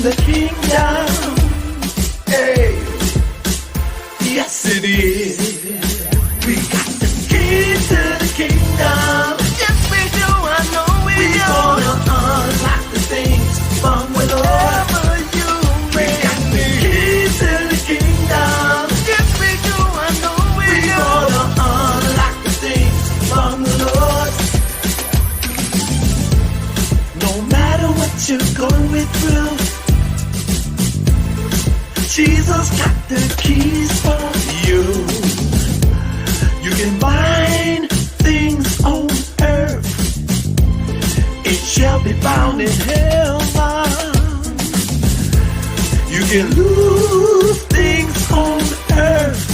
the kingdom. Hey, yes it is. We got the keys to the kingdom. Yes we do, I know we do. Gonna unlock the things from the Lord. We got the keys to the kingdom. Yes we do, I know we do. Gonna unlock the things from the Lord. No matter what you're going through, Jesus got the keys for you. You can bind things on earth, it shall be bound in heaven. You can lose things on earth,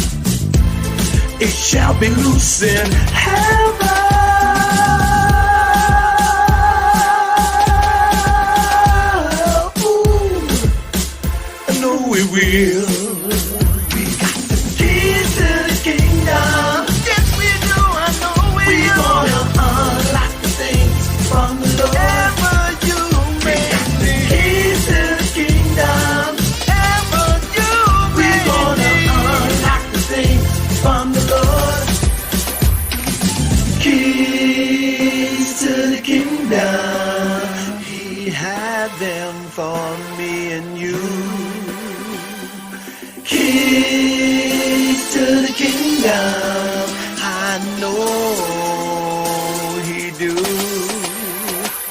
it shall be loose in heaven. We will. We got the keys to the kingdom. Yes, we do. I know we do. Gonna unlock the things from the Lord. Ever you make. We got the keys to the kingdom. Ever you make. We gonna unlock the things from the Lord. Keys to the kingdom. He had them for me and you. Keys to the kingdom, I know he do.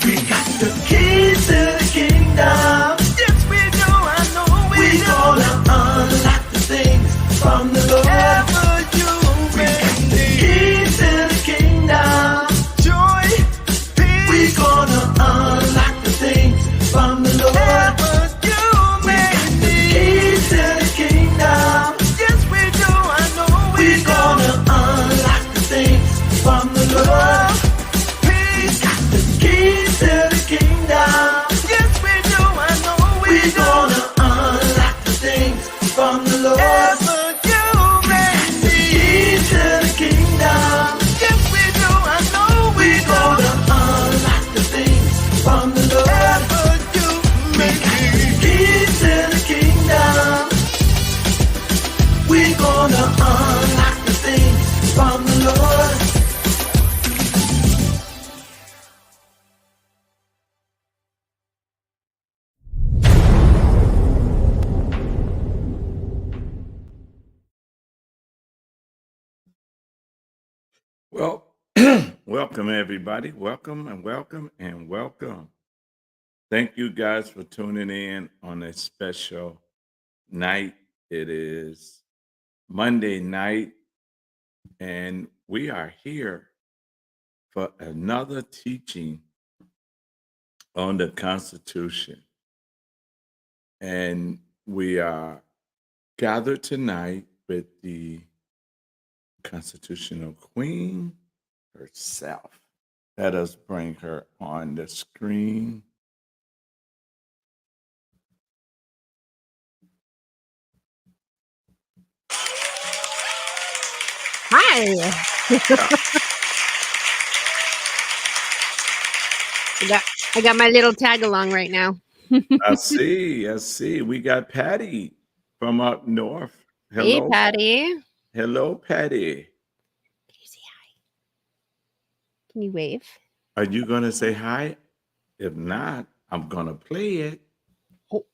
We got the keys to the kingdom. Yes, we do. I know we do. Gonna unlock the things from the Lord. Ever you we got the keys to the kingdom. Joy, peace. We gonna unlock the things from the Lord. Ever you we got the keys to the kingdom. Yes, we do. I know we gonna unlock the things from the Lord. Peace. Got the keys to the kingdom. Yes, we do. I know we gonna unlock the things from the Lord. Ever you make the keys to the kingdom. Yes, we do. I know we gonna unlock the things from the Lord. Ever you make the keys to the kingdom. We gonna unlock the things from the Lord. Well, welcome everybody. Welcome and welcome and welcome. Thank you guys for tuning in on a special night. It is Monday night, and we are here for another teaching on the Constitution. And we are gathered tonight with the Constitutional Queen herself. Let us bring her on the screen. Hi. I got my little tag along right now. I see. We got Patty from up north. Hey, Hello, Patty. hello, Patty. Can you say hi? Can you wave? Are you gonna say hi? If not, I'm gonna play it. Oh.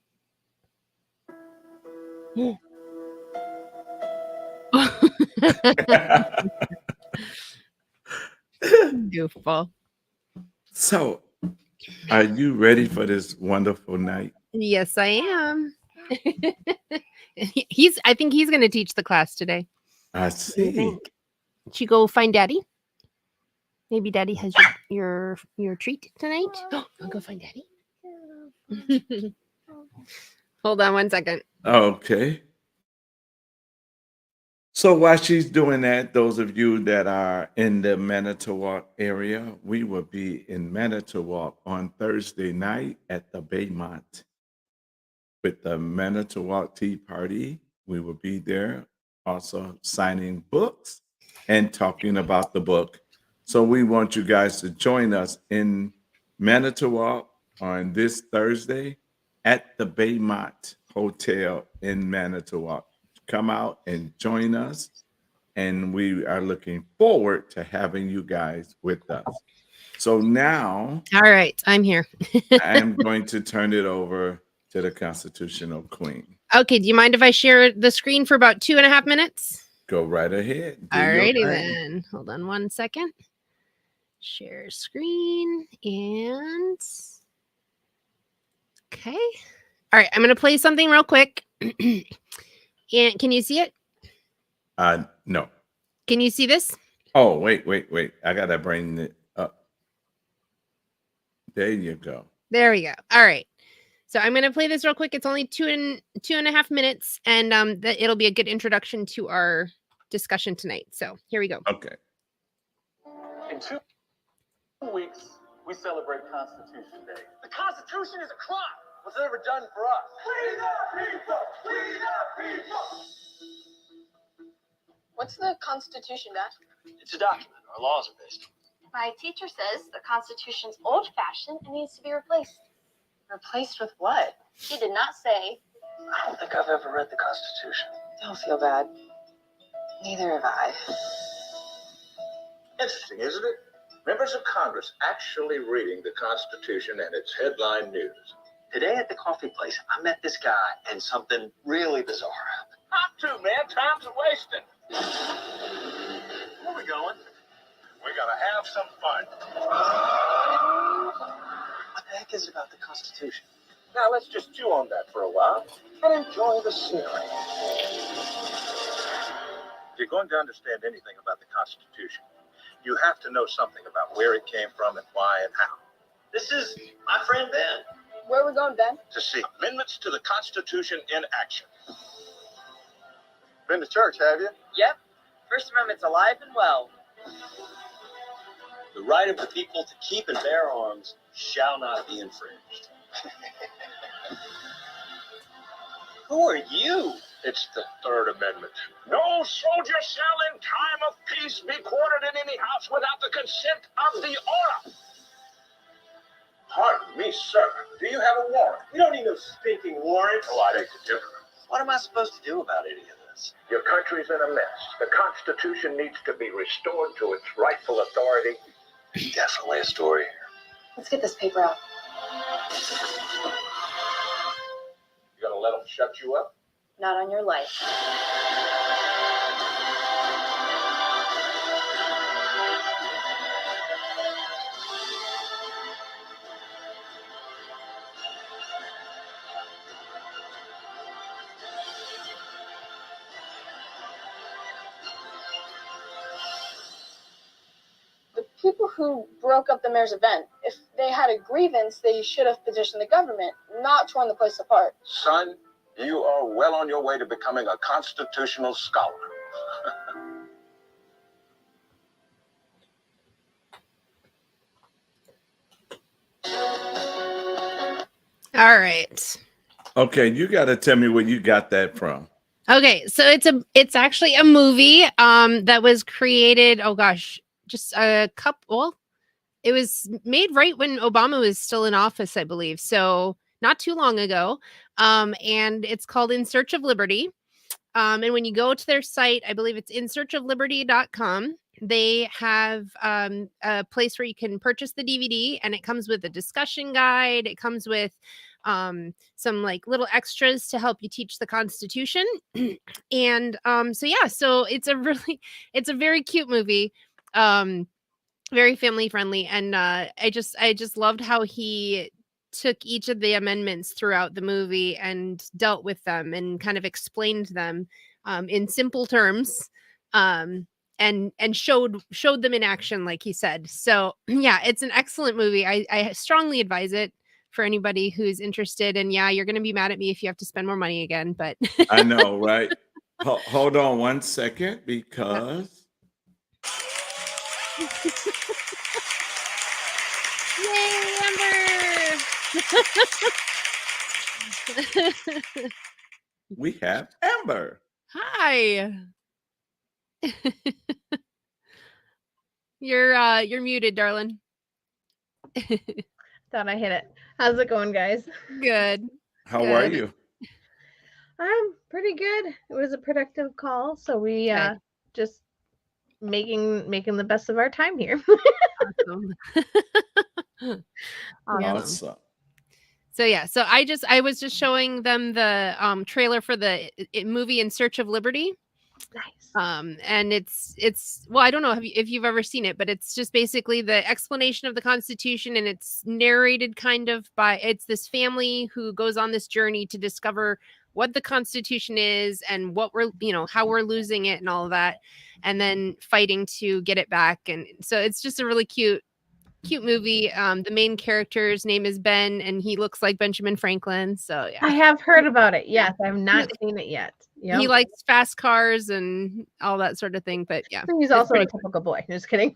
Goofball. So, are you ready for this wonderful night? Yes, I am. I think he's going to teach the class today. I What do you see. think? Should you go find Daddy? Maybe Daddy has your treat tonight. I'll go find Daddy. Hold on one second. Okay. So while she's doing that, those of you that are in the Manitowoc area, we will be in Manitowoc on Thursday night at the Baymont with the Manitowoc Tea Party. We will be there also signing books and talking about the book. So we want you guys to join us in Manitowoc on this Thursday at the Baymont Hotel in Manitowoc. Come out and join us. And we are looking forward to having you guys with us. So now All right, I'm here. I am going to turn it over to the Constitutional Queen. Okay, do you mind if I share the screen for about 2.5 minutes? Go right ahead. Do All your righty thing. then. Hold on one second. Share screen and okay. All right, I'm gonna play something real quick. And can you see it? No. Can you see this? Oh, wait. I gotta bring it up. There you go. There we go. All right. So I'm gonna play this real quick. It's only 2.5 minutes, and it'll be a good introduction to our discussion tonight. So here we go. Okay. In 2 weeks, we celebrate Constitution Day. The Constitution is a crime. What's it ever done for us? We the people! We the people! What's the Constitution, Dad? It's a document our laws are based on. My teacher says the Constitution's old-fashioned and needs to be replaced. Replaced with what? She did not say. I don't think I've ever read the Constitution. Don't feel bad. Neither have I. Interesting, isn't it? Members of Congress actually reading the Constitution and its headline news. Today at the coffee place, I met this guy and something really bizarre happened. Not to, man. Time's wasting. Where are we going? We gotta have some fun. What the heck is it about the Constitution? Now let's just chew on that for a while and enjoy the scenery. If you're going to understand anything about the Constitution, you have to know something about where it came from and why and how. This is my friend Ben. Where are we going, Ben? To see amendments to the Constitution in action. Been to church, have you? Yep. First Amendment's alive and well. The right of the people to keep and bear arms shall not be infringed. Who are you? It's the Third Amendment. No soldier shall in time of peace be quartered in any house without the consent of the owner. Pardon me, sir. Do you have a warrant? We don't need no stinking warrants. Oh, I beg to differ. What am I supposed to do about any of this? Your country's in a mess. The Constitution needs to be restored to its rightful authority. Definitely a story here. Let's get this paper out. You gonna let them shut you up? Not on your life. The people who broke up the mayor's event, if they had a grievance, they should have petitioned the government, not torn the place apart. Son, you are well on your way to becoming a constitutional scholar. All right. Okay, you got to tell me where you got that from. Okay, so it's actually a movie that was created, oh gosh, just a couple, well, it was made right when Obama was still in office, I believe. So not too long ago. And it's called In Search of Liberty. And when you go to their site, I believe it's insearchofliberty.com. They have a place where you can purchase the DVD, and it comes with a discussion guide. It comes with some like little extras to help you teach the Constitution. And so it's a very cute movie. Very family friendly. And I just loved how he took each of the amendments throughout the movie and dealt with them and kind of explained them in simple terms. And showed them in action, like he said. So yeah, it's an excellent movie. I strongly advise it for anybody who's interested. And yeah, you're going to be mad at me if you have to spend more money again, but I know, right? Hold on one second, because yay, Amber! we have Amber. Hi. You're muted, darling. Thought I hit it. How's it going, guys? Good. How are Good. you? I'm pretty good. It was a productive call, so we Good. just making the best of our time here. Awesome. Yeah. Awesome. Awesome. So yeah, so I was just showing them the trailer for the movie In Search of Liberty. Nice. And it's well, I don't know if you've ever seen it, but it's just basically the explanation of the Constitution, and it's narrated kind of by it's this family who goes on this journey to discover what the Constitution is and what we're how we're losing it and all of that, and then fighting to get it back. And so it's just a really cute movie. The main character's name is Ben, and he looks like Benjamin Franklin. So I yeah, have heard about it. Yes, I have not seen it yet. Yep. he likes fast cars and all that sort of thing. But yeah, He's it's also a pretty- typical boy. Just kidding.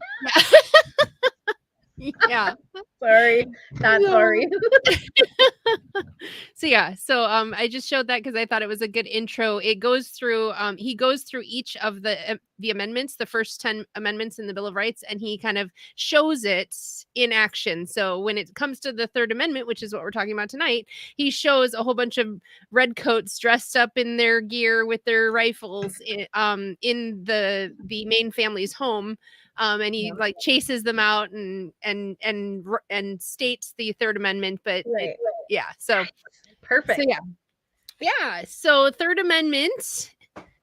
yeah. Sorry, not No. sorry. So yeah, so I just showed that because I thought it was a good intro. It goes through he goes through each of the amendments, the first 10 amendments in the Bill of Rights, and he kind of shows it in action. So when it comes to the Third Amendment, which is what we're talking about tonight, he shows a whole bunch of redcoats dressed up in their gear with their rifles in the main family's home. And he like chases them out and states the Third Amendment, but Right. yeah, so Perfect. so yeah. So Third Amendment.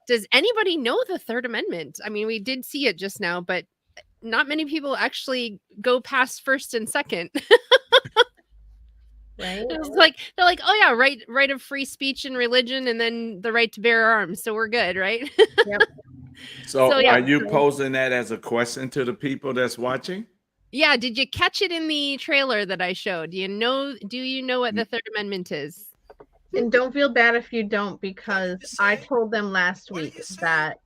Does anybody know the Third Amendment? I mean, we did see it just now, but not many people actually go past first and second. Right. It's like they're like, oh yeah, right of free speech and religion, and then the right to bear arms. So we're good, right? Yep. So, So, yeah. are you posing that as a question to the people that's watching? Yeah. Did you catch it in the trailer that I showed? Do you know what the Third Amendment is? And don't feel bad if you don't, because I told them last week that,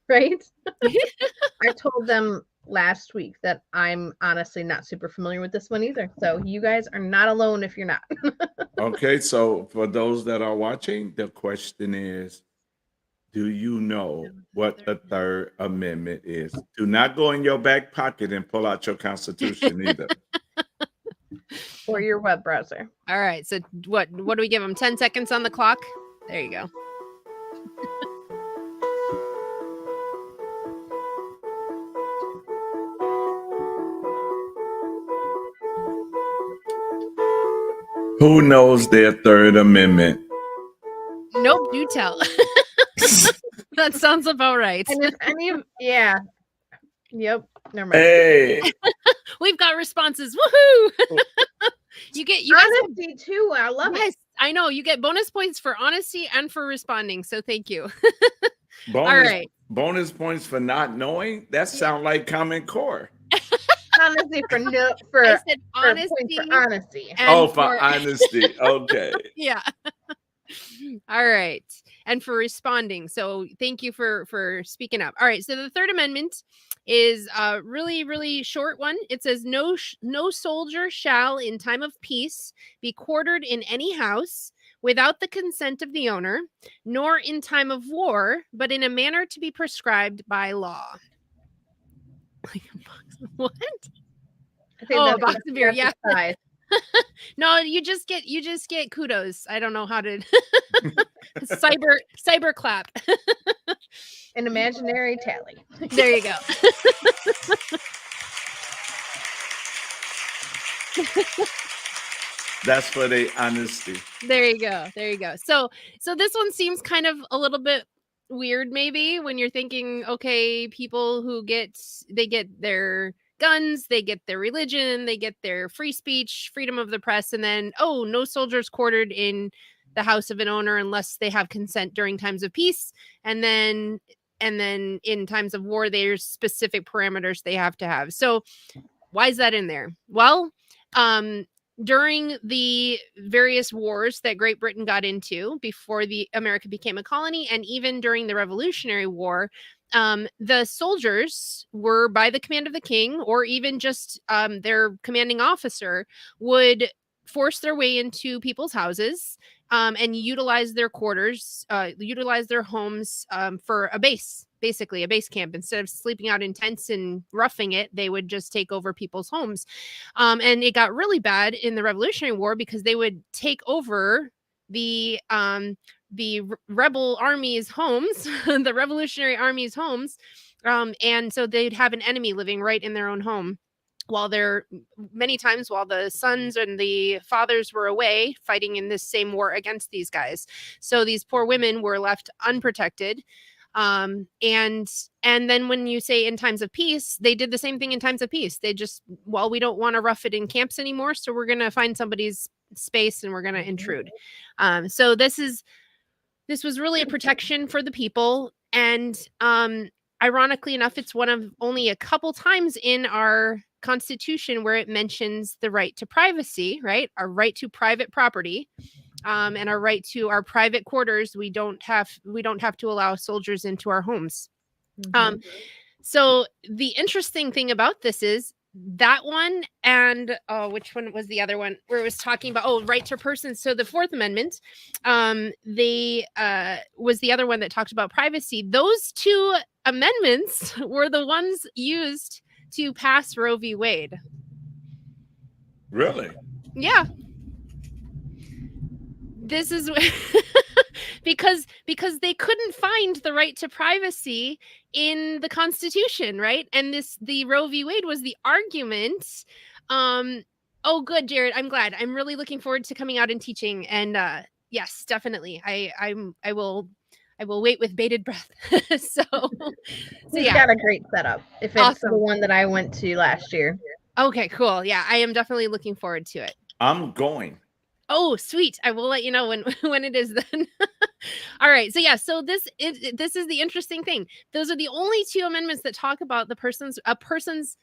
right? I told them last week that I'm honestly not super familiar with this one either. So you guys are not alone if you're not. Okay, so for those that are watching, the question is, do you know what the Third Amendment is? Do not go in your back pocket and pull out your Constitution either. Or your web browser. All right. So what do we give them? 10 seconds on the clock. There you go. Who knows their Third Amendment? Nope. Do tell. That sounds about right. And if any of yep. Never mind. Hey, We've got responses. Woohoo! you guys Honesty too. I love yes, it. I know. You get bonus points for honesty and for responding. So thank you. bonus, All right. bonus points for not knowing? That sound like Common Core. Honesty for I said for honesty. points for honesty. and For honesty. Okay. yeah. All right. And for responding. So thank you for speaking up. All right. So the Third Amendment is a really, really short one. It says no soldier shall in time of peace be quartered in any house without the consent of the owner, nor in time of war, but in a manner to be prescribed by law. What? I think Oh, that's a box of beer, that's the size. No, you just get kudos. I don't know how to cyber clap. An imaginary tally. There you go. That's for the honesty. There you go. So this one seems kind of a little bit weird, maybe, when you're thinking, okay, people who get their guns, they get their religion, they get their free speech, freedom of the press, and then no soldiers quartered in the house of an owner unless they have consent during times of peace, and then in times of war there's specific parameters they have to have. So why is that in there? Well, during the various wars that Great Britain got into before the America became a colony, and even during the Revolutionary War, the soldiers were by the command of the king, or even just their commanding officer would force their way into people's houses and utilize their quarters, utilize their homes for a base, basically a base camp. Instead of sleeping out in tents and roughing it, they would just take over people's homes. And it got really bad in the Revolutionary War because they would take over rebel army's homes, the Revolutionary Army's homes, and so they'd have an enemy living right in their own home, while many times while the sons and the fathers were away fighting in this same war against these guys. So these poor women were left unprotected. And then when you say in times of peace, they did the same thing in times of peace. They just, well, we don't want to rough it in camps anymore, so we're going to find somebody's space and we're going to intrude. So this was really a protection for the people. And ironically enough, it's one of only a couple times in our Constitution where it mentions the right to privacy, right? Our right to private property, and our right to our private quarters. We don't have to allow soldiers into our homes. So the interesting thing about this is that one, and which one was the other one where it was talking about right to persons? So the Fourth Amendment, they was the other one that talked about privacy. Those two amendments were the ones used to pass Roe v. Wade. Really? Yeah. This is because they couldn't find the right to privacy in the Constitution, right? And the Roe v. Wade was the argument. Oh, good, Jared. I'm glad. I'm really looking forward to coming out and teaching. And yes, definitely. I will wait with bated breath. so He's yeah. got a great setup. If it's Awesome. the one that I went to last year. Okay, cool. Yeah, I am definitely looking forward to it. I'm going. Oh, sweet. I will let you know when it is then. All right. So yeah, so this is the interesting thing. Those are the only two amendments that talk about a person's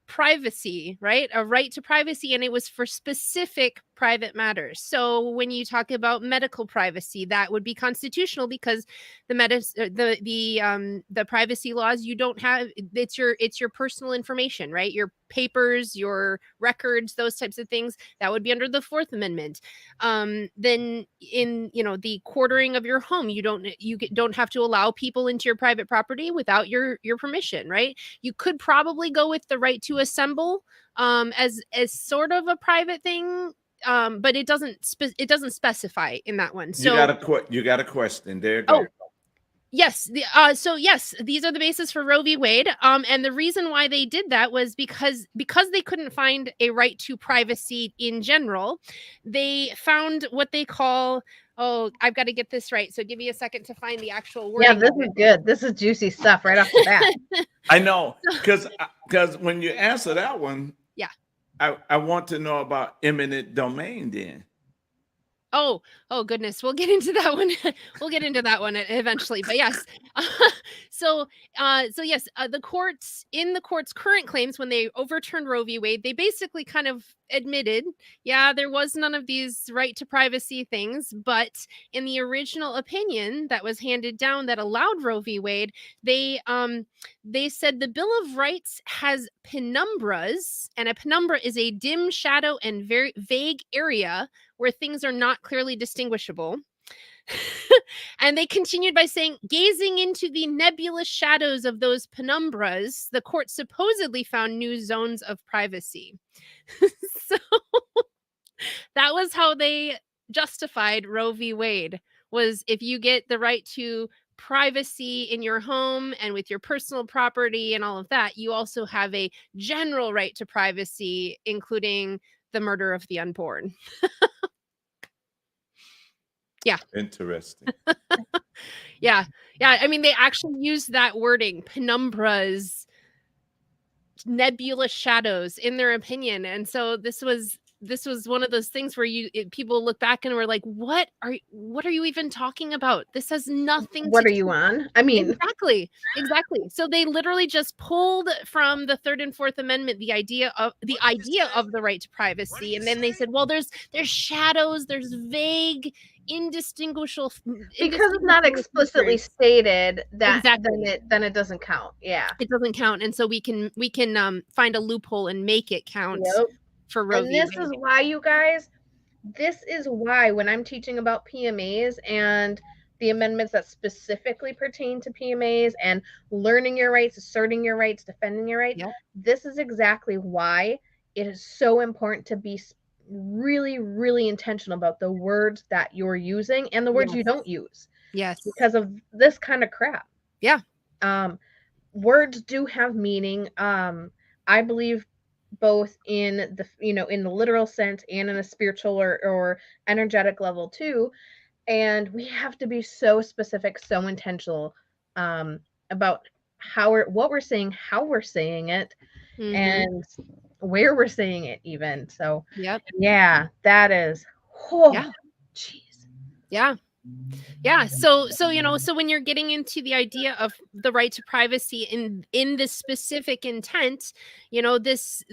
privacy, right? A right to privacy, and it was for specific private matters. So when you talk about medical privacy, that would be constitutional because the privacy laws, you don't have, it's your personal information, right? Your papers, your records, those types of things, that would be under the Fourth Amendment. Then in the quartering of your home, you don't have to allow people into your private property without your permission, right? You could probably go with the right to assemble as sort of a private thing, but it doesn't specify in that one. So you got a question. There you go. Oh, yes. So yes, these are the basis for Roe v. Wade. And the reason why they did that was because they couldn't find a right to privacy in general. They found what they call, I've got to get this right. So give me a second to find the actual word. Yeah, this is good. This is juicy stuff right off the bat. I know, because when you answer that one, yeah, I want to know about eminent domain then. Oh goodness. We'll get into that one. We'll get into that one eventually, but yes. So yes, the court's current claims, when they overturned Roe v. Wade, they basically kind of admitted, yeah, there was none of these right to privacy things, but in the original opinion that was handed down that allowed Roe v. Wade, they said the Bill of Rights has penumbras, and a penumbra is a dim shadow and very vague area where things are not clearly distinguishable. And they continued by saying, gazing into the nebulous shadows of those penumbras, the court supposedly found new zones of privacy. So that was how they justified Roe v. Wade, was if you get the right to privacy in your home and with your personal property and all of that, you also have a general right to privacy, including the murder of the unborn. Yeah. Interesting. Yeah. I mean, they actually used that wording, penumbras, nebulous shadows, in their opinion. And so this was one of those things where people look back and were like, what are you even talking about? This has nothing What to are you on? I mean, exactly. So they literally just pulled from the Third and Fourth Amendment the idea of the right to privacy, and then they said, well, there's shadows, there's vague, indistinguishable, because it's not explicitly stated, that exactly. then it doesn't count. Yeah, it doesn't count, and so we can find a loophole and make it count. Yep. For Roe and this is why, you guys, when I'm teaching about PMAs and the amendments that specifically pertain to PMAs and learning your rights, asserting your rights, defending your rights, this is exactly why it is so important to be really, really intentional about the words that you're using and the words you Yes. don't use Yes. because of this kind of crap. Yeah. Words do have meaning. I believe both in the, in the literal sense and in a spiritual or energetic level too. And we have to be so specific, so intentional about what we're saying, how we're saying it, and where we're saying it even. So Yep. yeah, that is, Yeah. jeez. Yeah. Yeah. So so when you're getting into the idea of the right to privacy in this specific intent, this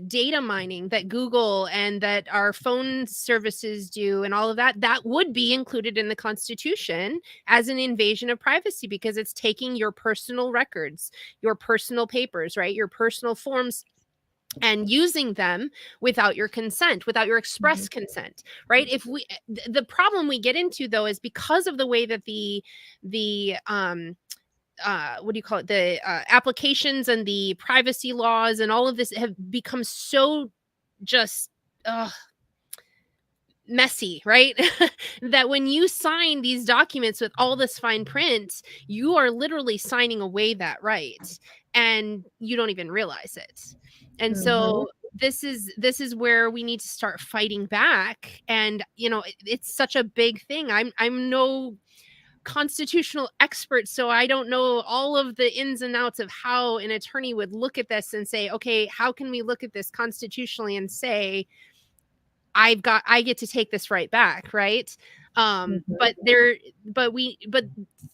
data mining that Google and that our phone services do and all of that would be included in the Constitution as an invasion of privacy, because it's taking your personal records, your personal papers, right? Your personal forms, and using them without your consent, without your express consent, right? If we the problem we get into, though, is because of the way that the what do you call it, the applications and the privacy laws and all of this have become so just messy, right? That when you sign these documents with all this fine print, you are literally signing away that right, and you don't even realize it. And so this is where we need to start fighting back. And it's such a big thing. I'm no constitutional expert, so I don't know all of the ins and outs of how an attorney would look at this and say, okay, how can we look at this constitutionally and say I get to take this right back, right? But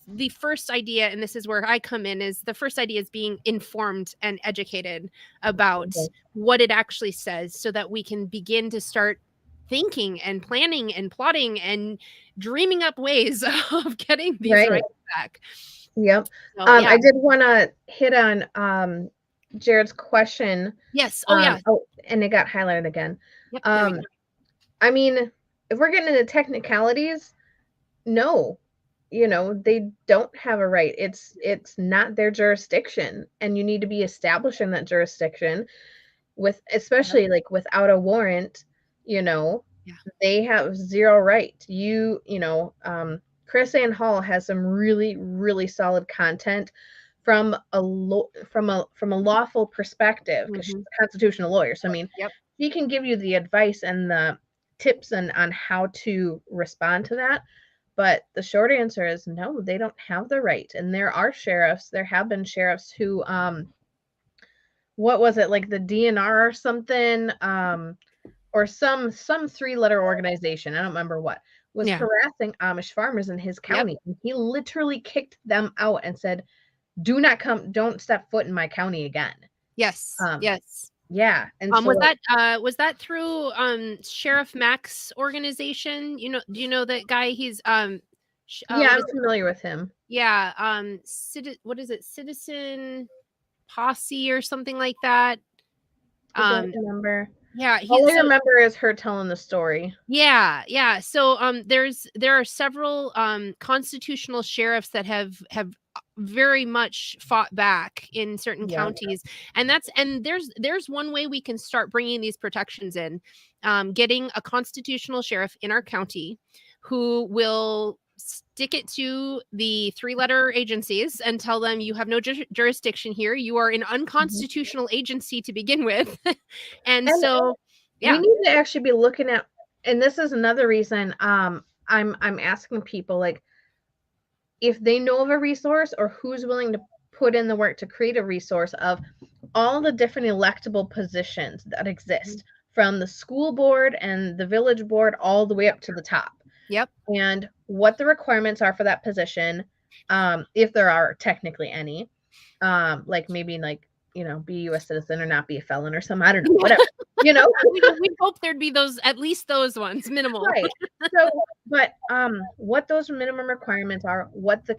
the first idea, and this is where I come in, is the first idea is being informed and educated about what it actually says, so that we can begin to start thinking and planning and plotting and dreaming up ways of getting these rights back. Yep. So, I did want to hit on Jared's question. Yes. Oh, yeah. And it got highlighted again. Yep, I mean, if we're getting into technicalities, no, they don't have a right. It's not their jurisdiction, and you need to be establishing that jurisdiction especially like without a warrant. They have zero right. Chris Ann Hall has some really, really solid content from a lawful perspective, because she's a constitutional lawyer. So I mean, she can give you the advice and the tips on how to respond to that. But the short answer is no, they don't have the right. And there have been sheriffs who what was it, like the DNR or something, or some 3-letter organization, I don't remember what, was harassing Amish farmers in his county. And he literally kicked them out and said, don't step foot in my county again. Yes. Yes. Yeah. And was that through Sheriff Mack's organization? Do you know that guy? He's I'm familiar with him. Yeah. What is it? Citizen Posse or something like that. I don't remember. Yeah, all I remember is her telling the story. Yeah. So there are several constitutional sheriffs that have very much fought back in certain counties, and there's one way we can start bringing these protections in, getting a constitutional sheriff in our county who will stick it to the 3-letter agencies and tell them, you have no jurisdiction here. You are an unconstitutional agency to begin with. and so we need to actually be looking at, and this is another reason I'm asking people, like, if they know of a resource or who's willing to put in the work to create a resource of all the different electable positions that exist, from the school board and the village board all the way up to the top. Yep. And what the requirements are for that position, if there are technically any, like maybe like, be a U.S. citizen or not be a felon or something. I don't know, whatever. We hope there'd be at least those ones, minimal. Right. So, but what those minimum requirements are, what the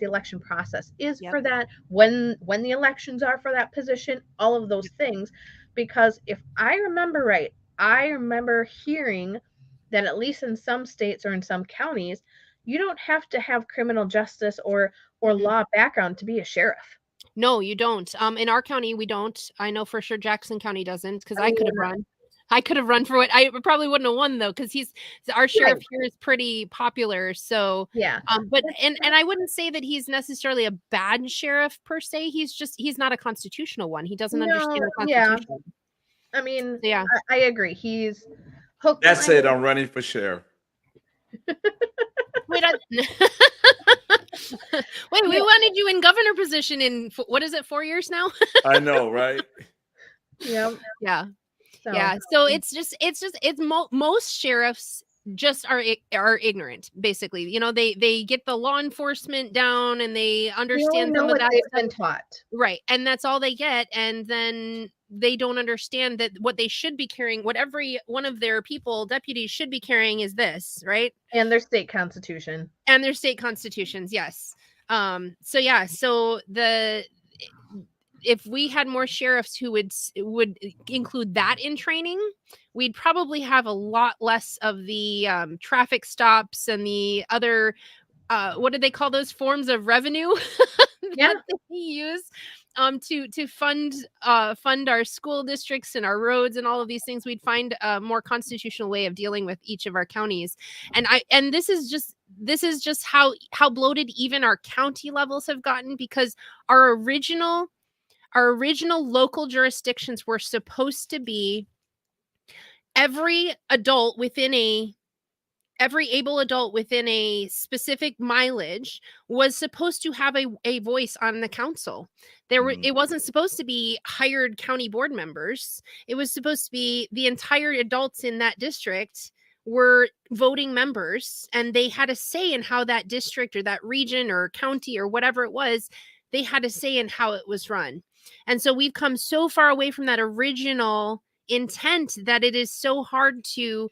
election process is for that, when the elections are for that position, all of those things. Because if I remember right, I remember hearing that at least in some states or in some counties, you don't have to have criminal justice or law background to be a sheriff. No, you don't. In our county, we don't. I know for sure Jackson County doesn't, because I could have run. I could have run for it. I probably wouldn't have won though, because our sheriff Right. here is pretty popular. So, Yeah. but and I wouldn't say that he's necessarily a bad sheriff per se. He's not a constitutional one. He doesn't understand the Yeah. Constitution. I mean, Yeah. I agree. He's hook. That's it. I'm running for sheriff. Wait, wait, we wanted you in governor position in what is it, 4 years now? I know, right? Yep. Yeah. So, Yeah. So it's most sheriffs just are ignorant, basically. You know, they get the law enforcement down and they they only understand know some of what that they've stuff. been taught. Right. And that's all they get. And then they don't understand that what they should be carrying, what every one of their deputies should be carrying is this, right? And their state constitution. And their state constitutions, yes. So yeah, so if we had more sheriffs who would include that in training, we'd probably have a lot less of the traffic stops and the other what do they call those forms of revenue Yeah. that they use to fund our school districts and our roads and all of these things. We'd find a more constitutional way of dealing with each of our counties. And this is just how bloated even our county levels have gotten, because our original local jurisdictions were supposed to be every able adult within a specific mileage was supposed to have a voice on the council. It wasn't supposed to be hired county board members. It was supposed to be the entire adults in that district were voting members, and they had a say in how that district or that region or county or whatever it was, they had a say in how it was run. And so we've come so far away from that original intent that it is so hard to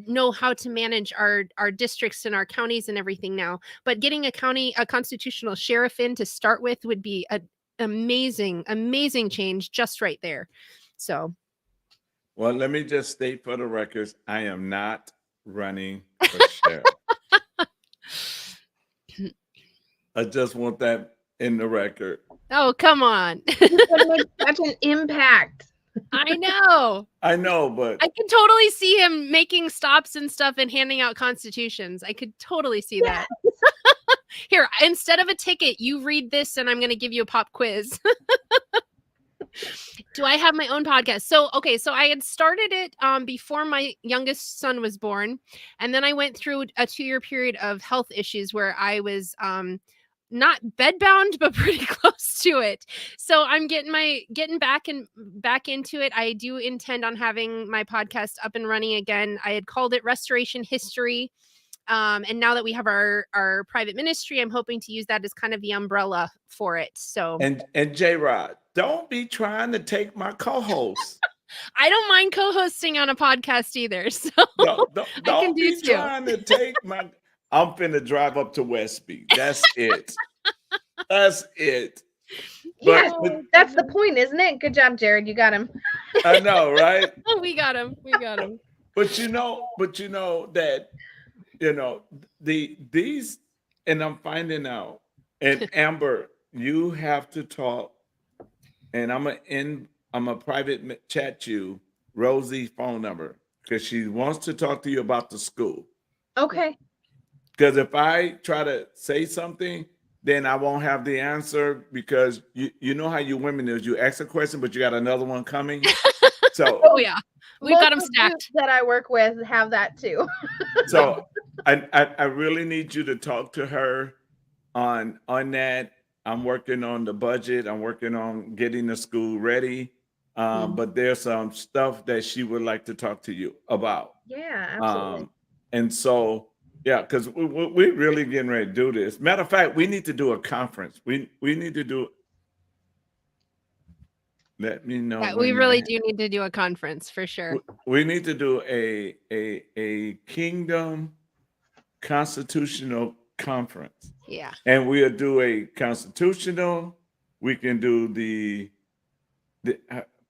know how to manage our districts and our counties and everything now. But getting a constitutional sheriff in to start with would be an amazing change just right there. So, Well, let me just state for the records, I am not running for sheriff. I just want that in the record. oh, come on. It would make such an impact. I know. I know, but I can totally see him making stops and stuff and handing out constitutions. I could totally see that. Here, instead of a ticket, you read this and I'm going to give you a pop quiz. Do I have my own podcast? So I had started it before my youngest son was born. And then I went through a 2-year period of health issues where I was not bedbound, but pretty close to it. So I'm getting back into it. I do intend on having my podcast up and running again. I had called it Restoration History. And now that we have our private ministry, I'm hoping to use that as kind of the umbrella for it. So and J-Rod, don't be trying to take my co-host. I don't mind co-hosting on a podcast either. So don't be trying to take my. I'm finna drive up to Westby. That's it. That's it. Yes, that's the point, isn't it? Good job, Jared. You got him. I know, right? we got him. But you know that these, and I'm finding out. And Amber, you have to talk. And I'm a private chat you Rosie's phone number, because she wants to talk to you about the school. Okay. Because if I try to say something, then I won't have the answer, because you know how you women is, you ask a question, but you got another one coming. So oh yeah, we've got them Most stacked. groups that I work with have that too. so I really need you to talk to her on that. I'm working on the budget. I'm working on getting the school ready. But there's some stuff that she would like to talk to you about. Yeah, absolutely. And so, yeah, because we're really getting ready to do this. Matter of fact, we need to do a conference. We need to do. Let me know. Yeah, we really do need to do a conference for sure. We need to do a Kingdom Constitutional Conference. Yeah. And we'll do a constitutional. We can do the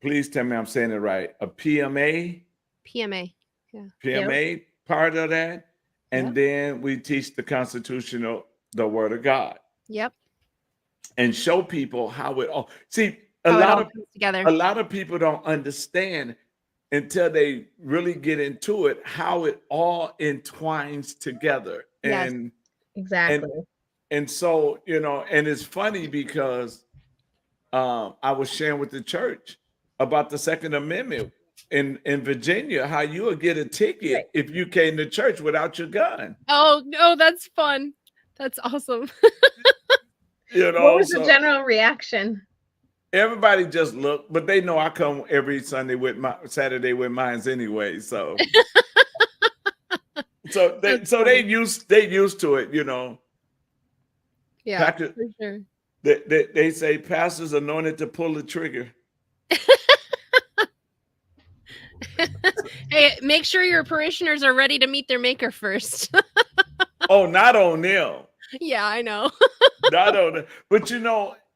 please tell me I'm saying it right. A PMA. PMA. Yeah. PMA part of that. And then we teach the constitutional, the word of God. Yep. And show people how it all. See, a How it lot all of comes together. a lot of people don't understand until they really get into it how it all entwines together. Yes. And Exactly. so, and it's funny because I was sharing with the church about the Second Amendment in Virginia, how you would get a ticket Right. if you came to church without your gun. Oh no, that's fun. That's awesome. What was the So general reaction? everybody just looked, but they know I come every Saturday with mines anyway. So they used to it, Yeah, Pastor, for sure. they say pastors anointed to pull the trigger. Hey, make sure your parishioners are ready to meet their maker first. Oh, not on them. Yeah, I know. Not on them. But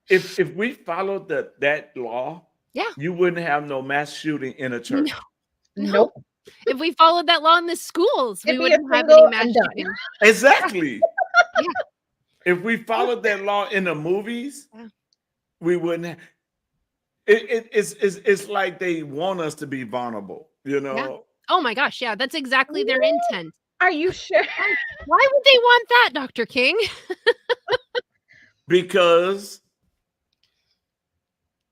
if we followed that law, Yeah. you wouldn't have no mass shooting in a church. No. Nope. If we followed that law in the schools, we It'd be a wouldn't have single any mass and done. shooting. Exactly. Yeah. If we followed that law in the movies, Yeah. we wouldn't have. It's like they want us to be vulnerable, Yeah. Oh my gosh, yeah, that's exactly their intent. Are you sure? Why would they want that, Dr. King? Because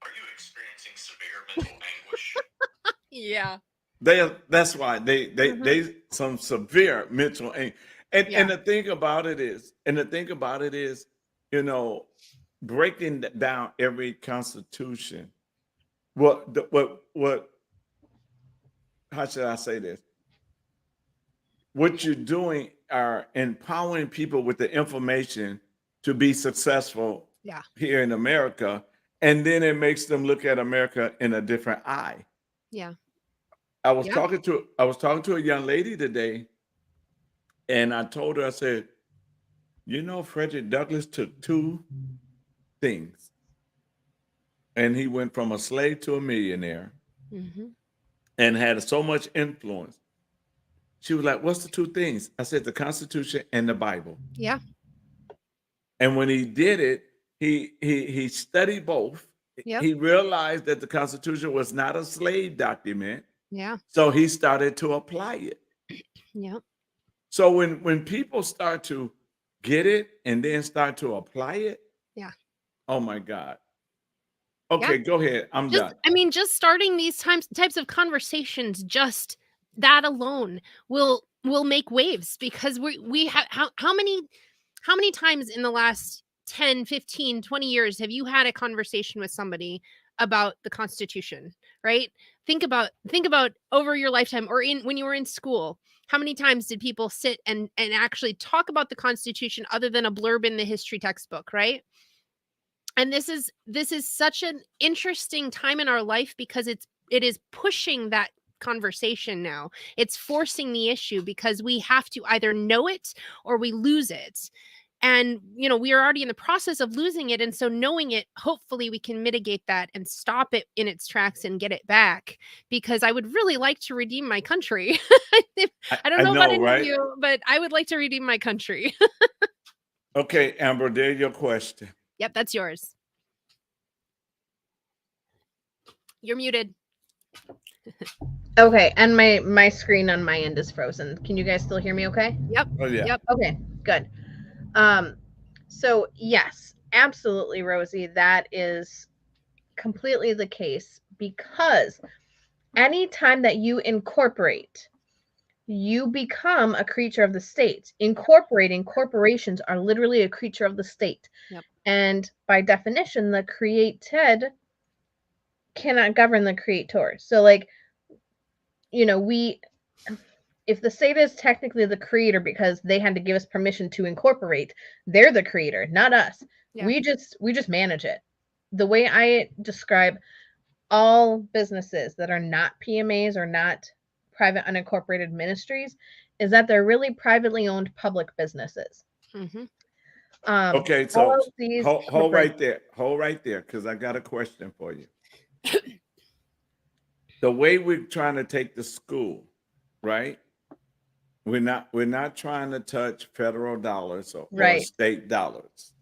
Are you experiencing severe mental anguish? Yeah. that's why they some severe mental and the thing about it is, breaking down every constitution. What how should I say this? What you're doing are empowering people with the information to be successful here in America, and then it makes them look at America in a different eye. Yeah. I was talking to a young lady today, and I told her, I said, Frederick Douglass took two things, and he went from a slave to a millionaire, and had so much influence. She was like, "What's the two things?" I said, "The Constitution and the Bible." Yeah. And when he did it, he studied both. Yep. He realized that the Constitution was not a slave document. Yeah. So he started to apply it. Yep. So when people start to get it and then start to apply it, oh my God. Okay, go ahead. I'm done. I mean, just starting these types of conversations, just that alone will make waves, because we have how many times in the last 10, 15, 20 years have you had a conversation with somebody about the Constitution, right? Think about over your lifetime, or when you were in school, how many times did people sit and actually talk about the Constitution other than a blurb in the history textbook, right? And this is such an interesting time in our life, because it is pushing that conversation now. It's forcing the issue, because we have to either know it or we lose it. And, we are already in the process of losing it. And so knowing it, hopefully we can mitigate that and stop it in its tracks and get it back, because I would really like to redeem my country. I don't know about any of you, but I would like to redeem my country. Okay, Amber, there's your question. Yep, that's yours. You're muted. Okay, and my screen on my end is frozen. Can you guys still hear me okay? Yep. Oh yeah. Yep. Okay, good. So yes, absolutely, Rosie, that is completely the case, because anytime that you incorporate, you become a creature of the state. Incorporating, corporations are literally a creature of the state. Yep. And by definition, the created cannot govern the creator. So if the state is technically the creator because they had to give us permission to incorporate, they're the creator, not us. Yeah. We just manage it. The way I describe all businesses that are not PMAs or not private unincorporated ministries is that they're really privately owned public businesses. Okay, so hold right there, because I got a question for you. The way we're trying to take the school, right? We're not trying to touch federal dollars or state dollars.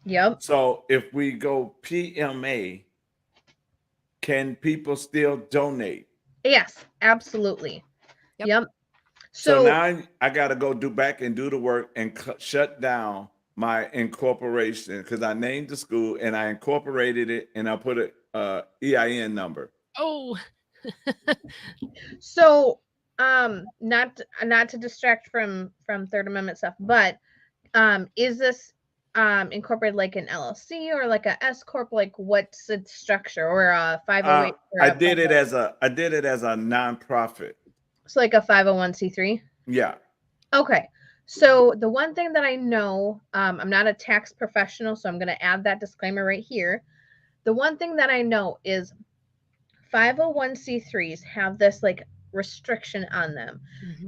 Yep. So if we go PMA, can people still donate? Yes, absolutely. Yep. Yep. So So now I got to go back and do the work and shut down my incorporation because I named the school and I incorporated it and I put a EIN number. Oh, so not to distract from Third Amendment stuff, but is this incorporated like an LLC or like a S corp? Like what's its structure, or a 508? Or I a did it as a nonprofit. So like a 501c3. Yeah. Okay. So the one thing that I know, I'm not a tax professional, so I'm going to add that disclaimer right here. The one thing that I know is 501c3s have this like restriction on them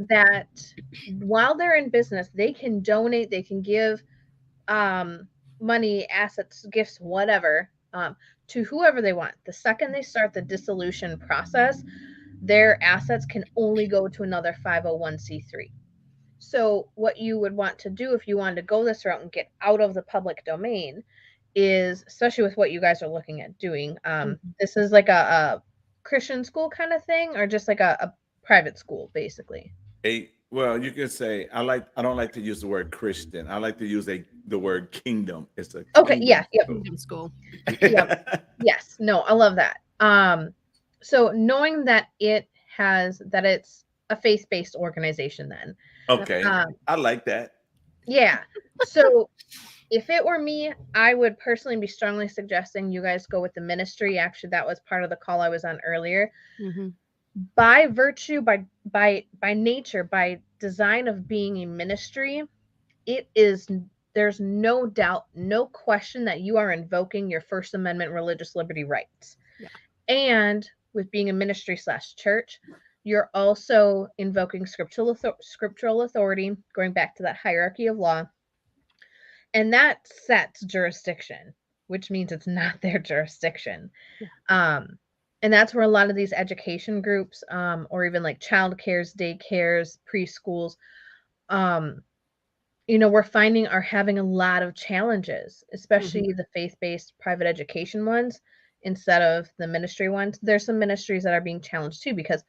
that while they're in business, they can donate, they can give money, assets, gifts, whatever, to whoever they want. The second they start the dissolution process, their assets can only go to another 501c3. So what you would want to do if you wanted to go this route and get out of the public domain is, especially with what you guys are looking at doing, this is like a Christian school kind of thing, or just like a private school, basically. Well, you can say I don't like to use the word Christian. I like to use the word kingdom. It's a okay. Yeah. Yep. kingdom school. Yep. Yes. No, I love that. So knowing that it's a faith-based organization, then. Okay. I like that. Yeah. So if it were me, I would personally be strongly suggesting you guys go with the ministry. Actually, that was part of the call I was on earlier. By virtue, by nature, by design of being a ministry, there's no doubt, no question that you are invoking your First Amendment religious liberty rights. Yeah. And with being a ministry / church, you're also invoking scriptural authority, going back to that hierarchy of law. And that sets jurisdiction, which means it's not their jurisdiction. Yeah. And that's where a lot of these education groups, or even like child cares, daycares, preschools, we're finding are having a lot of challenges, especially the faith-based private education ones instead of the ministry ones. There's some ministries that are being challenged too, because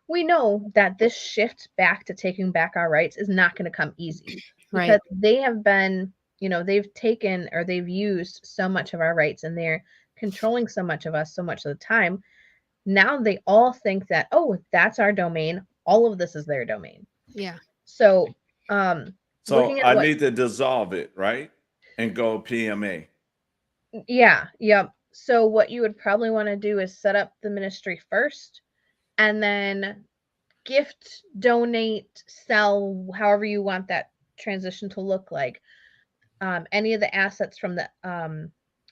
we know that this shift back to taking back our rights is not going to come easy, because they have been, they've taken or they've used so much of our rights, and they're controlling so much of us so much of the time. Now they all think that, oh, that's our domain. All of this is their domain. Yeah. So, so I need to dissolve it, right? And go PMA. Yeah. Yep. So what you would probably want to do is set up the ministry first, and then gift, donate, sell, however you want that transition to look like. Any of the assets from the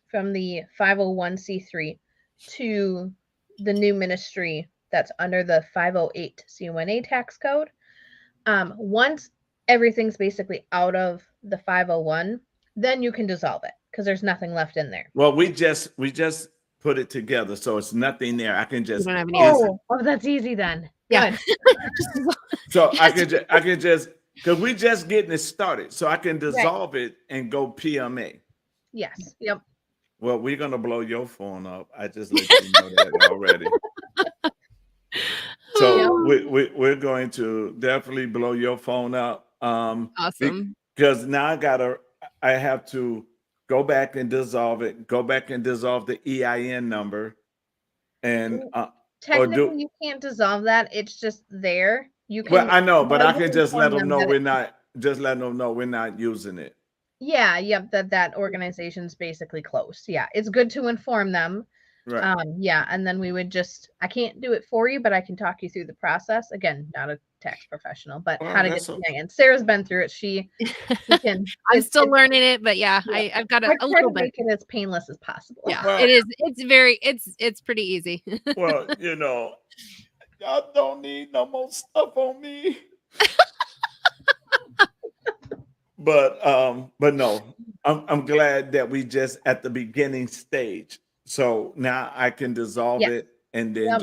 501c3 to the new ministry that's under the 508 C1A tax code. Once everything's basically out of the 501, then you can dissolve it, because there's nothing left in there. Well, we just put it together, so it's nothing there. I can just. Oh, that's easy then. Yeah. So I can just, because we just getting it started, so I can dissolve it and go PMA. Yes. Yep. Well, we're gonna blow your phone up. I just let you know that already. So we're going to definitely blow your phone up. Awesome. Because now I have to go back and dissolve it. Go back and dissolve the EIN number, and technically you can't dissolve that. It's just there. You can. Well, I know, but I can just let them know we're not. Just let them know we're not using it. Yeah. Yep. That organization's basically closed. Yeah. It's good to inform them. Right. Yeah. And then we would I can't do it for you, but I can talk you through the process. Again, not a tax professional, but how to get the EIN. Sarah's been through it. She can. I'm still learning it, but yeah, I've got a little bit. Make it as painless as possible. Yeah, well, it is. It's pretty easy. Well, y'all don't need no more stuff on me. But no, I'm glad that we just at the beginning stage. So now I can dissolve it and then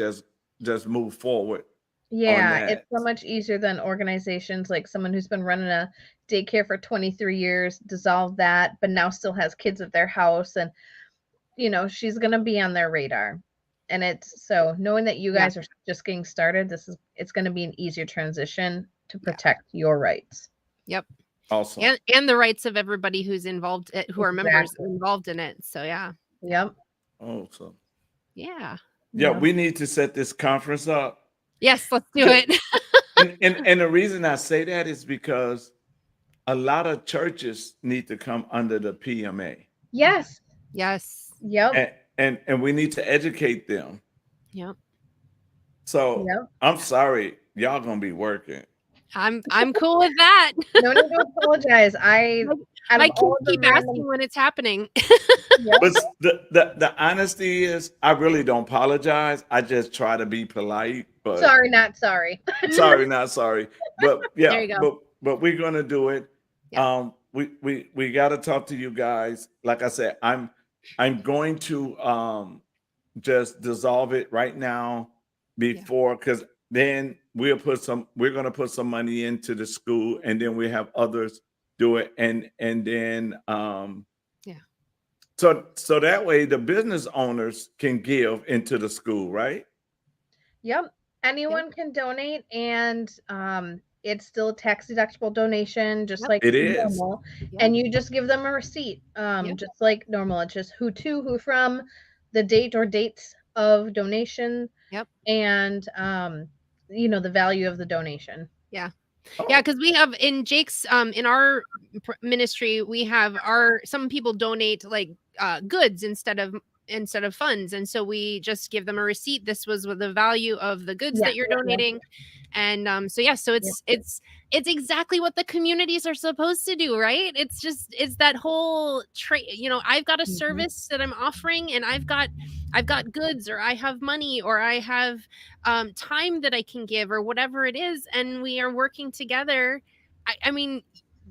just move forward. Yeah, it's so much easier than organizations like someone who's been running a daycare for 23 years, dissolve that, but now still has kids at their house, and she's going to be on their radar. And it's so knowing that you Yeah. guys are just getting started, it's going to be an easier transition to protect your rights. Yep. Awesome. And the rights of everybody who's involved, who are members Exactly. involved in it. So yeah. Yep. Awesome. Yeah. Yeah, we need to set this conference up. Yes, let's do it. And the reason I say that is because a lot of churches need to come under the PMA. Yes. Yes. Yep. And we need to educate them. Yep. So Yep. I'm sorry, y'all gonna be working. I'm cool with that. No need to apologize. My kids keep asking when it's happening. Yep. But the honesty is, I really don't apologize. I just try to be polite. But Sorry, not sorry. sorry, not sorry. But yeah, There you go. but we're gonna do it. Yeah. We got to talk to you guys. Like I said, I'm going to just dissolve it right now before, because then we're gonna put some money into the school, and then we have others do it, and then so that way the business owners can give into the school, right? Yep. Anyone can donate, and it's still a tax deductible donation, just Yep. like It is. normal. Yep. And you just give them a receipt, Yep. just like normal. It's just who to, who from, the date or dates of donation. Yep. And the value of the donation. Yeah. Oh, Yeah, because we have in Jake's in our ministry, we have some people donate like goods instead of funds, and so we just give them a receipt. This was the value of the goods that you're donating. And so it's exactly what the communities are supposed to do, right? It's that whole I've got a service that I'm offering, and I've got goods, or I have money, or I have time that I can give, or whatever it is, and we are working together. I mean,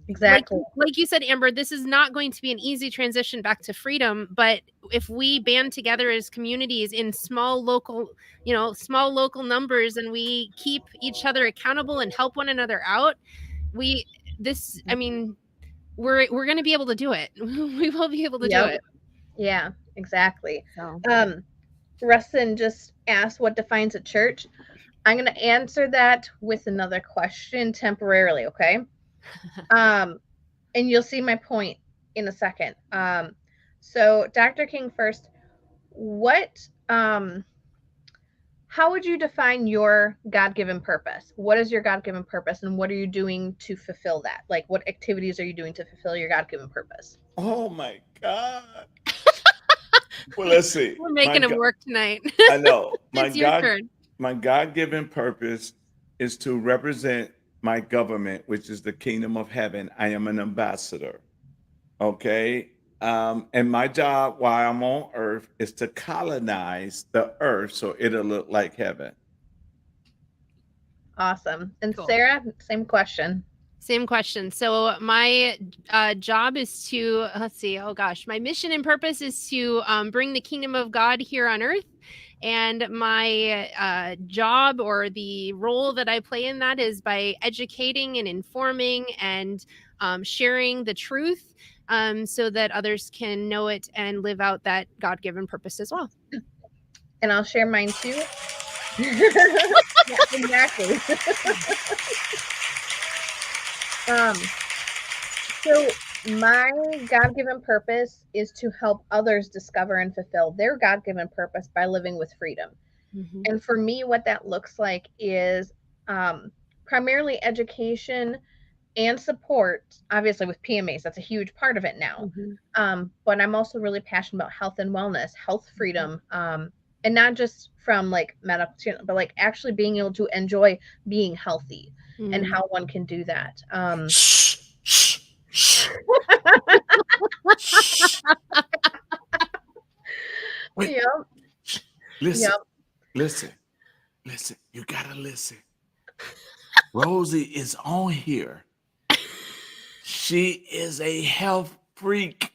exactly, like you said, Amber, this is not going to be an easy transition back to freedom, but if we band together as communities in small local numbers, and we keep each other accountable and help one another out, we're going to be able to do it. We will be able to do it. Yeah, exactly. So. Rustin just asked what defines a church. I'm going to answer that with another question temporarily, okay? And you'll see my point in a second. So Dr. King first, how would you define your God-given purpose? What is your God-given purpose, and what are you doing to fulfill that? Like, what activities are you doing to fulfill your God-given purpose? oh my God. Well, let's see. We're making him work tonight. I know. It's your turn. My God-given purpose is to represent my government, which is the kingdom of heaven. I am an ambassador. Okay. And my job while I'm on earth is to colonize the earth so it'll look like heaven. Awesome. And Cool. Sarah, same question. Same question. So my job is to, my mission and purpose is to bring the kingdom of God here on earth. And my job, or the role that I play in that, is by educating and informing and sharing the truth, so that others can know it and live out that God-given purpose as well. And I'll share mine too. Yeah, exactly. So my God-given purpose is to help others discover and fulfill their God-given purpose by living with freedom. Mm-hmm. And for me, what that looks like is primarily education and support, obviously with PMAs. That's a huge part of it now. Mm-hmm. But I'm also really passionate about health and wellness, health freedom, and not just from like medical, but like actually being able to enjoy being healthy, Mm-hmm. and how one can do that. Wait. Yep. Listen, Yep. listen. You gotta listen. Rosie is on here. She is a health freak.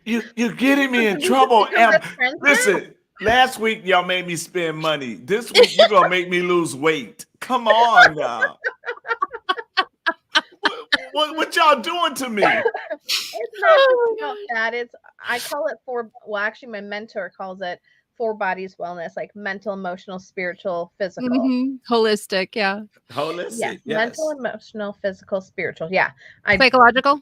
You're getting me in trouble. Listen, last week y'all made me spend money. This week you're gonna make me lose weight. Come on now. What y'all doing to me? It's not just about that. I call it actually my mentor calls it 4 bodies wellness, like mental, emotional, spiritual, physical. Holistic, yeah. Holistic, yes. Mental, emotional, physical, spiritual. Yeah. Psychological?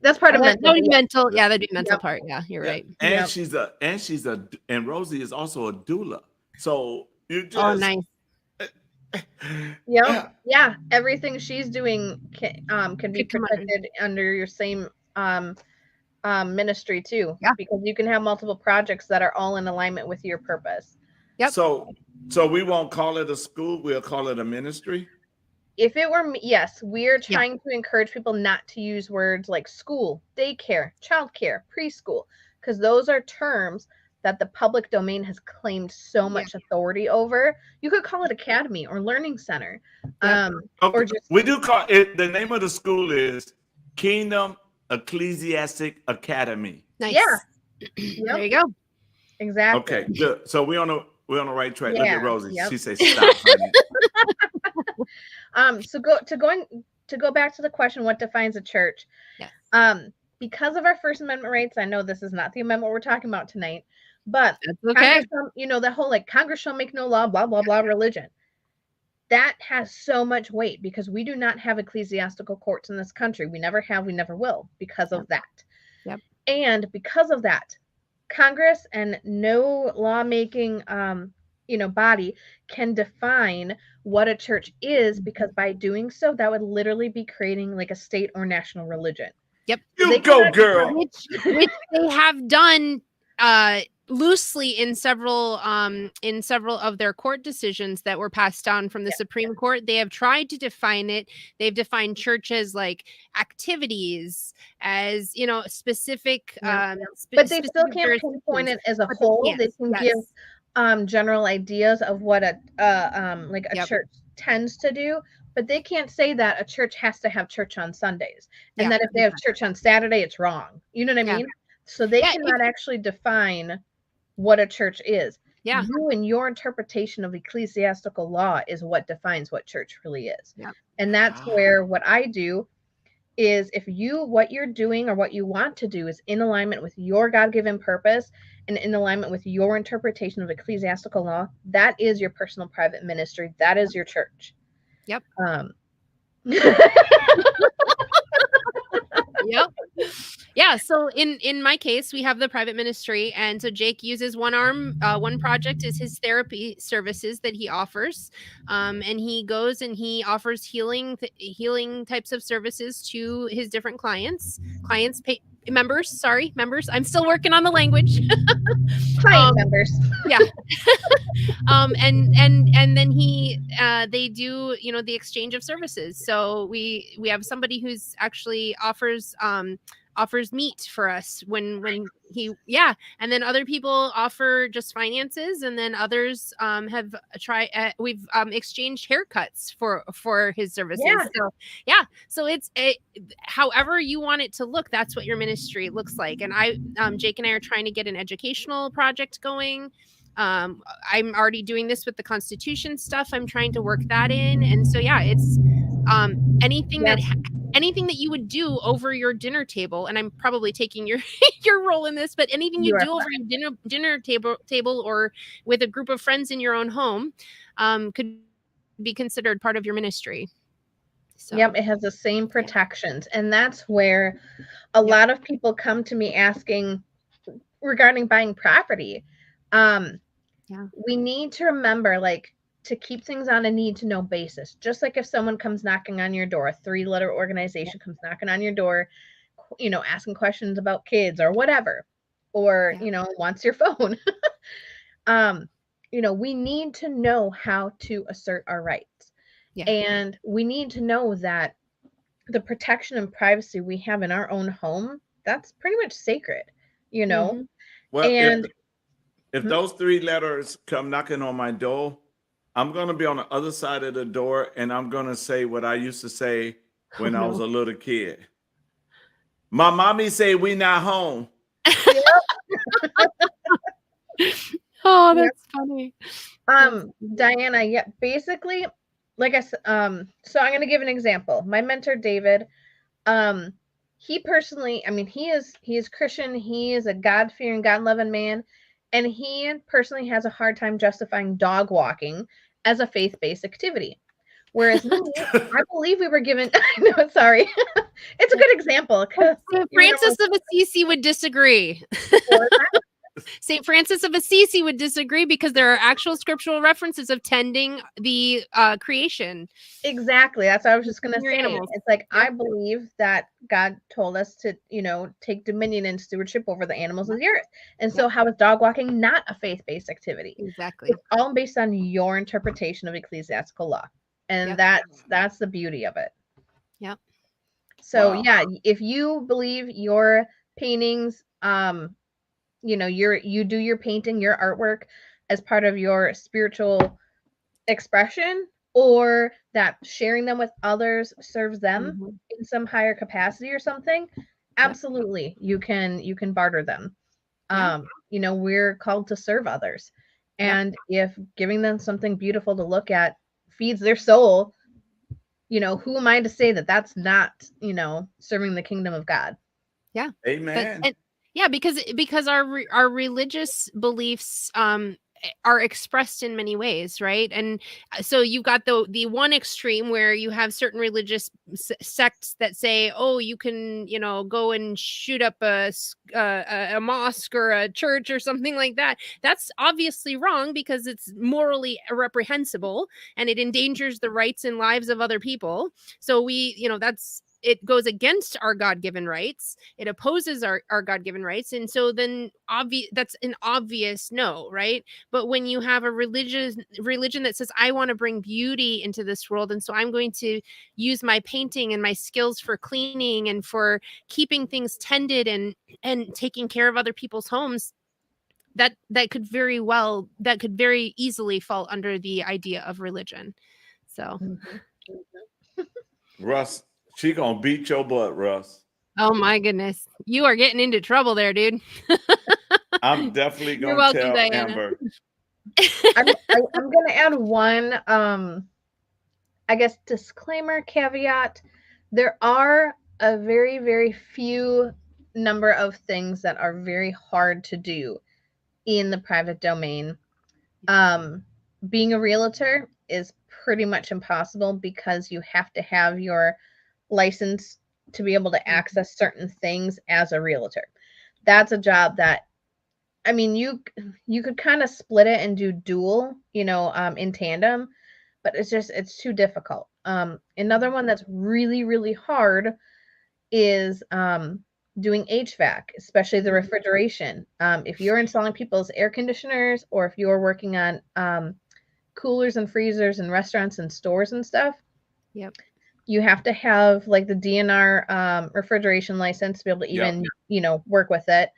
That's part of That mental. would be mental. Yeah, that'd be mental Yep. part. Yeah, you're right. And and Rosie is also a doula. So you just Oh, nice. Yep. Yeah. Everything she's doing can be Could come under- protected under your same ministry too. Yeah. Because you can have multiple projects that are all in alignment with your purpose. Yep. So we won't call it a school, we'll call it a ministry. If it were me, yes, we're trying to encourage people not to use words like school, daycare, childcare, preschool, because those are terms that the public domain has claimed so much authority over. You could call it academy or learning center. Okay. Or just we do call it, the name of the school is Kingdom Ecclesiastic Academy. Nice. Yeah. There you go. Exactly. Okay, good. So we're on the right track. Look at Rosie. Yep. She says stop, honey. So to go back to the question, what defines a church? Yes. Because of our First Amendment rights, I know this is not the amendment we're talking about tonight, but That's okay. The whole like Congress shall make no law, blah, blah, blah, religion. That has so much weight because we do not have ecclesiastical courts in this country. We never have, we never will because of that. Yep. And because of that, Congress and no lawmaking body can define what a church is, because by doing so, that would literally be creating like a state or national religion. Yep. You go, girl. Which they have done loosely in several of their court decisions that were passed down from the Supreme Court. They have tried to define it. They've defined church as like activities, as specific. But they still can't pinpoint it as a whole. They can give general ideas of what a church tends to do, but they can't say that a church has to have church on Sundays, and that if they have church on Saturday, it's wrong. You know what I mean? So they cannot actually define what a church is. Yeah. You and your interpretation of ecclesiastical law is what defines what church really is. Yeah. And that's where what I do is, if what you're doing or what you want to do is in alignment with your God-given purpose and in alignment with your interpretation of ecclesiastical law, that is your personal private ministry. That is your church. Yep. Yep. Yeah. So in my case, we have the private ministry, and so Jake uses one arm. One project is his therapy services that he offers, and he goes and he offers healing types of services to his different clients. Members. I'm still working on the language. Client members. Yeah. And then they do the exchange of services. So we have somebody who's actually offers meat for us when he and then other people offer just finances, and then others have tried we've exchanged haircuts for his services. So it's however you want it to look, that's what your ministry looks like. And Jake and I are trying to get an educational project going. I'm already doing this with the Constitution stuff. I'm trying to work that in. And so, it's anything that you would do over your dinner table. And I'm probably taking your role in this, but anything you do over your dinner table or with a group of friends in your own home could be considered part of your ministry. So. Yep, it has the same protections. And that's where a lot of people come to me asking regarding buying property. We need to remember, to keep things on a need to know basis. Just like if someone comes knocking on your door, a 3-letter organization comes knocking on your door, asking questions about kids or whatever, or, wants your phone. We need to know how to assert our rights. Yeah. And we need to know that the protection and privacy we have in our own home, that's pretty much sacred, Well, and if those 3 letters come knocking on my door, I'm going to be on the other side of the door, and I'm going to say what I used to say when I was a little kid. My mommy say we not home. Oh, that's funny. Diana, basically, like I said, so I'm going to give an example. My mentor, David, he personally, I mean, he is Christian. He is a God-fearing, God-loving man, and he personally has a hard time justifying dog walking as a faith-based activity. Whereas me, I believe we were given. No, sorry, it's a good example because Francis of Assisi would disagree. St. Francis of Assisi would disagree because there are actual scriptural references of tending the creation. Exactly. That's what I was just going to Your say. animals. It's like, Yep. I believe that God told us to, take dominion and stewardship over the animals of the earth. And so how is dog walking not a faith-based activity? Exactly. It's all based on your interpretation of ecclesiastical law. And Yep. that's the beauty of it. Yep. So Wow. yeah, if you believe your paintings, you do your painting, your artwork as part of your spiritual expression, or that sharing them with others serves them in some higher capacity or something, absolutely you can barter them. Yeah. We're called to serve others, and if giving them something beautiful to look at feeds their soul, who am I to say that that's not serving the kingdom of God? Yeah. Amen. Yeah, because our religious beliefs are expressed in many ways, right? And so you've got the one extreme where you have certain religious sects that say, oh, you can go and shoot up a mosque or a church or something like that. That's obviously wrong because it's morally reprehensible and it endangers the rights and lives of other people. So it goes against our God-given rights. It opposes our God-given rights. And so then that's an obvious no, right? But when you have a religion that says, I want to bring beauty into this world, and so I'm going to use my painting and my skills for cleaning and for keeping things tended and taking care of other people's homes, that could very easily fall under the idea of religion. So Russ, she gonna beat your butt, Russ. oh my goodness. You are getting into trouble there, dude. I'm definitely You're gonna welcome, tell Diana. Amber. I'm going to add one, I guess, disclaimer, caveat. There are a very, very few number of things that are very hard to do in the private domain. Being a realtor is pretty much impossible because you have to have your license to be able to access certain things as a realtor. That's a job that, I mean, you could kind of split it and do dual, in tandem, but it's too difficult. Another one that's really, really hard is doing HVAC, especially the refrigeration. If you're installing people's air conditioners, or if you're working on coolers and freezers in restaurants and stores and stuff, Yep. you have to have like the DNR refrigeration license to be able to even work with it,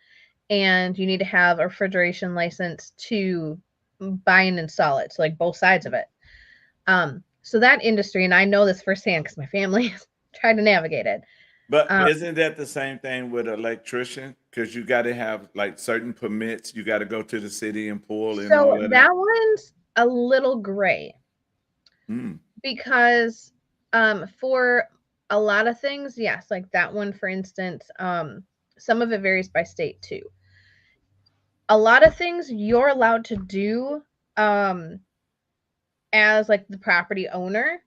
and you need to have a refrigeration license to buy and install it, so like both sides of it. So that industry, and I know this firsthand because my family has tried to navigate it. But isn't that the same thing with electrician? Because you got to have like certain permits. You got to go to the city and pull and all So of that one's a little gray Mm. because for a lot of things, yes, like that one, for instance, some of it varies by state too. A lot of things you're allowed to do as like the property owner,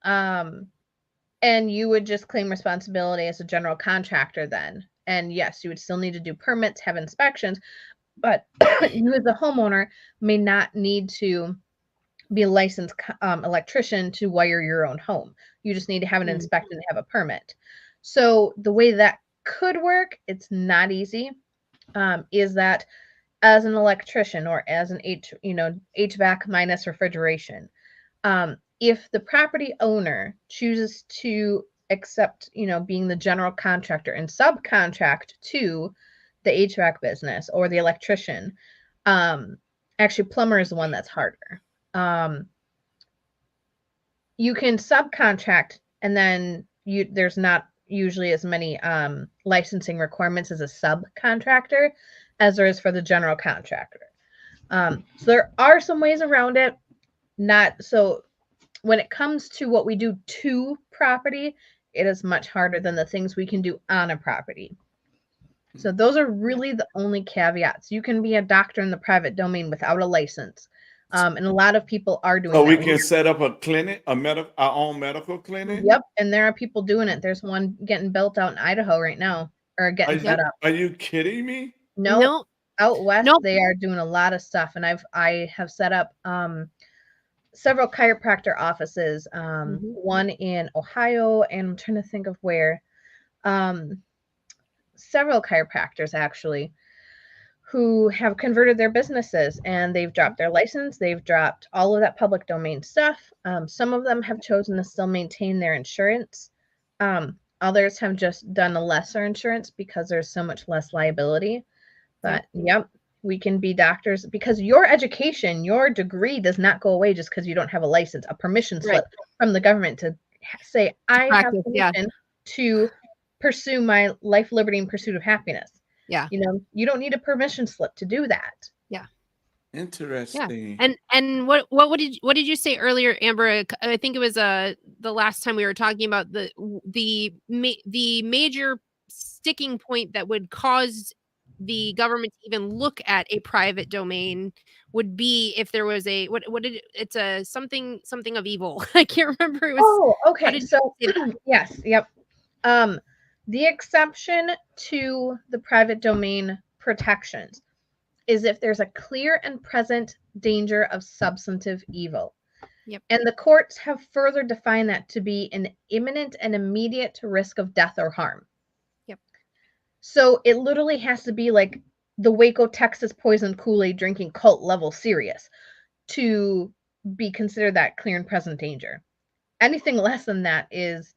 and you would just claim responsibility as a general contractor then. And yes, you would still need to do permits, have inspections, but you as a homeowner may not need to be a licensed electrician to wire your own home. You just need to have it inspected and have a permit. So the way that could work, it's not easy, is that as an electrician or as an HVAC minus refrigeration, if the property owner chooses to accept, being the general contractor and subcontract to the HVAC business or the electrician, actually plumber is the one that's harder. You can subcontract, and then there's not usually as many licensing requirements as a subcontractor as there is for the general contractor. So there are some ways around it. Not so when it comes to what we do to property, it is much harder than the things we can do on a property. So those are really the only caveats. You can be a doctor in the private domain without a license. And a lot of people are doing So that. we can set up a clinic, our own medical clinic? Yep, and there are people doing it. There's one getting built out in Idaho right now, or getting set up. Are you kidding me? No, out west Nope. they are doing a lot of stuff, and I have set up several chiropractor offices. One in Ohio, and I'm trying to think of where. Several chiropractors actually who have converted their businesses, and they've dropped their license. They've dropped all of that public domain stuff. Some of them have chosen to still maintain their insurance. Others have just done a lesser insurance because there's so much less liability. But yep, we can be doctors because your education, your degree does not go away just because you don't have a license, a permission slip from the government to say, I have permission to pursue my life, liberty, and pursuit of happiness. Yeah. You know, you don't need a permission slip to do that. Yeah. Interesting. Yeah. And what did you say earlier, Amber? I think it was the last time we were talking about the major sticking point that would cause the government to even look at a private domain would be if there was a it's a something of evil. I can't remember. It was, okay. So yes, yep. The exception to the private domain protections is if there's a clear and present danger of substantive evil. Yep. And the courts have further defined that to be an imminent and immediate risk of death or harm. Yep. So it literally has to be like the Waco, Texas poison Kool-Aid drinking cult level serious to be considered that clear and present danger. Anything less than that is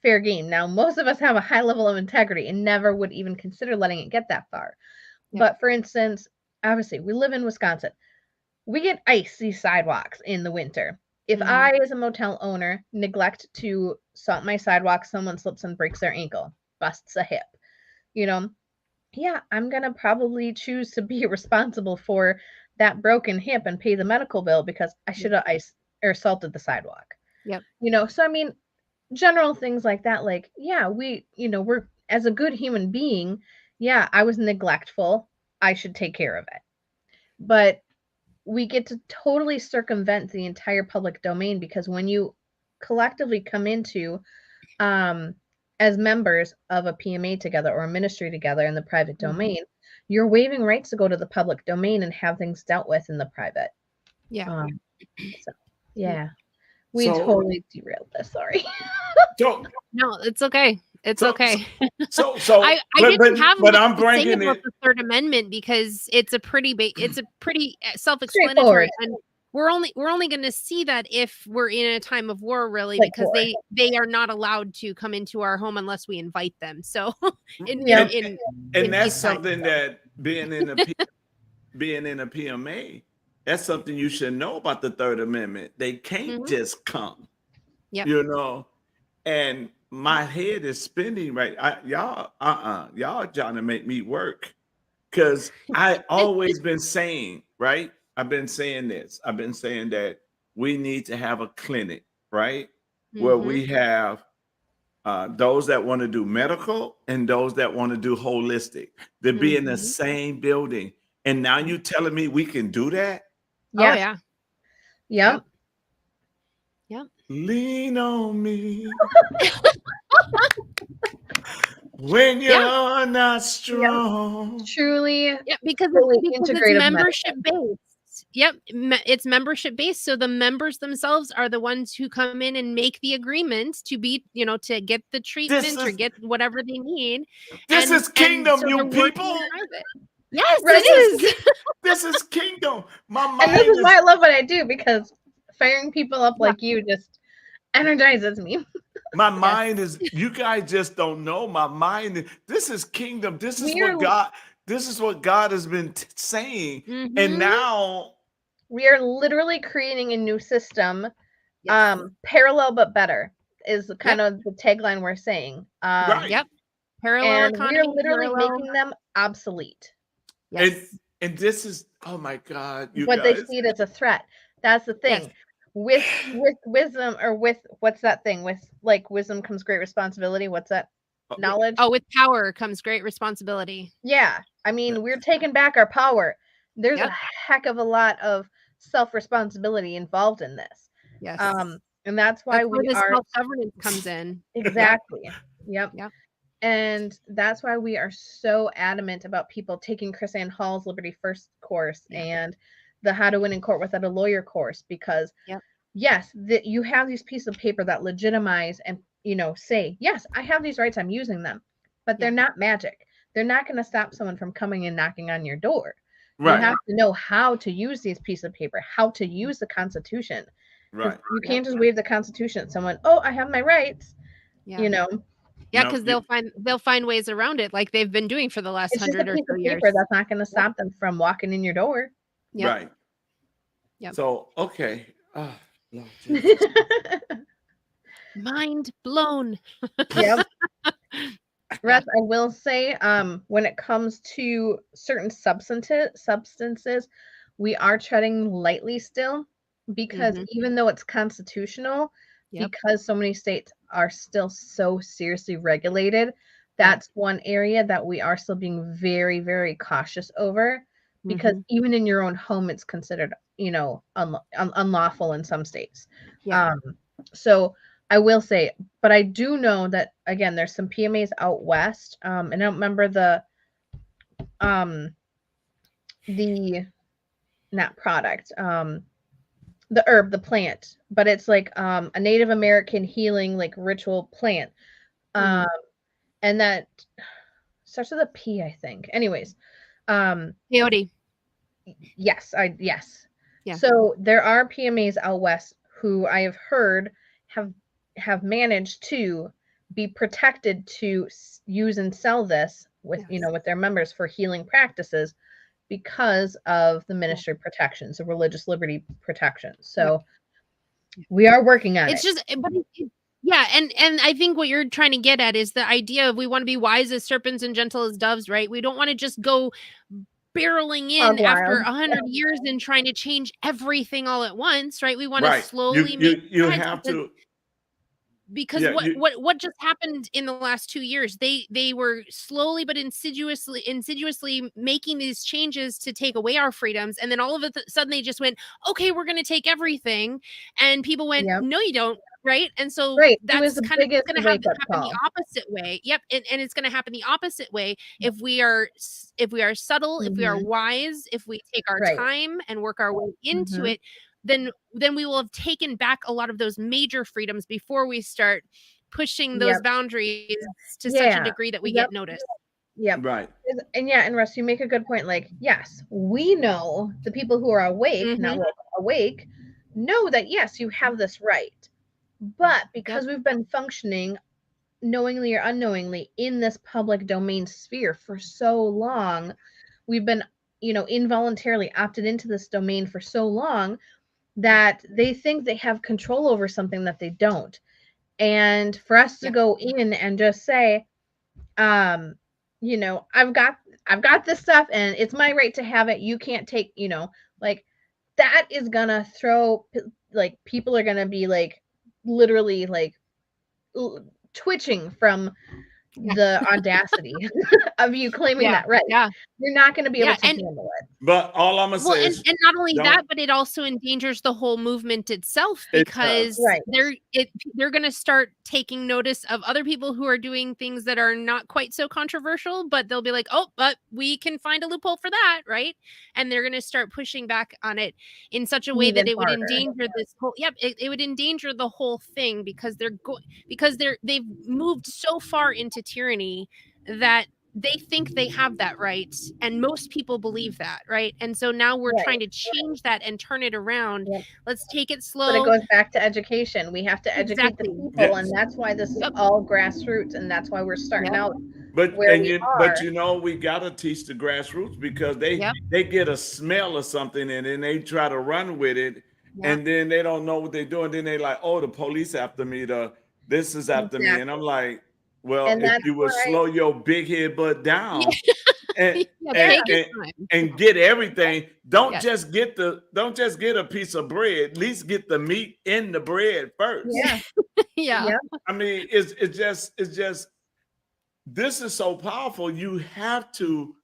fair game. Now, most of us have a high level of integrity and never would even consider letting it get that far. Yep. But for instance, obviously, we live in Wisconsin. We get icy sidewalks in the winter. If I, as a motel owner, neglect to salt my sidewalk, someone slips and breaks their ankle, busts a hip, you know, yeah, I'm going to probably choose to be responsible for that broken hip and pay the medical bill because I should have salted the sidewalk. Yep. You know, so I mean, general things like that, like, yeah, we're as a good human being, yeah, I was neglectful. I should take care of it. But we get to totally circumvent the entire public domain because when you collectively come into, as members of a PMA together or a ministry together in the private domain, you're waiving rights to go to the public domain and have things dealt with in the private. Yeah. So, yeah. We totally derailed this. Sorry. No, it's okay. It's okay. I didn't have but much I'm to bringing say about it. the Third Amendment because it's a pretty self-explanatory, and we're only going to see that if we're in a time of war, really, like because they are not allowed to come into our home unless we invite them. So, and that's something that being in a PMA. That's something you should know about the Third Amendment. They can't just come, you know, and my head is spinning right. Y'all trying to make me work because I always been saying, right? I've been saying this. I've been saying that we need to have a clinic, right? Where we have those that want to do medical and those that want to do holistic. They be in the same building. And now you telling me we can do that? Yeah. Oh, yeah. Yep. Yep. Lean on me when you're not strong. Truly. Yeah, because it's membership based. Yep. It's membership based. So the members themselves are the ones who come in and make the agreement to be, to get the treatment or get whatever they need. This is kingdom, you people. Yes, it is. This is kingdom. My mind and this is why I love what I do because firing people up like you just energizes me. My mind is, you guys just don't know. My mind, this is kingdom. This is what God has been saying. And now we are literally creating a new system. Parallel but better is kind of the tagline we're saying. Right. Yep. Parallel economy. We're literally making them obsolete. Yes. And this is, oh my God. But they see it as a threat. That's the thing. Yes. with wisdom, or with what's that thing? With like wisdom comes great responsibility. What's that? Knowledge. Oh, with power comes great responsibility. Yeah. I mean, we're taking back our power. There's Yep. a heck of a lot of self-responsibility involved in this. Yes. And that's why That's where we this are self-governance comes in. exactly. Yep. Yep. And that's why we are so adamant about people taking Chris Ann Hall's Liberty First course and the How to Win in Court Without a Lawyer course, because yes, that you have these pieces of paper that legitimize and, you know, say, yes, I have these rights, I'm using them, but they're not magic. They're not going to stop someone from coming and knocking on your door. Right. You have to know how to use these pieces of paper, how to use the Constitution. Right. You can't just wave the Constitution at someone. Oh, I have my rights. You know. Yeah, because they'll find ways around it, like they've been doing for the last 100 or so years. That's not going to stop them from walking in your door. Right. Yeah. So okay. Mind blown. Yep. Russ, I will say, when it comes to certain substances, we are treading lightly still, because even though it's constitutional, because so many states are still so seriously regulated, that's one area that we are still being very, very cautious over, because even in your own home, it's considered, you know, unlawful in some states. So I will say, but I do know that, again, there's some PMAs out west. And I don't remember the not product, the herb, the plant, but it's like a Native American healing, like ritual plant. And that starts with a P, I think. Anyways. Peyote. Yes. Yeah. So there are PMAs out west who I have heard have managed to be protected to use and sell this with, you know, with their members for healing practices, because of the ministry protections, the religious liberty protections. So we are working on it. It's just, but and I think what you're trying to get at is the idea of we want to be wise as serpents and gentle as doves, right? We don't want to just go barreling in after 100 years and trying to change everything all at once, right? We want to slowly you have to, because what just happened in the last 2 years, they were slowly but insidiously making these changes to take away our freedoms, and then all of a sudden they just went, okay, we're going to take everything, and people went, no you don't, right? And so that's kind of going to happen the opposite way. And it's going to happen the opposite way if we are subtle, if we are wise, if we take our time and work our way into it, then we will have taken back a lot of those major freedoms before we start pushing those boundaries to such a degree that we get noticed. Right. And Russ, you make a good point. Like, yes, we know, the people who are awake, not awake, know that, yes, you have this right. But because we've been functioning knowingly or unknowingly in this public domain sphere for so long, we've been, you know, involuntarily opted into this domain for so long, that they think they have control over something that they don't. And for us to go in and just say, you know, I've got this stuff and it's my right to have it, you can't take, you know, like, that is gonna throw, like, people are gonna be like literally like twitching from the audacity of you claiming that right. You're not going to be able to handle it. But all I'm gonna say is, and not only that, but it also endangers the whole movement itself, because they're going to start taking notice of other people who are doing things that are not quite so controversial, but they'll be like, oh, but we can find a loophole for that, right? And they're going to start pushing back on it in such a way that it would endanger this whole it would endanger the whole thing, because they've moved so far into tyranny that they think they have that right, and most people believe that, right? And so now we're trying to change that and turn it around. Let's take it slow. But it goes back to education. We have to educate the people, and that's why this is all grassroots, and that's why we're starting out. But you know, we gotta teach the grassroots, because they get a smell of something and then they try to run with it, and then they don't know what they're doing. Then they like, oh, the police after me, this is after me, and I'm like, well, if you would slow your big head butt down and, Yeah, and, take your and, time. and get everything. Don't Yes. just get a piece of bread. At least get the meat in the bread first. Yeah. Yeah. Yep. I mean, it's just this is so powerful. You have to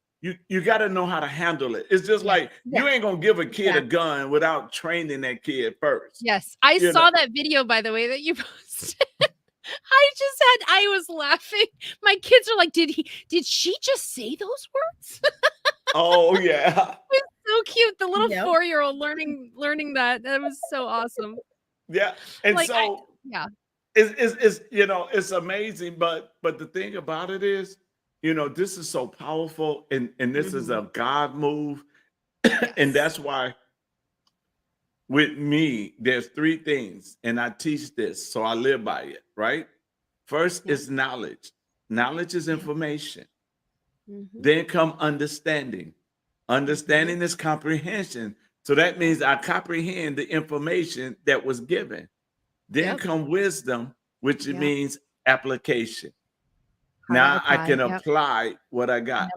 you got to know how to handle it. It's just Yeah. like you ain't gonna give a kid a Exactly. gun without training that kid first. Yes. I You saw know. that video, by the way, that you posted. I was laughing. My kids are like, did she just say those words? Oh yeah, So cute. The little Yep. 4-year-old learning that. That was so awesome. yeah. And Like, so yeah. it's it's amazing. But the thing about it is, this is so powerful, and this is a God move, and that's why with me there's three things, and I teach this, so I live by it. Right. First Yeah. is knowledge. Knowledge is information. Mhm. Then come understanding. Understanding is comprehension. So that means I comprehend the information that was given. Then Yep. come wisdom, which Yep. means application. How to Now I apply. can Yep. apply what I got.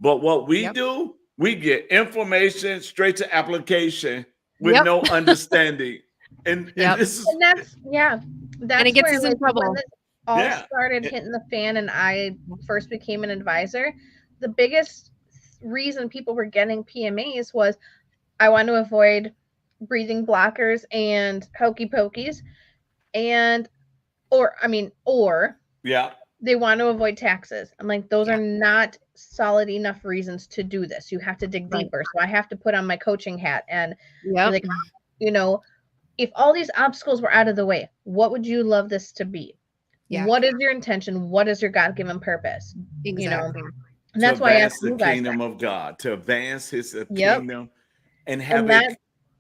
But what we Yep. do, we get information straight to application with Yep. no understanding. And Yep. this is And that's And it gets where, us in like, when trouble. this all Yeah. started hitting the fan and I first became an advisor, the biggest reason people were getting PMAs was I want to avoid breathing blockers and hokey pokies, or yeah. they want to avoid taxes. I'm like, those are not solid enough reasons to do this. You have to dig Right. deeper. So I have to put on my coaching hat and be Yep. like, if all these obstacles were out of the way, what would you love this to be? Yeah. What is your intention? What is your God-given purpose? Exactly. And that's To why I advance asked the you guys kingdom that. of God, to advance his Yep. kingdom and And have that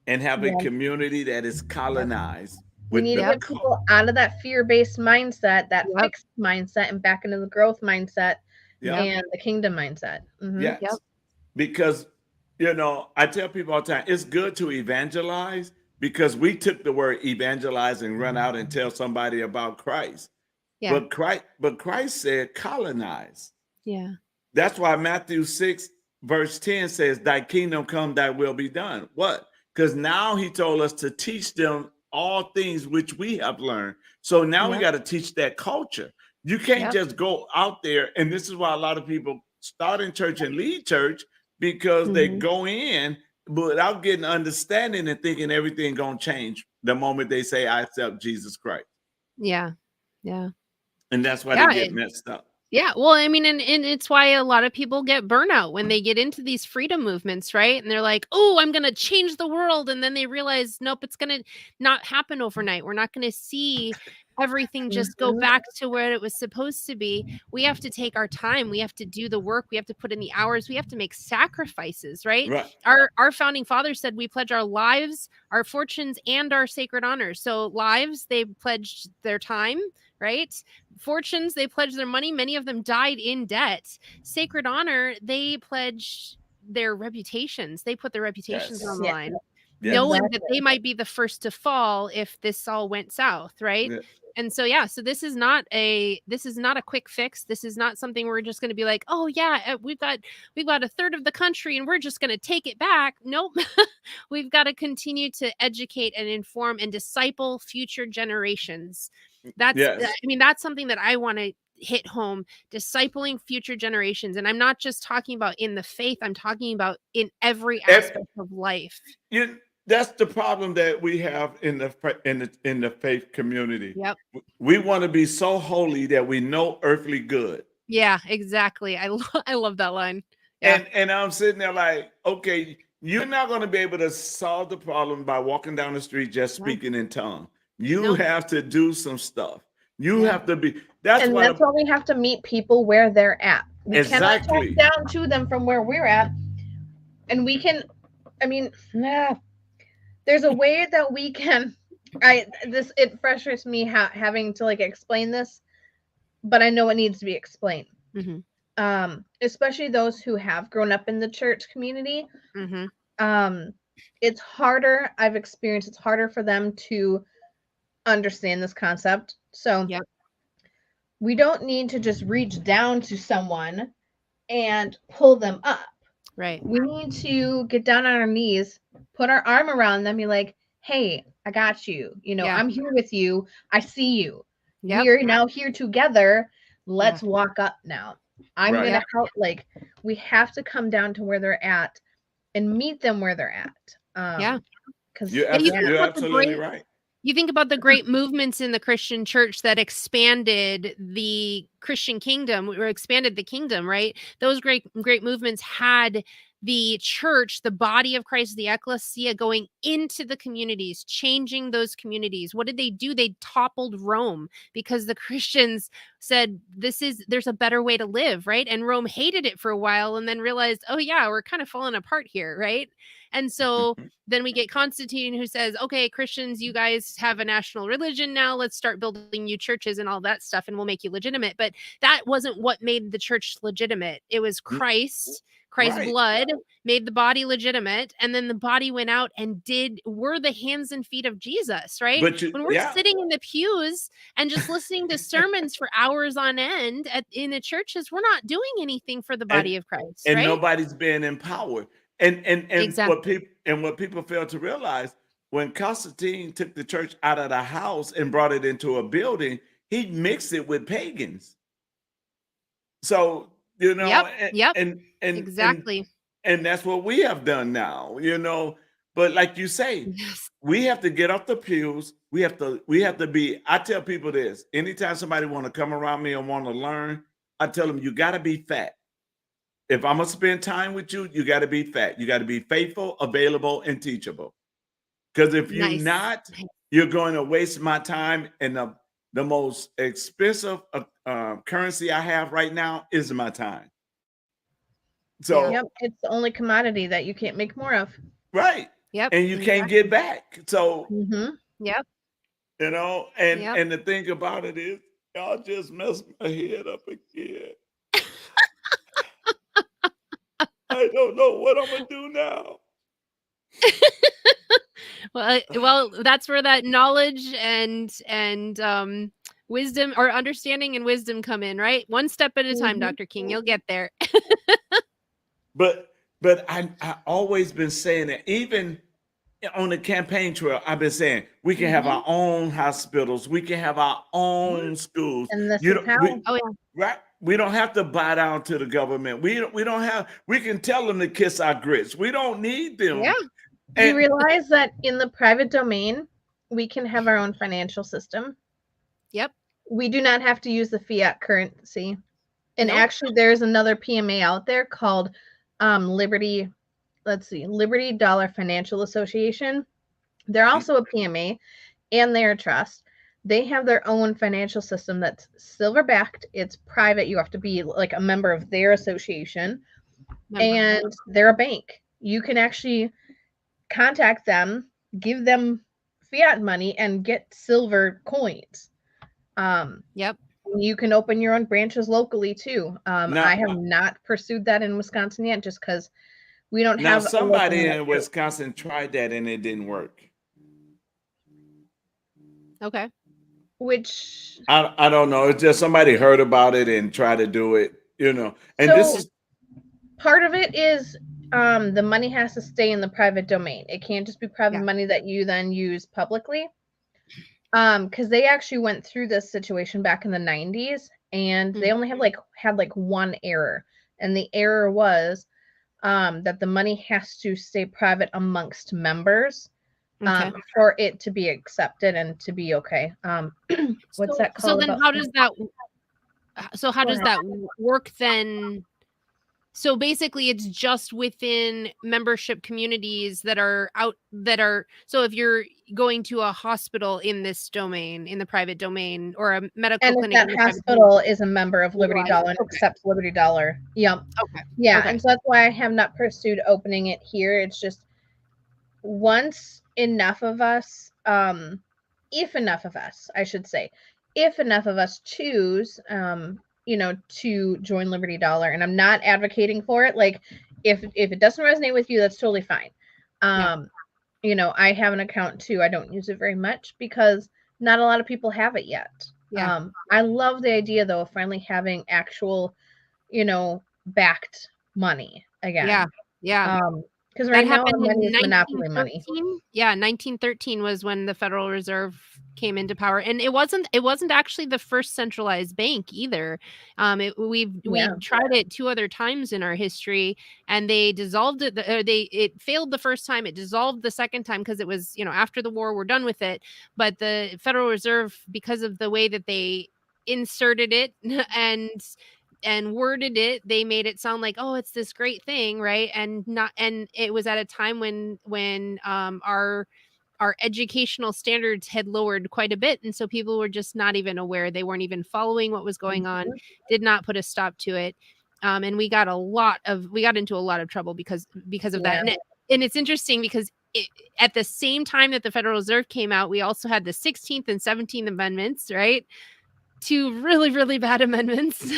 a yeah. community that is colonized we with need to the get people out of that fear-based mindset, that Yep. fixed mindset, and back into the growth mindset Yep. and the kingdom mindset. Mhm. Yes. Yep. Because, I tell people all the time, it's good to evangelize because we took the word evangelize and run out and tell somebody about Christ. Yeah. But Christ said colonize. Yeah. That's why Matthew 6 verse 10 says, thy kingdom come, thy will be done. What? Because now he told us to teach them all things which we have learned. So now we Yep. got to teach that culture. You can't Yep. just go out there. And this is why a lot of people start in church and leave church because they Mhm. go in without getting understanding and thinking everything gonna change the moment they say, I accept Jesus Christ. Yeah. Yeah. And that's why Yeah, they get messed up. Yeah, well, I mean, and it's why a lot of people get burnout when they get into these freedom movements, right? And they're like, "Oh, I'm going to change the world," and then they realize, nope, it's going to not happen overnight. We're not going to see everything just go back to where it was supposed to be. We have to take our time. We have to do the work. We have to put in the hours. We have to make sacrifices, right? Right. Our founding fathers said we pledge our lives, our fortunes, and our sacred honors. So lives, they pledged their time, right? Fortunes, they pledged their money. Many of them died in debt. Sacred honor, they pledged their reputations. They put their reputations Yes. on the Yeah. line, Yes. knowing that they might be the first to fall if this all went south, right? Yeah. And so so this is not a quick fix. This is not something we're just going to be like, oh yeah, we've got a third of the country and we're just going to take it back. Nope. We've got to continue to educate and inform and disciple future generations. That's Yes. that's something that I want to hit home, discipling future generations. And I'm not just talking about in the faith, I'm talking about in every aspect of life. That's the problem that we have in the faith community. Yep. We want to be so holy that we know earthly good. Yeah, exactly. I love that line. Yeah. And I'm sitting there like, okay, you're not going to be able to solve the problem by walking down the street just speaking in tongues. You have to do some stuff. You have to be. That's why we have to meet people where they're at. We Exactly. cannot talk down to them from where we're at. And we can, there's a way that we can. It frustrates me having to explain this, but I know it needs to be explained. Mm-hmm. Especially those who have grown up in the church community. Mm-hmm. It's harder. I've experienced it's harder for them to understand this concept. So we don't need to just reach down to someone and pull them up. Right. We need to get down on our knees, put our arm around them, be like, hey, I got you. You know, Yeah. I'm here with you. I see you. Yep. We're now here together. Let's walk up now. I'm Right. going Yep. to help. Like, we have to come down to where they're at and meet them where they're at. Yeah. Because You're, Yeah, you abso- think you're about the absolutely great right. you think about the great movements in the Christian church that expanded the Christian kingdom or expanded the kingdom, right? Those great movements had the church, the body of Christ, the ecclesia, going into the communities, changing those communities. What did they do? They toppled Rome because the Christians said, there's a better way to live, right? And Rome hated it for a while and then realized, oh yeah, we're kind of falling apart here, right? And so then we get Constantine, who says, okay, Christians, you guys have a national religion now. Let's start building you churches and all that stuff, and we'll make you legitimate. But that wasn't what made the church legitimate. It was Christ's Right. blood made the body legitimate. And then the body went out and were the hands and feet of Jesus, right? But When we're yeah. sitting in the pews and just listening to sermons for hours on end in the churches, we're not doing anything for the body of Christ, And right? nobody's being empowered. And Exactly. what people fail to realize, when Constantine took the church out of the house and brought it into a building, he mixed it with pagans. So, you know, Yep. and Exactly. and that's what we have done now, you know. But like you say, Yes. we have to get off the pews. We have to be, I tell people this, anytime somebody want to come around me and want to learn, I tell them, you got to be fat. If I'm going to spend time with you, you got to be fat. You got to be faithful, available, and teachable. Because if you're Nice. not, you're going to waste my time. And the most expensive currency I have right now is my time. So, Yep, it's the only commodity that you can't make more of. right. Yep. And you can't get back. So, Yep. you know, and the thing about it is, y'all just messed my head up again. I don't know what I'm gonna do now. Well, that's where that knowledge and wisdom or understanding and wisdom come in, right? One step at a time, Dr. King. You'll get there. But I always been saying that, even on the campaign trail, I've been saying we can have our own hospitals, we can have our own schools. And this You is don't- how. Oh yeah. Right? We don't have to bow down to the government. We can tell them to kiss our grits. We don't need them. Yeah. Do you And- realize that in the private domain, we can have our own financial system? Yep. We do not have to use the fiat currency. And Nope. actually, there's another PMA out there called Liberty Dollar Financial Association. They're also a PMA, and they're a trust. They have their own financial system that's silver backed. It's private. You have to be like a member of their association, and they're a bank. You can actually contact them, give them fiat money, and get silver coins. Yep. You can open your own branches locally too. Now- I have not pursued that in Wisconsin yet, just because we don't Now, have. somebody in Wisconsin tried that and it didn't work. Okay. Which I don't know. It's just somebody heard about it and tried to do it, you know. And So- this is part of it is the money has to stay in the private domain. It can't just be private Yeah. money that you then use publicly. Because they actually went through this situation back in the 90s, and they only had one error, and the error was that the money has to stay private amongst members Okay. for it to be accepted and to be okay. What's that called? So then how does that work then? So basically it's just within membership communities that are so if you're going to a hospital in this domain, in the private domain, or a medical And if clinic that in the private hospital is a member of Liberty Right. Dollar and Okay. accepts Liberty Dollar. Yep. Okay. Yeah. Okay. And so that's why I have not pursued opening it here. It's just once enough of us, if enough of us, I should say, if enough of us choose, to join Liberty Dollar, and I'm not advocating for it. Like, if it doesn't resonate with you, that's totally fine. I have an account too. I don't use it very much because not a lot of people have it yet. Yeah. I love the idea though of finally having actual, backed money again. Yeah. Yeah. Because That right now happened our money in is monopoly money. 1913. Yeah, 1913 was when the Federal Reserve came into power, and it wasn't actually the first centralized bank either. We tried it 2 other times in our history, and they dissolved it. It failed the first time. It dissolved the second time because it was, after the war, we're done with it. But the Federal Reserve, because of the way that they inserted it and worded it, they made it sound like, oh, it's this great thing, right? And it was at a time when our educational standards had lowered quite a bit, and so people were just not even aware. They weren't even following what was going on. Did not put a stop to it, and we got into a lot of trouble because of that. And it's interesting because at the same time that the Federal Reserve came out, we also had the 16th and 17th Amendments, right? 2 really, really bad amendments.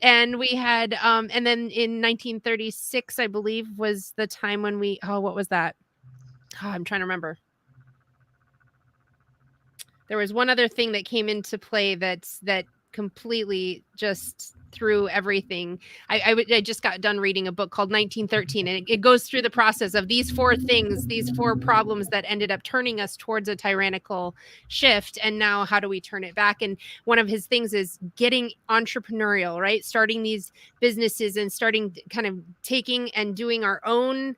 And we had, and then in 1936, I believe, was the time when what was that? I'm trying to remember. There was one other thing that came into play that completely just threw everything. I just got done reading a book called 1913, and it goes through the process of these 4 things, these 4 problems that ended up turning us towards a tyrannical shift. And now how do we turn it back? And one of his things is getting entrepreneurial, right? Starting these businesses and starting kind of taking and doing our own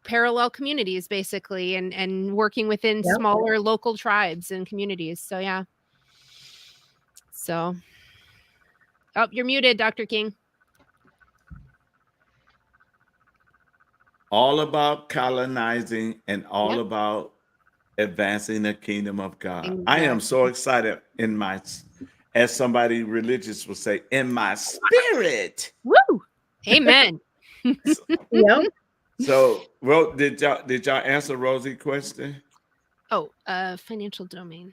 parallel communities, basically, and working within smaller local tribes and communities. So yeah. So, oh, you're muted, Dr. King. All about colonizing and all about advancing the kingdom of God. Exactly. I am so excited as somebody religious would say, in my spirit. Woo! Amen. So, did y'all answer Rosie's question? Oh, financial domain.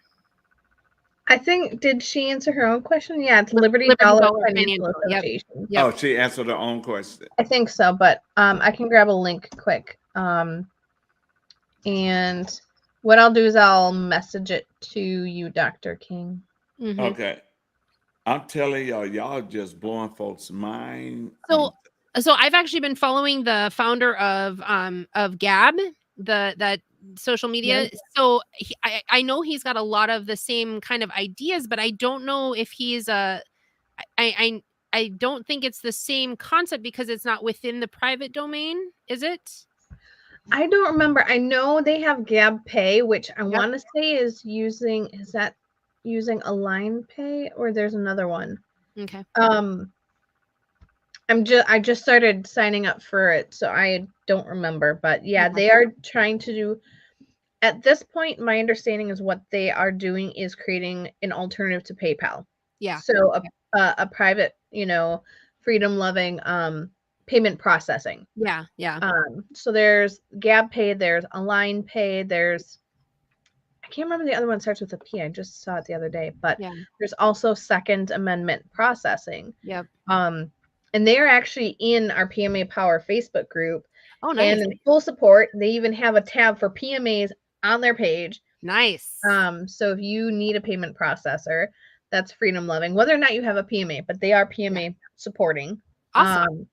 I think, did she answer her own question? Yeah, it's Liberty Dollar Financial Association. Yep. Oh, she answered her own question. I think so, but I can grab a link quick. And what I'll do is I'll message it to you, Dr. King. Mm-hmm. Okay. I'm telling y'all just blowing folks' mind. So I've actually been following the founder of Gab, that social media. So I know he's got a lot of the same kind of ideas, but I don't know if he's I don't think it's the same concept because it's not within the private domain, is it? I don't remember. I know they have Gab Pay, which I want to say is using Align Pay, or there's another one. Okay. I just started signing up for it, so I don't remember. But yeah, they are trying to do. At this point, my understanding is what they are doing is creating an alternative to PayPal. Yeah. So a private, freedom-loving payment processing. Yeah. Yeah. So there's Gab Pay, there's Align Pay, there's, I can't remember the other one, starts with a P. I just saw it the other day, but there's also Second Amendment processing. Yep. And they're actually in our PMA Power Facebook group. Oh, nice. And in full support. They even have a tab for PMAs on their page. Nice. So if you need a payment processor, that's freedom loving, whether or not you have a PMA, but they are PMA supporting. Awesome.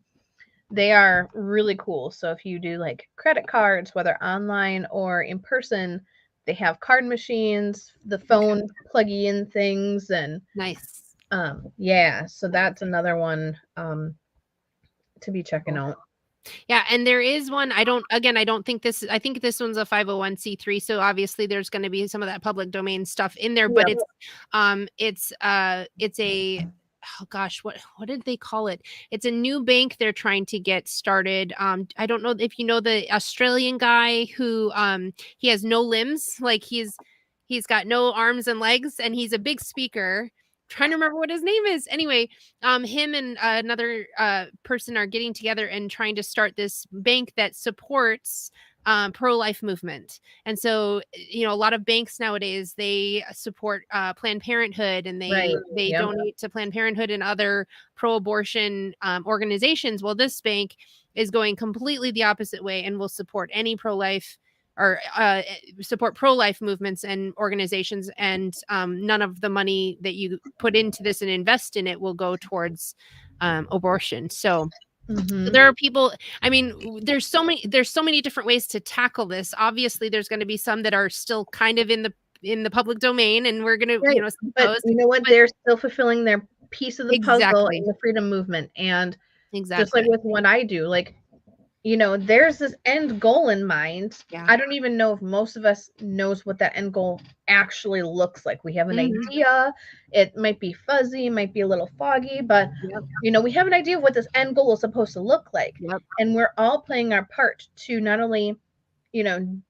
They are really cool. So if you do like credit cards, whether online or in person, they have card machines, the phone pluggy in things, and nice. So that's another one to be checking out. Yeah, and there is one. I think I think this one's a 501c3, so obviously there's going to be some of that public domain stuff in there, but it's a, oh gosh, what did they call it? It's a new bank they're trying to get started. I don't know if you know the Australian guy who he has no limbs, like he's got no arms and legs, and he's a big speaker. Trying to remember what his name is. Anyway, him and another person are getting together and trying to start this bank that supports pro-life movement. And so, a lot of banks nowadays, they support Planned Parenthood, and they donate to Planned Parenthood and other pro-abortion organizations. Well, this bank is going completely the opposite way and will support any pro-life or support pro-life movements and organizations, and none of the money that you put into this and invest in it will go towards abortion. So Mhm. there are people, I mean, there's so many different ways to tackle this. Obviously, there's going to be some that are still kind of in the public domain, and we're going to, Right. But suppose. you know what? But They're still fulfilling their piece of the puzzle exactly, in the freedom movement. And just like exactly. with what I do, like, there's this end goal in mind. Yeah. I don't even know if most of us knows what that end goal actually looks like. We have an Mhm. idea. It might be fuzzy, might be a little foggy, but Yep. we have an idea of what this end goal is supposed to look like. Yep. And we're all playing our part to not only,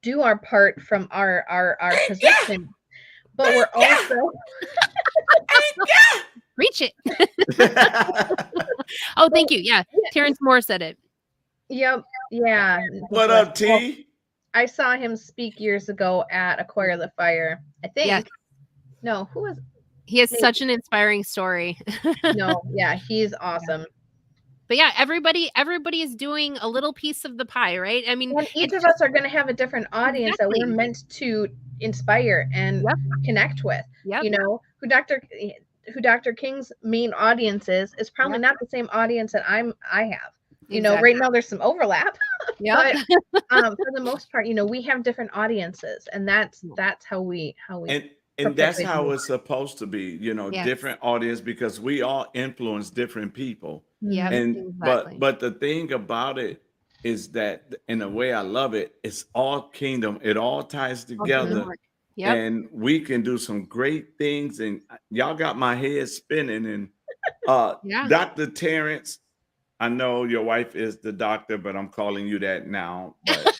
do our part from our position, but we're also Reach it. Oh, thank you. Yeah, Terrence Moore said it. Yep. Yeah. What up, T? I saw him speak years ago at Acquire the Fire. I think. Yes. No, who was? He has such an inspiring story. No, yeah, he's awesome. But yeah, everybody is doing a little piece of the pie, right? I mean, And each of us are going to have a different audience that we're Exactly. meant to inspire and connect with. Yep. Who Dr. King's main audience is probably not the same audience that I have. Right now there's some overlap. Yeah. But for the most part, we have different audiences, and that's how we and that's how it's supposed to be, Yes. different audience, because we all influence different people. Yeah. And Exactly. but the thing about it is that, in a way I love it, it's all kingdom. It all ties together. Yep. And we can do some great things. And y'all got my head spinning. And Yeah. Dr. Terrence, I know your wife is the doctor, but I'm calling you that now. But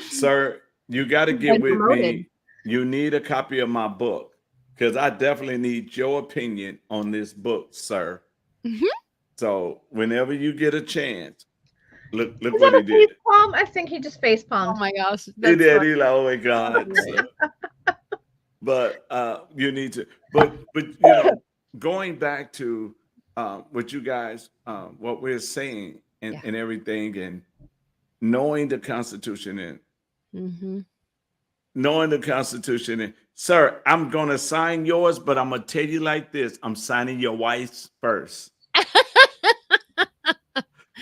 sir, you got to get with me. You need a copy of my book, because I definitely need your opinion on this book, sir. Mhm. So whenever you get a chance, look Is what that he a did. face palm? I think he just face palmed. Oh my gosh. He That's did. funny. He like, oh my God. So, but you need to. But going back to what you guys, what we're saying, and everything, and knowing the Constitution, and Mm-hmm. knowing the Constitution. And sir, I'm gonna sign yours, but I'm gonna tell you like this: I'm signing your wife's first.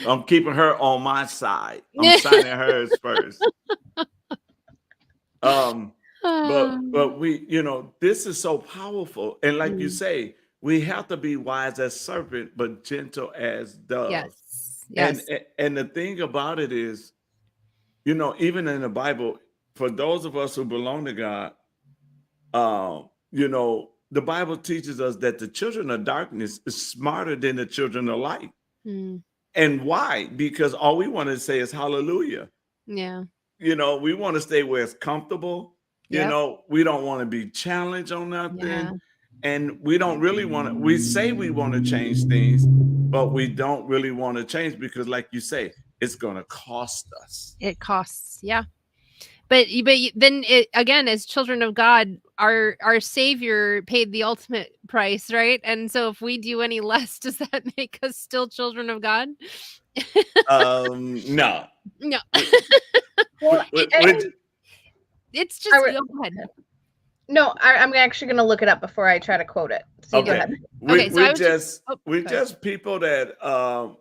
I'm keeping her on my side. I'm signing hers first. But we, this is so powerful, and like you say, we have to be wise as serpent, but gentle as dove. Yes. Yes. And the thing about it is, even in the Bible, for those of us who belong to God, the Bible teaches us that the children of darkness is smarter than the children of light. Mm. And why? Because all we want to say is hallelujah. Yeah. We want to stay where it's comfortable. Yep. We don't want to be challenged on nothing. Yeah. And we don't really want to, we say we want to change things, but we don't really want to change, because like you say, it's going to cost us. It costs. Yeah. But then again, as children of God, our Savior paid the ultimate price, right? And so if we do any less, does that make us still children of God? No. No. Well, It's just go ahead. No, I'm actually going to look it up before I try to quote it. So you go ahead. We're just people that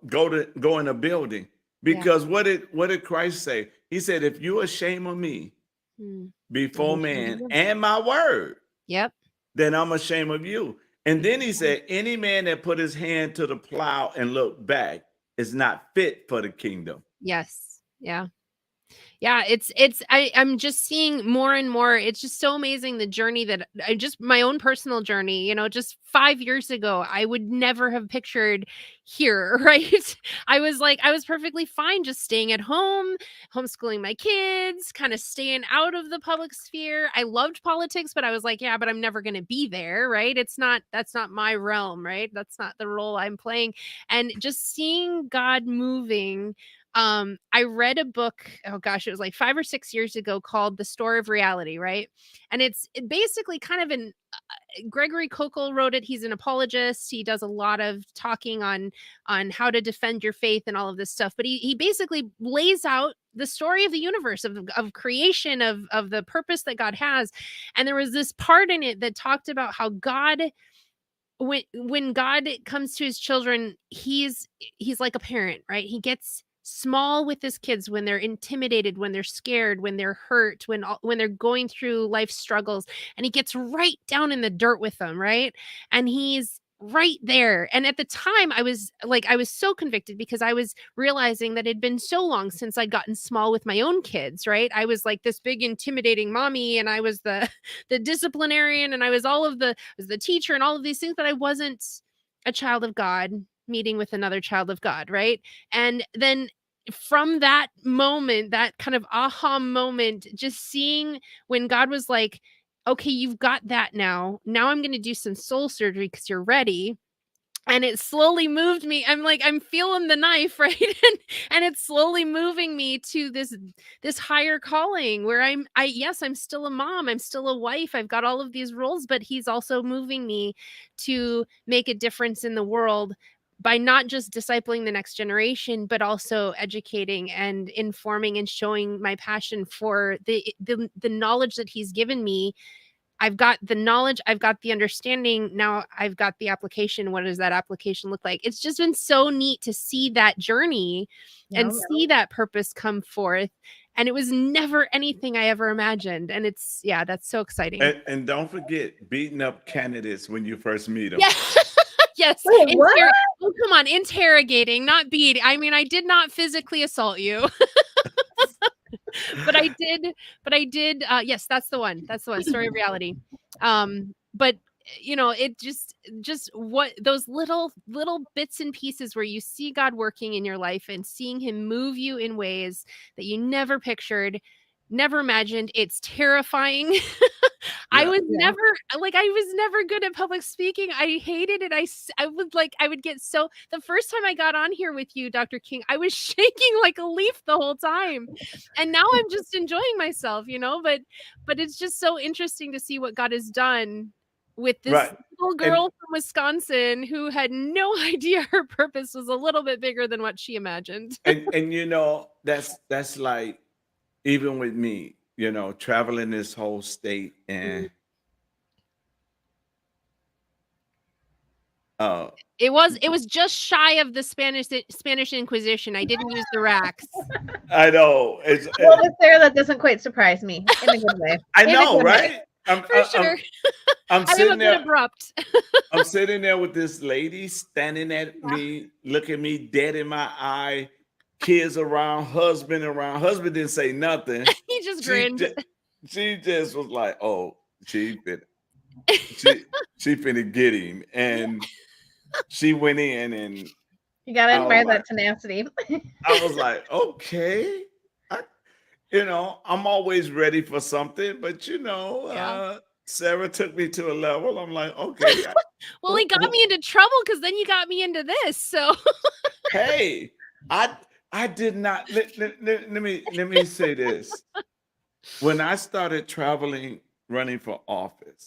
go in a building, because what did Christ say? He said, if you're ashamed of me before man and my word, then I'm ashamed of you. And then he said, any man that put his hand to the plow and look back is not fit for the kingdom. Yes. Yeah. Yeah, I'm just seeing more and more. It's just so amazing, the journey that my own personal journey, just 5 years ago, I would never have pictured here, right? I was perfectly fine just staying at home, homeschooling my kids, kind of staying out of the public sphere. I loved politics, but I was like, yeah, but I'm never going to be there, right? That's not my realm, right? That's not the role I'm playing. And just seeing God moving. I read a book, oh gosh, it was like 5 or 6 years ago, called The Story of Reality, right? And it's basically kind of Gregory Kokel wrote it. He's an apologist. He does a lot of talking on how to defend your faith and all of this stuff. But he basically lays out the story of the universe, of creation, of the purpose that God has. And there was this part in it that talked about how God when God comes to his children, he's like a parent, right? He gets small with his kids when they're intimidated, when they're scared, when they're hurt, when they're going through life struggles, and he gets right down in the dirt with them, right? And he's right there. And at the time I was so convicted because I was realizing that it'd been so long since I'd gotten small with my own kids, right? I was like this big intimidating mommy, and I was the the disciplinarian, and I was the teacher and all of these things, but I wasn't a child of God meeting with another child of God, right? And then from that moment, that kind of aha moment, just seeing when God was like, okay, you've got that now. Now I'm going to do some soul surgery because you're ready. And it slowly moved me. I'm like, I'm feeling the knife, right? And it's slowly moving me to this higher calling where yes, I'm still a mom, I'm still a wife, I've got all of these roles, but he's also moving me to make a difference in the world by not just discipling the next generation, but also educating and informing and showing my passion for the knowledge that he's given me. I've got the knowledge, I've got the understanding, now I've got the application. What does that application look like? It's just been so neat to see that journey and see that purpose come forth. And it was never anything I ever imagined. And that's so exciting. And don't forget beating up candidates when you first meet them. Yeah. Yes. Wait, what? Oh, come on, interrogating, not beating. I mean, I did not physically assault you. but I did. Yes, that's the one. Story of reality. But it just what those little bits and pieces where you see God working in your life and seeing him move you in ways that you never pictured, never imagined. It's terrifying. I was never good at public speaking. I hated it. I would get so, the first time I got on here with you, Dr. King, I was shaking like a leaf the whole time. And now I'm just enjoying myself, but it's just so interesting to see what God has done with this little girl from Wisconsin who had no idea her purpose was a little bit bigger than what she imagined. And that's like, even with me, traveling this whole state and it was just shy of the Spanish Inquisition. I didn't use the racks. I know. What is there that doesn't quite surprise me in a good way? I know, right? For sure. I'm I am sitting a there. bit abrupt. I'm sitting there with this lady standing at me, looking me dead in my eye. Kids around, husband around. Husband didn't say nothing. He just grinned. She just was like, "Oh, she finna get him," and she went in, and you gotta admire that tenacity. I was like, "Okay, I'm always ready for something," but Sarah took me to a level. I'm like, "Okay." Well, he got me into trouble because then you got me into this. So, hey, I did not. Let me say this. When I started traveling, running for office,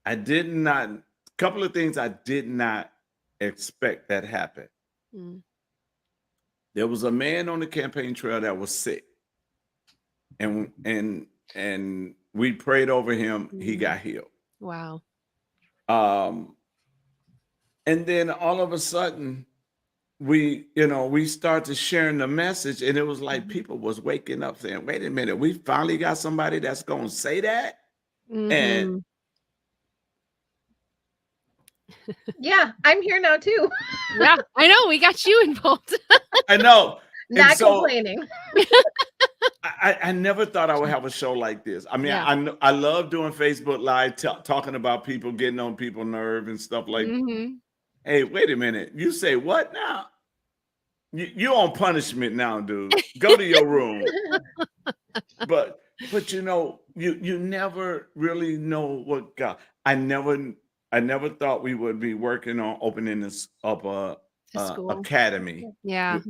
I did not. A couple of things I did not expect that happened. There was a man on the campaign trail that was sick, and we prayed over him. He got healed. Wow. And then all of a sudden, we started sharing the message, and it was like people was waking up saying, "Wait a minute, we finally got somebody that's going to say that." And yeah, I'm here now too. Yeah, I know, we got you involved. I know. Not complaining. I never thought I would have a show like this. I mean, I love doing Facebook Live, talking about people, getting on people's nerve and stuff like. Hey, wait a minute. You say what now? You on punishment now, dude. Go to your room. But you never really know what God. I never thought we would be working on opening this up a academy. Yeah.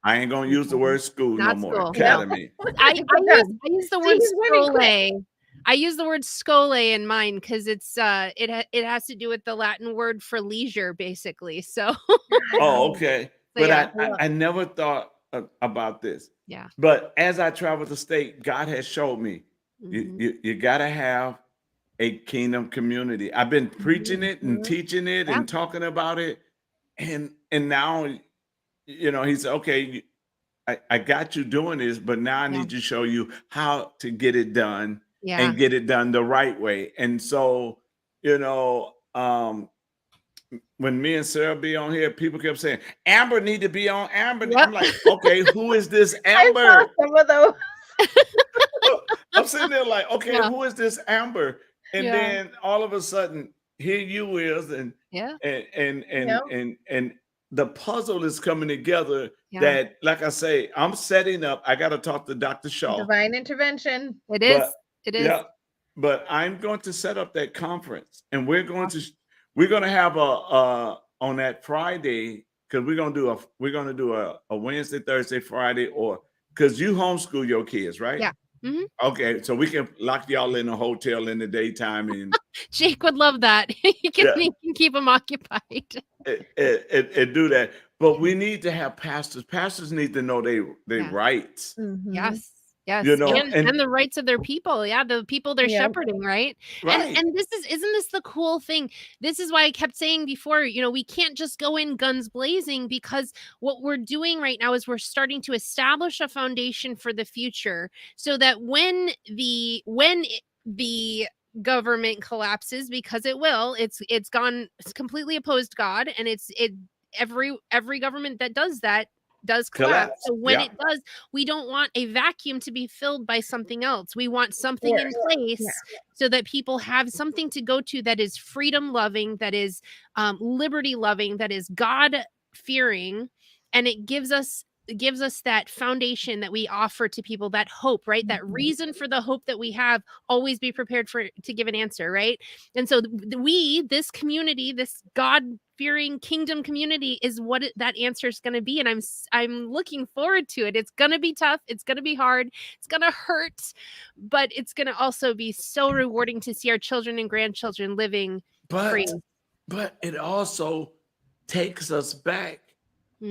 I ain't gonna use the word school no more. School. Academy. No. I use the word skole. I use the word skole in mine because it's it has to do with the Latin word for leisure, basically. So. Oh, okay. But I never thought about this. Yeah. But as I travel the state, God has showed me you gotta have a kingdom community. I've been preaching it and teaching it Yeah. and talking about it. And now, he said, okay, I got you doing this, but now I Yeah. need to show you how to get it done Yeah. and get it done the right way. And so, when me and Sarah be on here, people kept saying, Amber need to be on Amber. Yep. I'm like, okay, who is this I saw Amber? some of those. I'm sitting there like, okay, Yeah. who is this Amber? And Yeah. then all of a sudden, here you is, Yeah. and the puzzle is coming together. Yeah. That, like I say, I'm setting up. I got to talk to Dr. Shaw. Divine intervention. It is. But It is. yeah, but I'm going to set up that conference, and we're going to have a on that Friday, because we're gonna do a Wednesday, Thursday, Friday, or because you homeschool your kids, right? Yeah. Mhm. Okay, so we can lock y'all in a hotel in the daytime, and Jake would love that. He can keep them occupied. and do that. But we need to have pastors. Pastors need to know their Yeah. rights. Mhm. Yes. Yes. And And the rights of their people. Yeah. The people they're Yep. shepherding, right? right. And isn't this the cool thing? This is why I kept saying before, we can't just go in guns blazing, because what we're doing right now is we're starting to establish a foundation for the future, so that when the government collapses, because it will, it's completely opposed God, and every government that does that does collapse. Collapse. So when Yeah. it does, we don't want a vacuum to be filled by something else. We want something in place so that people have something to go to that is freedom loving, that is liberty loving, that is God fearing, and it gives us that foundation that we offer to people, that hope, right? That reason for the hope that we have. Always be prepared to give an answer, right? And so this community, this God-fearing kingdom community, is what that answer is going to be. And I'm looking forward to it. It's going to be tough. It's going to be hard. It's going to hurt, but it's going to also be so rewarding to see our children and grandchildren living free. But it also takes us back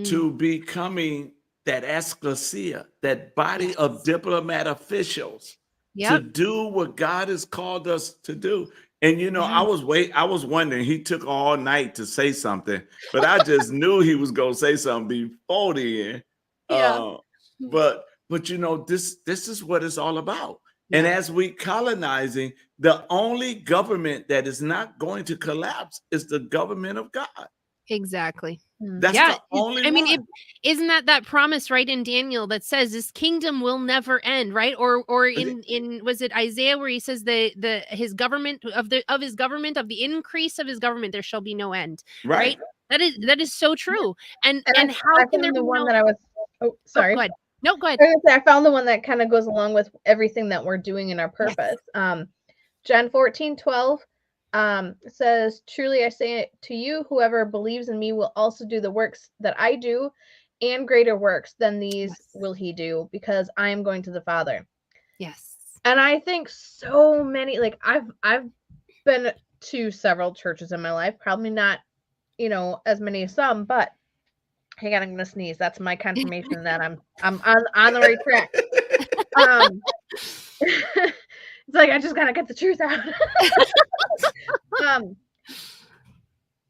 to becoming that ecclesia, that body of diplomat officials, to do what God has called us to do. And I was wondering, he took all night to say something, but I just knew he was gonna say something before the end. But this is what it's all about. And as we colonizing, the only government that is not going to collapse is the government of God. Exactly. That's the only one. Isn't that promise right in Daniel that says this kingdom will never end, right? Or in was it Isaiah, where he says his government of the increase of his government there shall be no end, right? That is so true. And how can there be one that I was sorry. Go ahead. No, go ahead. I found the one that kind of goes along with everything that we're doing in our purpose. John 14:12 says, truly I say to you, whoever believes in me will also do the works that I do, and greater works than these will he do, because I am going to the Father. Yes. And I think so many, like I've been to several churches in my life, probably not, as many as some, but hang on, I'm gonna sneeze. That's my confirmation that I'm on the right track. It's like I just gotta get the truth out.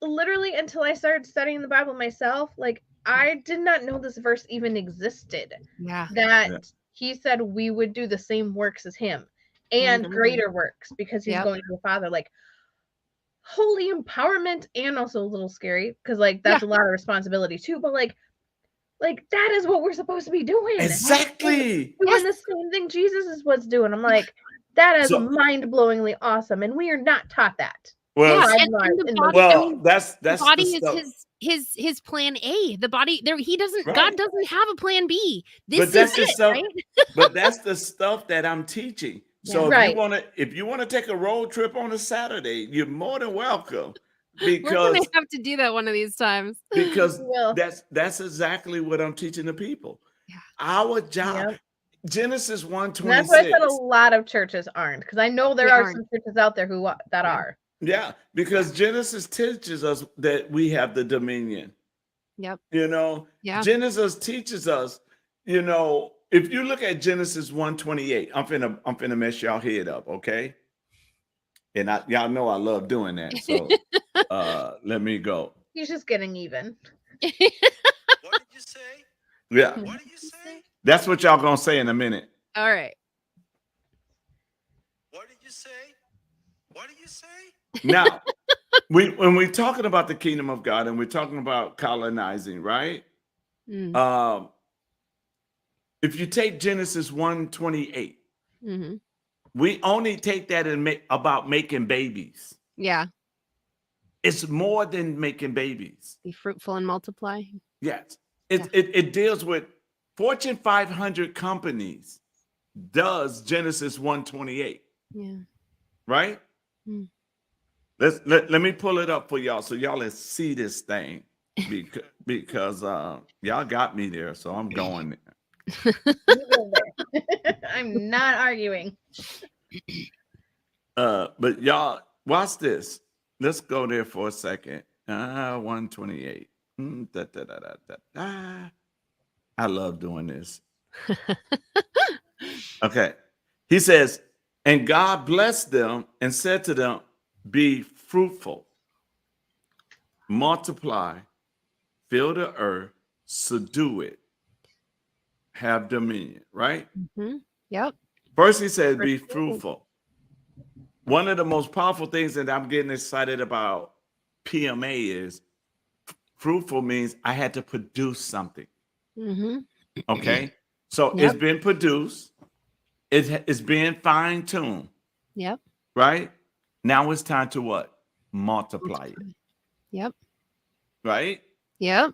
Literally until I started studying the Bible myself, like I did not know this verse even existed. Yeah. That he said we would do the same works as him and greater works, because he's going to the Father. Like, holy empowerment, and also a little scary, because like that's a lot of responsibility too. But like that is what we're supposed to be doing. Exactly. Doing the same thing Jesus was doing. I'm like, that is mind-blowingly awesome, and we are not taught that. Well, and the body, that's the body is his plan A. The body there, he doesn't. God doesn't have a plan B. This is it, right? But that's the stuff that I'm teaching. So if you want to take a road trip on a Saturday, you're more than welcome. Because we're gonna have to do that one of these times. Because that's exactly what I'm teaching the people. Yeah. Our job. Genesis 1:26. That's why I said a lot of churches aren't, because I know there are some churches out there that are. Yeah, because Genesis teaches us that we have the dominion. Yep. Genesis teaches us, if you look at Genesis 1:28, I'm finna mess y'all head up, okay? And y'all know I love doing that. So let me go. He's just getting even. What did you say? Yeah. What did you say? That's what y'all gonna say in a minute. All right. What did you say? What did you say? Now, when we're talking about the kingdom of God and we're talking about colonizing, right? Mm. If you take Genesis 1:28, Hmm. we only take that and about making babies. Yeah. It's more than making babies. Be fruitful and multiply. Yes. It deals with Fortune 500 companies does Genesis 1:28, Yeah. right? Mm. Let me pull it up for y'all so y'all can see this thing because y'all got me there, so I'm going there. You go there. I'm not arguing. But y'all watch this. Let's go there for a second. 128. I love doing this. Okay. He says, and God blessed them and said to them, be fruitful, multiply, fill the earth, subdue it, have dominion, right? Mm-hmm. Yep. First, he says, be fruitful. One of the most powerful things that I'm getting excited about PMA is fruitful means I had to produce something. Mm-hmm. Okay. So Yep. it's been produced. It's being fine-tuned, Yep. right? Now it's time to what? Multiply it, Yep. right? Yep.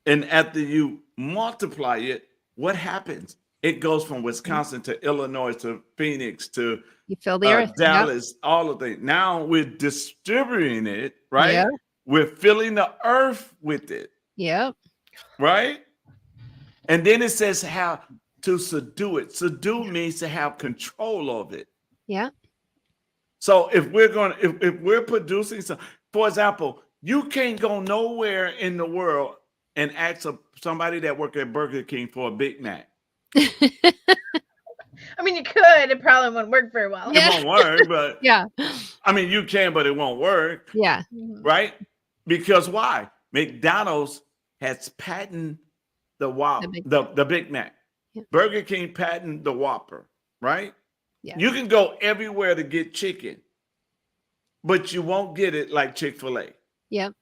And after you multiply it, what happens? It goes from Wisconsin to Illinois to Phoenix to You fill the earth. Dallas, all of that. Now we're distributing it, right? Yep. We're filling the earth with it, Yep. right? And then it says how to subdue it. Subdue means to have control of it. Yep. So if we're producing some, for example, you can't go nowhere in the world and ask somebody that work at Burger King for a Big Mac. I mean, you could. It probably wouldn't work very well. It won't work, but Yeah. I mean, you can, but it won't work, Yeah. right? Because why? McDonald's has patented the Big Mac. Yeah. Burger King patented the Whopper, right? Yeah. You can go everywhere to get chicken, but you won't get it like Chick-fil-A. Yep.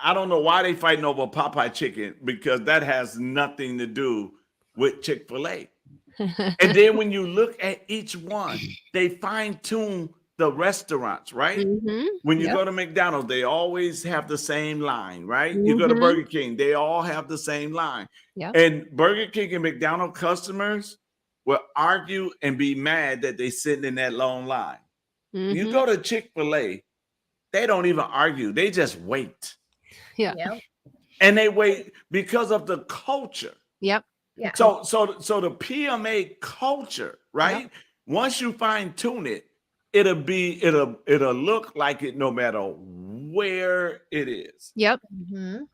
I don't know why they fighting over Popeye chicken because that has nothing to do with Chick-fil-A. And then when you look at each one, they fine-tune the restaurants, right? Mm-hmm. When you Yep. go to McDonald's, they always have the same line, right? You go to Burger King, they all have the same line. Yep. And Burger King and McDonald's customers will argue and be mad that they sitting in that long line. Mm-hmm. You go to Chick-fil-A, they don't even argue. They just wait. Yeah. Yep. And they wait because of the culture. Yep. Yeah. So the PMA culture, right? Yep. Once you fine tune it, it'll look like it no matter where it is, Yep. Mm-hmm.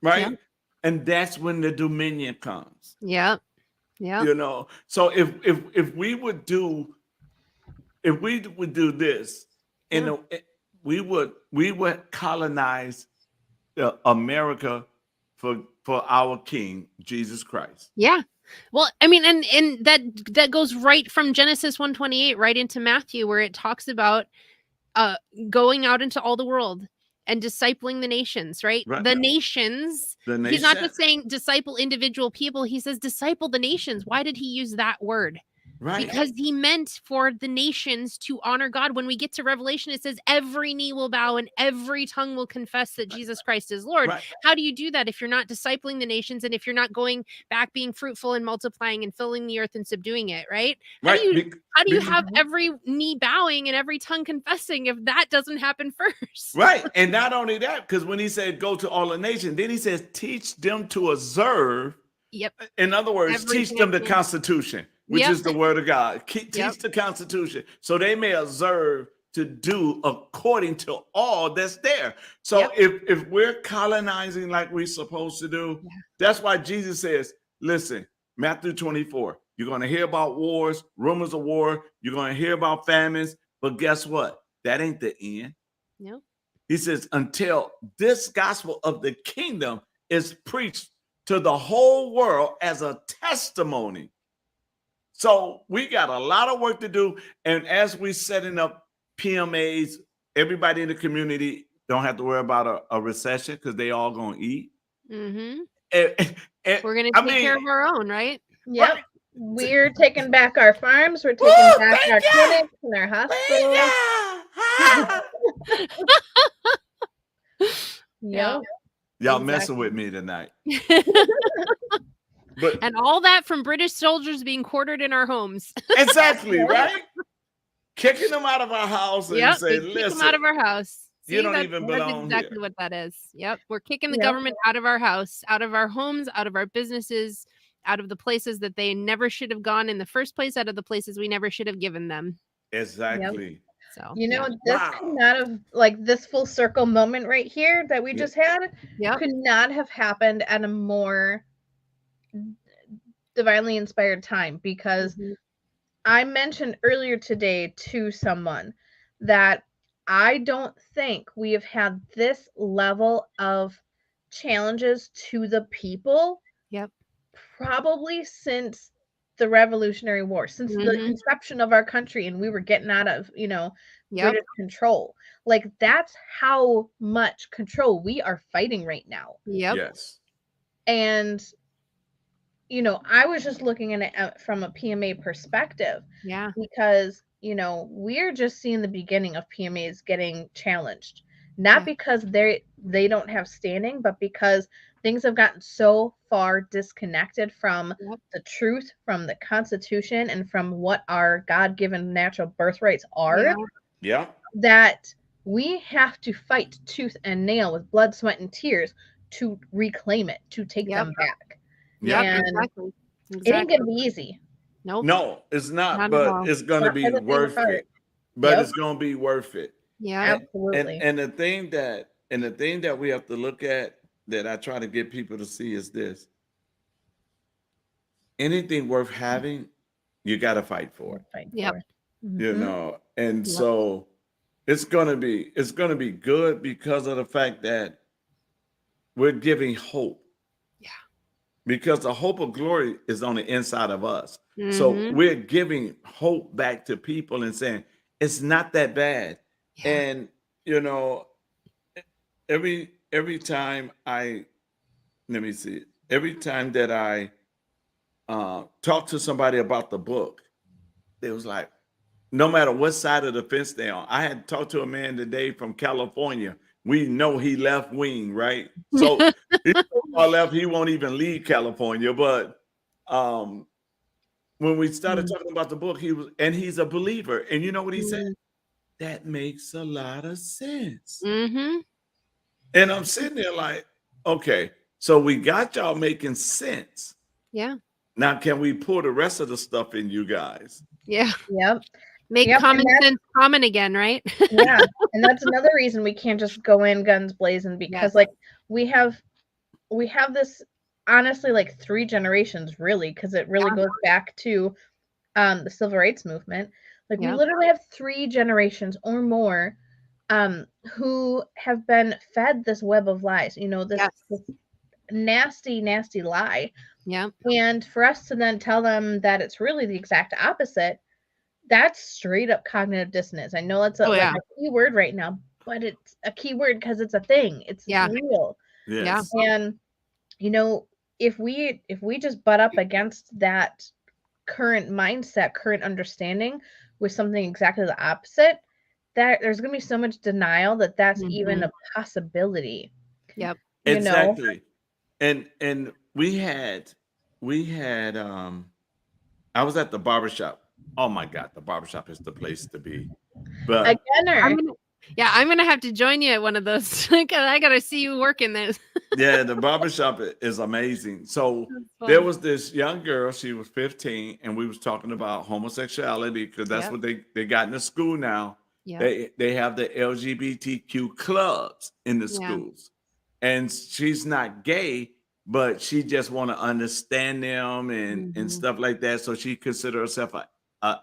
right? Yep. And that's when the dominion comes. Yep. Yep. You know, so if we would do this, and we would colonize America for our King Jesus Christ. Yeah. Well, I mean, and that goes right from Genesis 1:28 right into Matthew, where it talks about going out into all the world and discipling the nations, right? Right. The nations. He's not just saying disciple individual people. He says disciple the nations. Why did he use that word? Right. Because he meant for the nations to honor God. When we get to Revelation, it says every knee will bow and every tongue will confess that Jesus Christ is Lord. Right. How do you do that if you're not discipling the nations and if you're not going back, being fruitful and multiplying and filling the earth and subduing it, right? How do you have every knee bowing and every tongue confessing if that doesn't happen first? Right. And not only that, because when he said go to all the nations, then he says teach them to observe. Yep. In other words, Every teach them the commandment. Constitution, which Yep. is the word of God. Teach Yep. the Constitution so they may observe to do according to all that's there. So Yep. if we're colonizing like we're supposed to do, that's why Jesus says, listen, Matthew 24, you're going to hear about wars, rumors of war. You're going to hear about famines. But guess what? That ain't the end. No. He says, until this gospel of the kingdom is preached to the whole world as a testimony. So we got a lot of work to do. And as we setting up PMAs, everybody in the community don't have to worry about a recession because they all gonna eat. Mm-hmm. And, We're gonna I take care of mean, our own, right? Yep. right. We're taking back our farms. We're taking Woo, back thank our ya! clinics and our hospitals. Yeah. Yep. Y'all messing Exactly. with me tonight. But And all that from British soldiers being quartered in our homes. exactly, right? Kicking them out of our house and Yep, say, we kick them listen, out of our house. you See, don't that's, even that's belong exactly here. what that is. Yep, we're kicking the Yep. government out of our house, out of our homes, out of our businesses, out of the places that they never should have gone in the first place, out of the places we never should have given them. Exactly. So, You know, yeah. this could not have, like, this full circle moment right here that we Yeah. just had Yep. could not have happened at a more divinely inspired time, because Mhm. I mentioned earlier today to someone that I don't think we have had this level of challenges to the people Yep. probably since the Revolutionary War, since the Mhm. conception of our country, and we were getting out of, Yep. British control. Like, that's how much control we are fighting right now. Yep. Yes. And I was just looking at it from a PMA perspective, Yeah. because we're just seeing the beginning of PMAs getting challenged, not Yeah. because they don't have standing, but because things have gotten so far disconnected from Yep. the truth, from the Constitution, and from what our God-given natural birthrights are, Yeah. Yeah. that we have to fight tooth and nail with blood, sweat, and tears to reclaim it, to take Yep. them back. Yeah. Yep. And Exactly. it ain't Exactly. gonna be easy. Nope. No, it's Not not, at but all. it's gonna Not be for the faint of worth heart. it. But Yep. it's gonna be worth it. Yeah. Absolutely. And the thing that we have to look at, that I try to get people to see, is this: anything worth having, you got to fight for it. Fight Yep. for it. You Mhm. know, and Yep. so it's gonna be good because of the fact that we're giving hope. Yeah. Because the hope of glory is on the inside of us. So Mhm. we're giving hope back to people and saying it's not that bad. Yeah. And every time every time that I talk to somebody about the book, they was like, no matter what side of the fence they're on. I had talked to a man today from California. We know he left wing, right? So he's so far left, he won't even leave California. But when we started Mm. talking about the book, he's a believer. And you know what he said? Mm. That makes a lot of sense. Mhm. And I'm sitting there like, okay, so we got y'all making sense. Yeah. Now, can we pull the rest of the stuff in, you guys? Yeah. Yep. Make Yep, common and sense common again, right? Yeah. And that's another reason we can't just go in guns blazing, because Yes. like we have this, honestly, like 3 generations, really, because it really Yeah. goes back to the civil rights movement. Like, we Yep. literally have 3 generations or more who have been fed this web of lies, this Yes. nasty, nasty lie. Yeah. And for us to then tell them that it's really the exact opposite, that's straight up cognitive dissonance. I know that's Oh, yeah. a key word right now, but it's a key word because it's a thing. It's Yeah. real. Yes. And if we just butt up against that current mindset, current understanding with something exactly the opposite, that there's going to be so much denial that that's even Mhm. a possibility. Yep. Exactly. And we had I was at the barbershop. Oh my God, the barbershop is the place to be. But I'm gonna have to join you at one of those. I gotta see you working this. yeah, the barbershop is amazing. So That's there fun. was this young girl, she was 15, and we was talking about homosexuality, because that's Yep. what they got in the school now. Yep. They have the LGBTQ clubs in the Yeah. schools. And she's not gay, but she just want to understand them and Mhm. stuff like that. So she consider herself a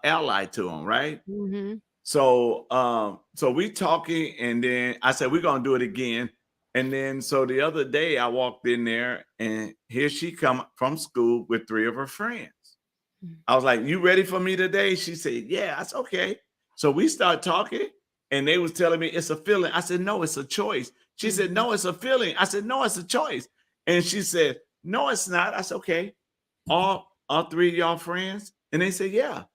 ally to them, right? Mhm. So we talking, and then I said, we're gonna do it again. And then so the other day I walked in there, and here she come from school with 3 of her friends. I was like, you ready for me today? She said, yeah. That's okay. So we start talking, and they was telling me it's a feeling. I said, no, it's a choice. She said, no, it's a feeling. I said, no, it's a choice. And she said, no, it's not. I said, okay. All 3 of y'all friends? And they said, yeah.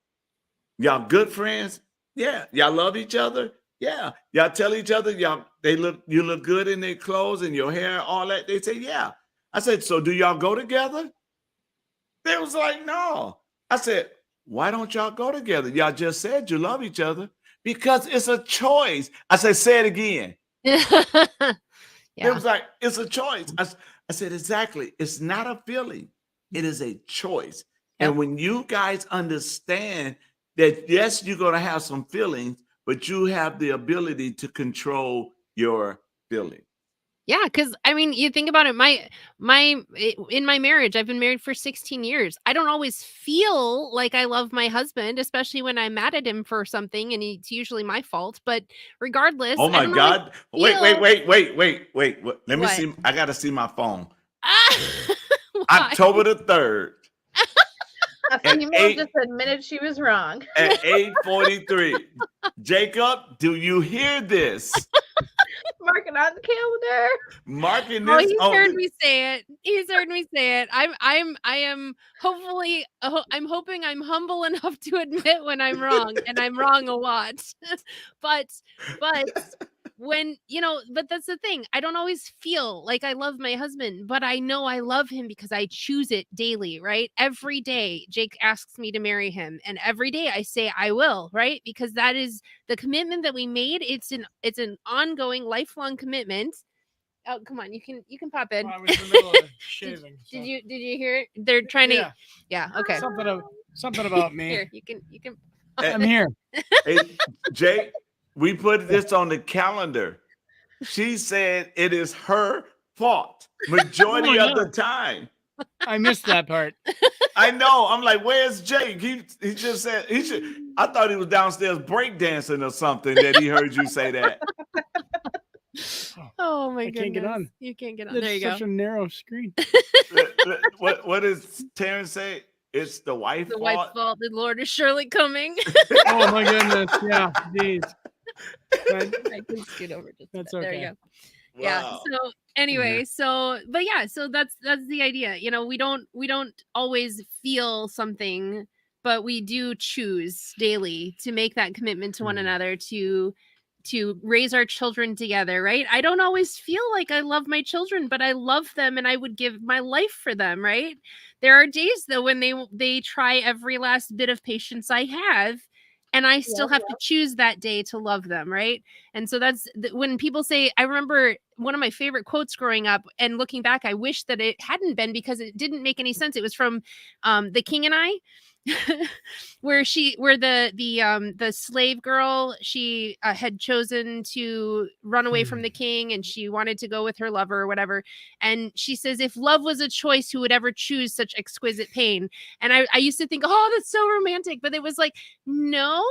Y'all good friends? Yeah. Y'all love each other? Yeah. Y'all tell each other you look good in their clothes and your hair, all that. They say, yeah. I said, so do y'all go together? They was like, no. I said, why don't y'all go together? Y'all just said you love each other. Because it's a choice. I said, say it again. It was like, it's a choice. I said, exactly. It's not a feeling. It is a choice. And when you guys understand that, yes, you're going to have some feelings, but you have the ability to control your feelings. Yeah, because I mean, you think about it. In my marriage, I've been married for 16 years. I don't always feel like I love my husband, especially when I'm mad at him for something, and it's usually my fault. But regardless, Oh my God! Wait! Let me What? see. I got to see my phone. Why? October the 3rd. A female just admitted she was wrong. At 8:43. Jacob, do you hear this? Mark it on the calendar. Marking Oh, this. he's heard me say it. He's heard me say it. I am hopefully. I'm hoping I'm humble enough to admit when I'm wrong, and I'm wrong a lot. but when but that's the thing. I don't always feel like I love my husband, but I know I love him because I choose it daily. Right? Every day, Jake asks me to marry him, and every day I say I will. Right? Because that is the commitment that we made. It's an ongoing, lifelong commitment. Oh, come on, you can pop in. Well, I was in the middle of shaving. Did you hear it? They're trying to. Yeah. Okay. Something about me. Here, you can. I'm here. Hey, Jake, we put this on the calendar. She said it is her fault majority of the time. I missed that part. I know. I'm like, where's Jake? He just said he should. I thought he was downstairs breakdancing or something that he heard you say that. Oh my goodness! Can't get on. You can't get on. It's there you go. such a narrow screen. What does Terrence say? It's the wife's fault. Wife's fault. The Lord is surely coming. Oh my goodness! Yeah, geez. I can scoot over just. That's okay. okay. There you go. Wow. Yeah. So anyway, so that's the idea. We don't always feel something, but we do choose daily to make that commitment to one another to raise our children together, right? I don't always feel like I love my children, but I love them and I would give my life for them, right? There are days though when they try every last bit of patience I have, and I still have to choose that day to love them, right? And so that's when people say, I remember one of my favorite quotes growing up, and looking back, I wish that it hadn't been because it didn't make any sense. It was from The King and I. where the slave girl, she had chosen to run away from the king, and she wanted to go with her lover or whatever, and she says, if love was a choice, who would ever choose such exquisite pain? And I used to think, oh, that's so romantic, but it was like, no.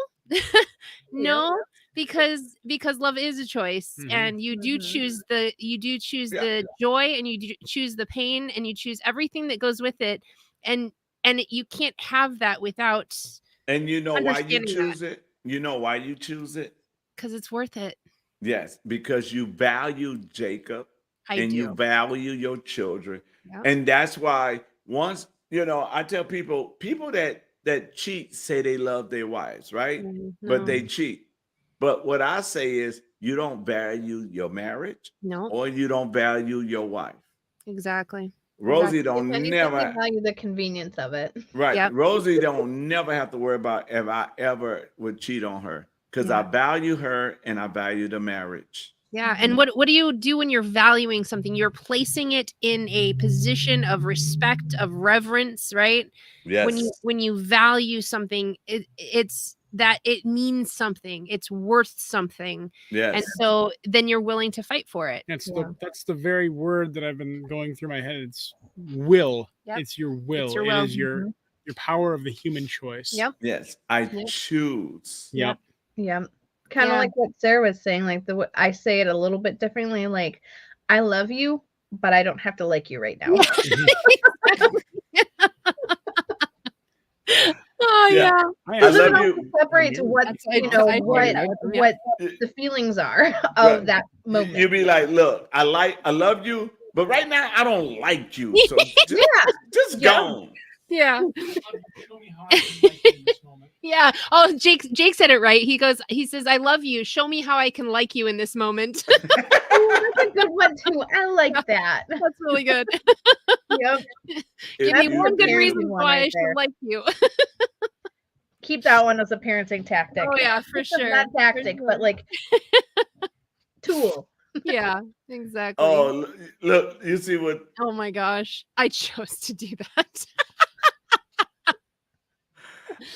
No, because love is a choice, and you do choose the joy, and you choose the pain, and you choose everything that goes with it, and you can't have that without. And you know why you choose it? You know why you choose it? Because it's worth it. Yes, because you value Jacob you value your children. Yep. And that's why once, I tell people that cheat say they love their wives, right? But they cheat. But what I say is you don't value your marriage, or you don't value your wife. Exactly. Rosie don't never value the convenience of it. Right. Yep. Rosie don't never have to worry about if I ever would cheat on her, because I value her and I value the marriage. Yeah. And what do you do when you're valuing something? You're placing it in a position of respect, of reverence, right? Yes. When you value something, it's that it means something. It's worth something. Yes. And so then you're willing to fight for it. That's the very word that I've been going through my head. It's will. Yep. It's your will. It's your will. It is your power of the human choice. Yep. Yes. I choose. Yep. Yeah. Kind of Yeah. like what Sarah was saying, like I say it a little bit differently, like I love you, but I don't have to like you right now. Oh Yeah. yeah. I Because love it also you. separates what That's what the feelings are of that moment. You be like, look, I love you, but right now I don't like you. So just Yeah. go. Yeah. Show me how I can like you in this moment. Yeah. Oh, Jake said it right. He says, I love you. Show me how I can like you in this moment. Oh, that's a good one too. I like that. That's really good. Yep. Give That's me a one good parenting reason one why right I there. should like you. Keep that one as a parenting tactic. Oh yeah, for sure. Not tactic, For but sure. like tool. Yeah, exactly. Oh, look, you see what Oh my gosh. I chose to do that.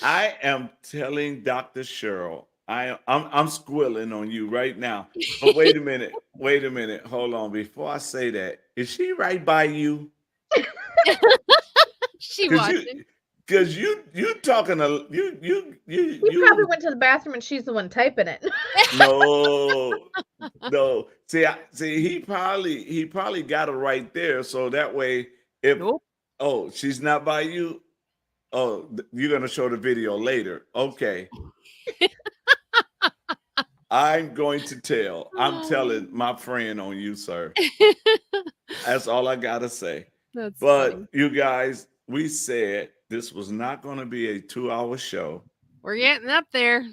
I am telling Dr. Cheryl. I'm squilling on you right now. But wait a minute. Wait a minute. Hold on. Before I say that, is she right by you? She Because watching. you talking a He probably went to the bathroom and she's the one typing it. no. See, he probably got it right there. So that way, if Nope. oh, she's not by you. Oh, you're gonna show the video later. Okay. I'm going to tell. I'm telling my friend on you, sir. That's all I gotta say. That's But funny. you guys, we said this was not going to be a 2-hour show. We're getting up there.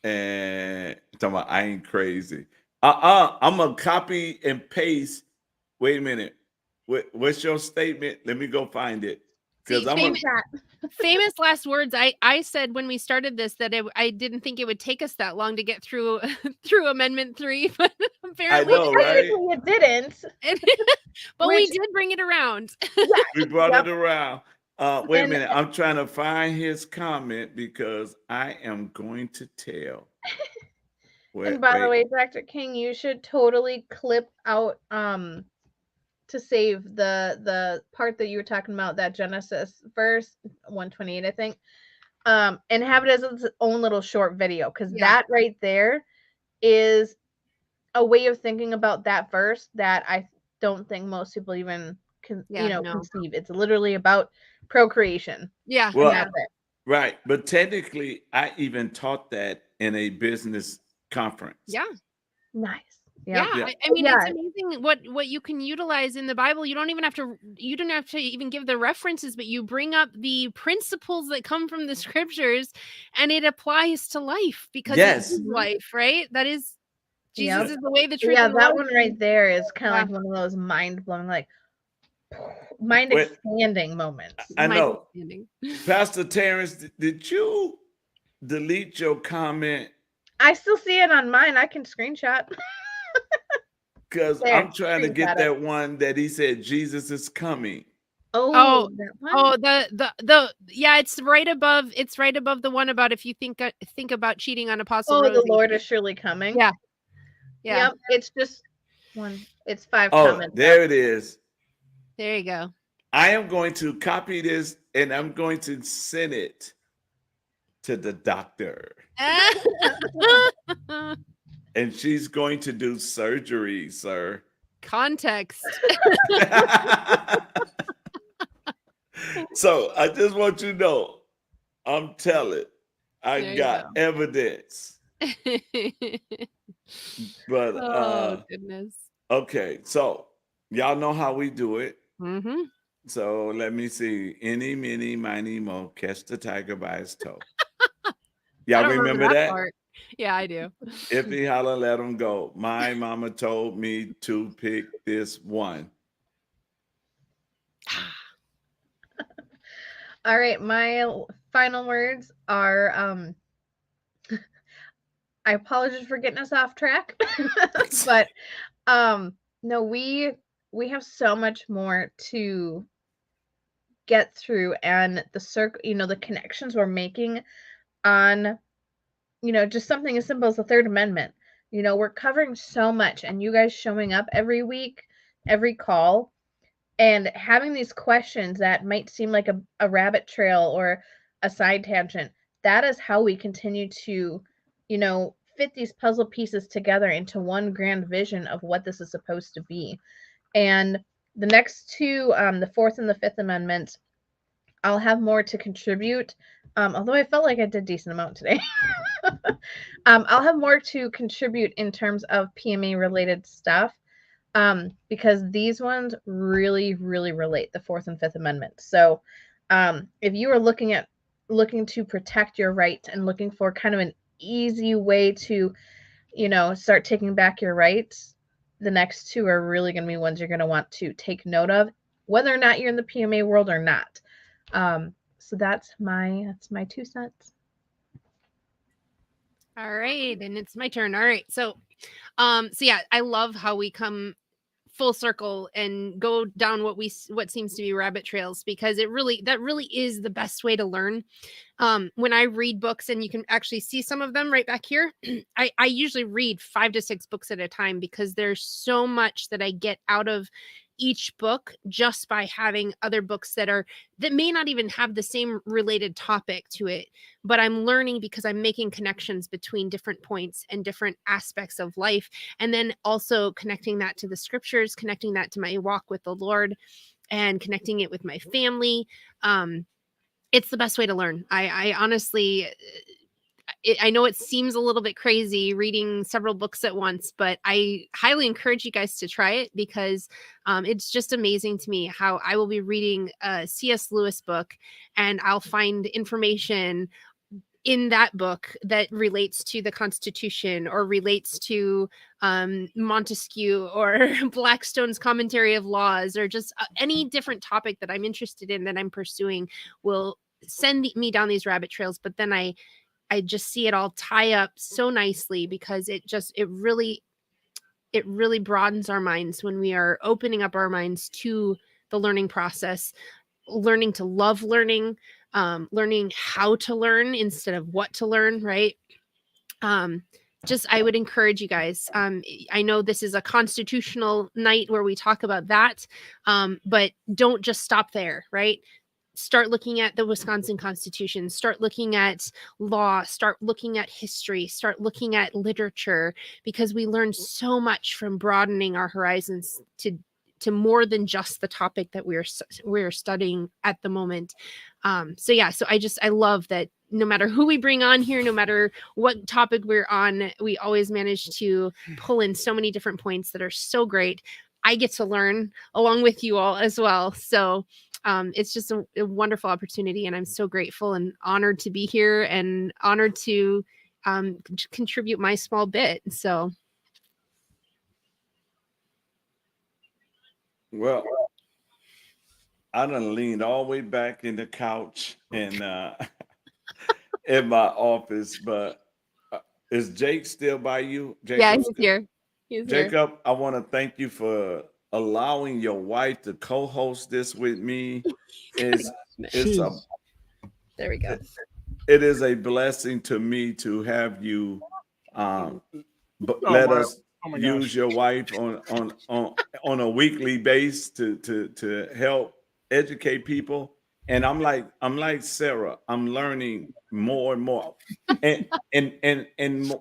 And talking about I ain't crazy. I'm gonna copy and paste. Wait a minute. What's your statement? Let me go find it. Because See, famous last words. I said when we started this that I didn't think it would take us that long to get through Amendment 3, but apparently I know, right? It didn't. But we did bring it around. We brought it around. Wait a And- minute. I'm trying to find his comment because I am going to tell. And by the way, Dr. King, you should totally clip out to save the part that you were talking about, that Genesis verse 128, I think. And have it as its own little short video, because that right there is a way of thinking about that verse that I don't think most people even conceive. It's literally about procreation. Yeah. Well, that's it. right. But technically, I even taught that in a business conference. Yeah. Nice. Yeah. Yeah. I mean, it's amazing what you can utilize in the Bible. You don't have to even give the references, but you bring up the principles that come from the scriptures, and it applies to life because Yes. it is life, right? That is Jesus Yep. is the way, the truth, Yeah, and the that life. one right there is kind of like one of those mind-blowing, like mind-expanding moments. I know. Mind-expanding. Pastor Terrence, did you delete your comment? I still see it on mine. I can screenshot. Because There, I'm trying to get screenshot it. that one that he said Jesus is coming. Oh, that one? yeah, it's right above the one about if you think about cheating on Apostle Oh, Rosie. the Lord is surely coming. Yeah. Yep. It's just one. It's 5 Oh, comments. there it is. There you go. I am going to copy this and I'm going to send it to the doctor. And she's going to do surgery, sir. Context. So I just want you to know, I'm telling, I got evidence. But oh goodness. Okay, so y'all know how we do it. Mm-hmm. So let me see. Any, mini, miny, mo, catch the tiger by his toe. Y'all remember that? Part. Yeah, I do. If he holler, let him go. My mama told me to pick this one. All right, my final words are I apologize for getting us off track. But no, we have so much more to get through, and the connections we're making on just something as simple as the Third Amendment. We're covering so much, and you guys showing up every week, every call, and having these questions that might seem like a rabbit trail or a side tangent. That is how we continue to fit these puzzle pieces together into one grand vision of what this is supposed to be. And the next two, the Fourth and the Fifth Amendments, I'll have more to contribute. Although I felt like I did a decent amount today. I'll have more to contribute in terms of PMA related stuff, because these ones really, really relate, the Fourth and Fifth Amendment. So if you are looking to protect your rights and looking for kind of an easy way to, start taking back your rights, the next two are really going to be ones you're going to want to take note of, whether or not you're in the PMA world or not. So that's my 2 cents. All right, and it's my turn. All right, so yeah, I love how we come full circle and go down what seems to be rabbit trails, because that really is the best way to learn. When I read books, and you can actually see some of them right back here, I usually read 5 to 6 books at a time, because there's so much that I get out of each book just by having other books that may not even have the same related topic to it, but I'm learning because I'm making connections between different points and different aspects of life, and then also connecting that to the scriptures, connecting that to my walk with the Lord, and connecting it with my family. It's the best way to learn. I honestly, I know it seems a little bit crazy reading several books at once, but I highly encourage you guys to try it, because it's just amazing to me how I will be reading a C.S. Lewis book, and I'll find information in that book that relates to the Constitution, or relates to Montesquieu or Blackstone's Commentary of Laws, or just any different topic that I'm interested in, that I'm pursuing, will send me down these rabbit trails. But then I just see it all tie up so nicely, because it really broadens our minds when we are opening up our minds to the learning process, learning to love learning, learning how to learn instead of what to learn, right? I would encourage you guys. I know this is a constitutional night where we talk about that, but don't just stop there, right? Start looking at the Wisconsin Constitution, start looking at law, start looking at history, start looking at literature, because we learn so much from broadening our horizons to more than just the topic that we're studying at the moment. So I love that no matter who we bring on here, no matter what topic we're on, we always manage to pull in so many different points that are so great. I get to learn along with you all as well. So it's just a wonderful opportunity, and I'm so grateful and honored to be here, and honored to contribute my small bit. So, Well, I done leaned all the way back in the couch and in my office, but is Jake still by you? yeah, he's here. Jacob, I want to thank you for allowing your wife to co-host this with me. There we go. It is a blessing to me to have you let us use your wife on a weekly basis to help educate people. And I'm like Sarah, I'm learning more and more, and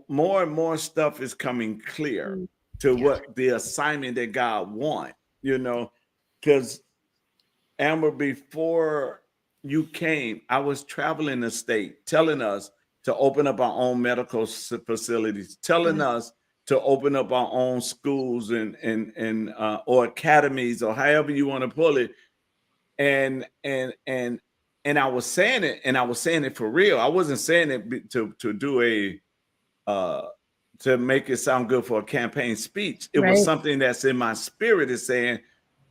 more stuff is coming clear to what the assignment that God wants, because Amber, before you came, I was traveling the state telling us to open up our own medical facilities, telling us to open up our own schools and or academies, or however you want to pull it. And I was saying it, and I was saying it for real. I wasn't saying it to do to make it sound good for a campaign speech. It was something that's in my spirit, is saying,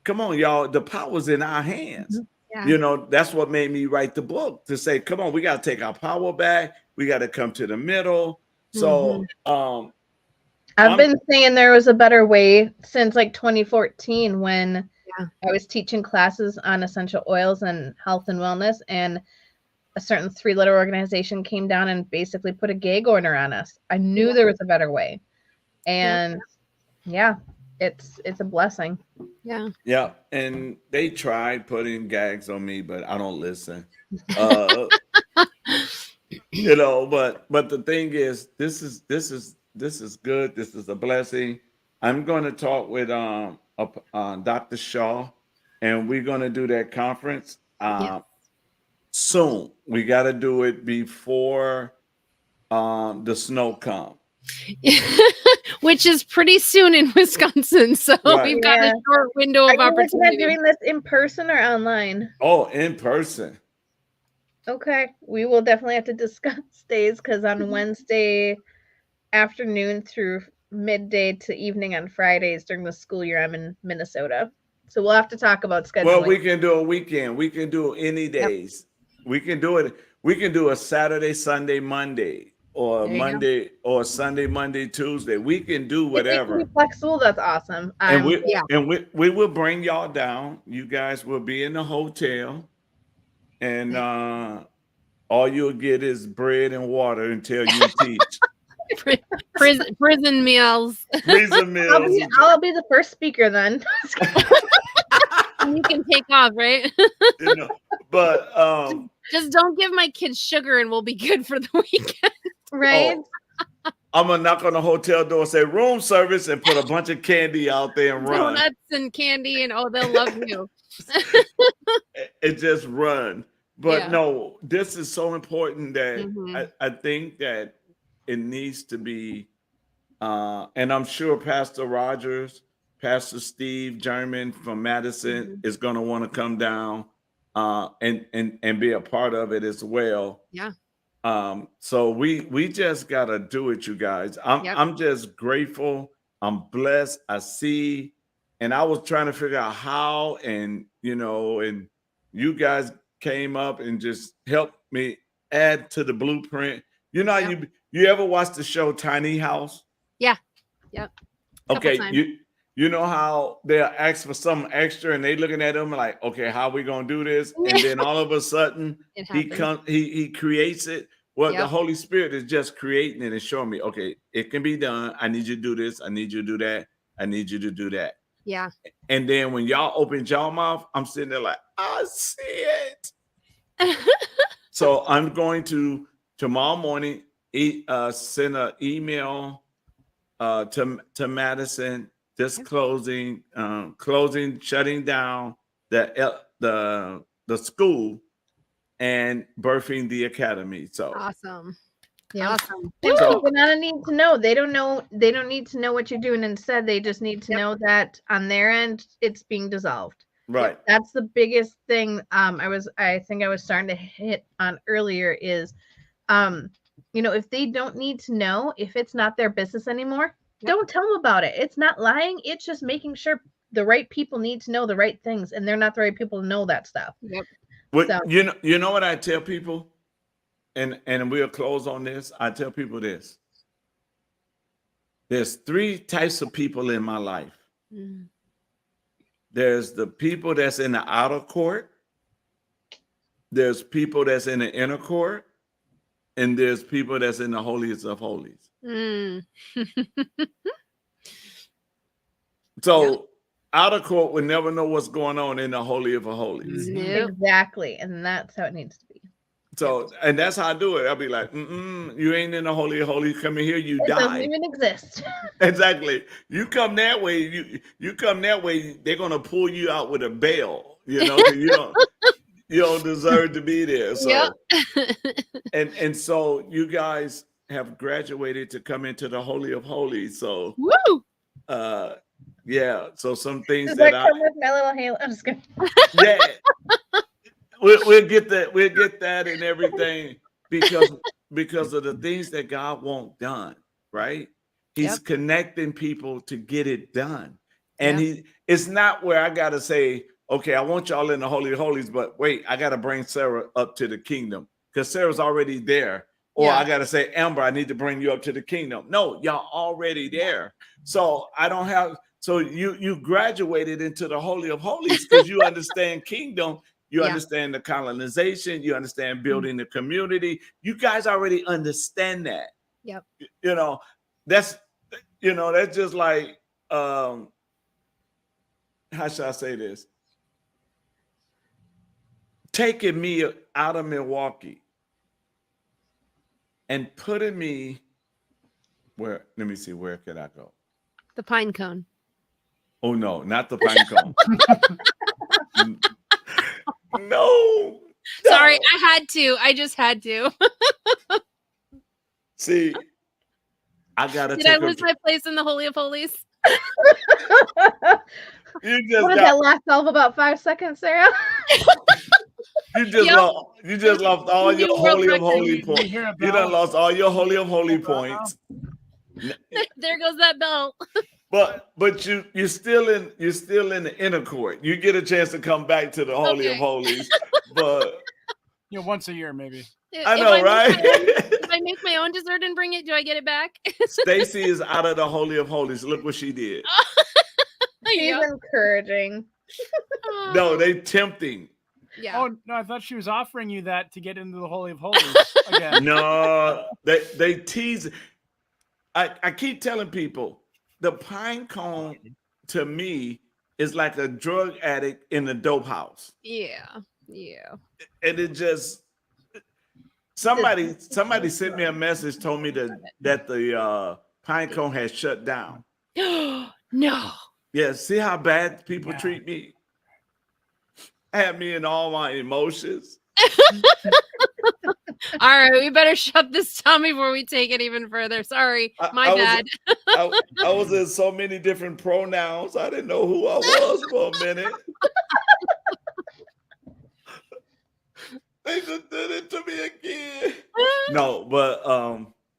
come on, y'all, the power's in our hands. Yeah. That's what made me write the book, to say, come on, we got to take our power back. We got to come to the middle. So I've been saying there was a better way since like 2014, when I was teaching classes on essential oils and health and wellness, and a certain 3-letter organization came down and basically put a gag order on us. I knew there was a better way. And it's a blessing. Yeah. And they tried putting gags on me, but I don't listen. you know, but the thing is, this is good. This is a blessing. I'm going to talk with Dr. Shaw, and we're going to do that conference Yeah. soon. We got to do it before the snow comes. Which is pretty soon in Wisconsin. So Right. we've got a Yeah. short window Are of you looking at opportunity. doing this in person or online? Oh, in person. Okay, we will definitely have to discuss days because on Mhm. Wednesday afternoon through midday to evening on Fridays during the school year, I'm in Minnesota. So we'll have to talk about scheduling. Well, we can do a weekend. We can do any Yep. days. We can do it. We can do a Saturday, Sunday, Monday, or There you go. Monday or Sunday, Monday, Tuesday. We can do If we can whatever. be flexible, that's awesome. And we Yeah. and we will bring y'all down. You guys will be in the hotel, and all you'll get is bread and water until you teach. Prison meals. Prison meals. I'll be the first speaker then. And you can take off, right? You know, but Just don't give my kids sugar and we'll be good for the weekend. Right? oh, I'm gonna knock on the hotel door, say room service, and put a bunch of candy out there and run. Donuts and candy, and they'll love you. It just run. But Yeah. no, this is so important that Mhm. I think that it needs to be, and I'm sure Pastor Rogers, Pastor Steve German from Madison Mhm. is going to want to come down and be a part of it as well. Yeah. So we just gotta do it, you guys. Yep. I'm just grateful. I'm blessed. I see, and I was trying to figure out how, and and you guys came up and just helped me add to the blueprint. You know, how Yep. you ever watch the show Tiny House? Yeah. Yep. Couple Okay, times. you know how they'll ask for some extra and they looking at them like, okay, how we gonna do this? And then all of a sudden It he happens. he creates it. Well, the Yep. Holy Spirit is just creating it and showing me, okay, it can be done. I need you to do this, I need you to do that, I need you to do that. Yeah. And then when y'all open y'all mouth, I'm sitting there like, I see it. So I'm going to tomorrow morning send an email to Madison, just closing, shutting down the school and birthing the academy. So Awesome. Yeah. Awesome. And So- people gonna need to know. They don't know. They don't need to know what you're doing instead. They just need to Yep. know that on their end, it's being dissolved. right. That's the biggest thing. I think I was starting to hit on earlier is, if they don't need to know, if it's not their business anymore, Yep. don't tell them about it. It's not lying. It's just making sure the right people need to know the right things, and they're not the right people to know that stuff. Yep. What, So- you know what I tell people, and we'll close on this. I tell people this. There's 3 types of people in my life. Mm. There's the people that's in the outer court. There's people that's in the inner court, and there's people that's in the holiest of holies. Mm. So outer court would never know what's going on in the holy of holies. Nope. Exactly, and that's how it needs to be. So, and that's how I do it. I'll be like, you ain't in the holy of holies. Come in here, you It doesn't die. even exist. Exactly. You come that way, you come that way, they're gonna pull you out with a bail, 'cause you don't deserve to be there. So Yep. and so you guys have graduated to come into the Holy of Holies. So Woo! yeah. So some things Does that that come with my little halo? I'm just kidding. yeah. We'll get that. We'll get that and everything because of the things that God wants done, right? He's Yep. connecting people to get it done. And Yep. it's not where I gotta say, okay, I want y'all in the Holy of Holies, but wait, I gotta bring Sarah up to the kingdom because Sarah's already there. Or Yeah. I gotta say, Amber, I need to bring you up to the kingdom. No, y'all already there. So I don't have. So you graduated into the Holy of Holies because you understand kingdom. You Yeah. understand the colonization. You understand building the community. You guys already understand that. Yep. That's just like how should I say this? Taking me out of Milwaukee and putting me where, let me see, where could I go? The pine cone. Oh no, not the pine cone. No. Sorry, no. I had to. I just had to. See, I gotta Did I take lose my place in the Holy of Holies? You just What did that last all of about 5 seconds, Sarah? you just Yep. lost all your New world holy of record. holy You points. hear a You bell? done lost all your holy of holy Hold on now. points. There goes that bell. But you're still in the inner court. You get a chance to come back to the holy of Okay. holies. But Once a year, maybe. I know, right? If I make my own dessert and bring it, do I get it back? Stacy is out of the holy of holies. Look what she did. She's Yep. encouraging. No, they tempting. Yeah. Oh no, I thought she was offering you that to get into the Holy of Holies again. No, they tease. I keep telling people the pine cone to me is like a drug addict in a dope house. Yeah. Yeah. And it just somebody sent me a message, told me that the pine cone has shut down. No. Yeah, see how bad people treat me? Had me in all my emotions. All right, we better shut this down before we take it even further. Sorry, my bad. I was in so many different pronouns. I didn't know who I was for a minute. They just did it to me again. No, but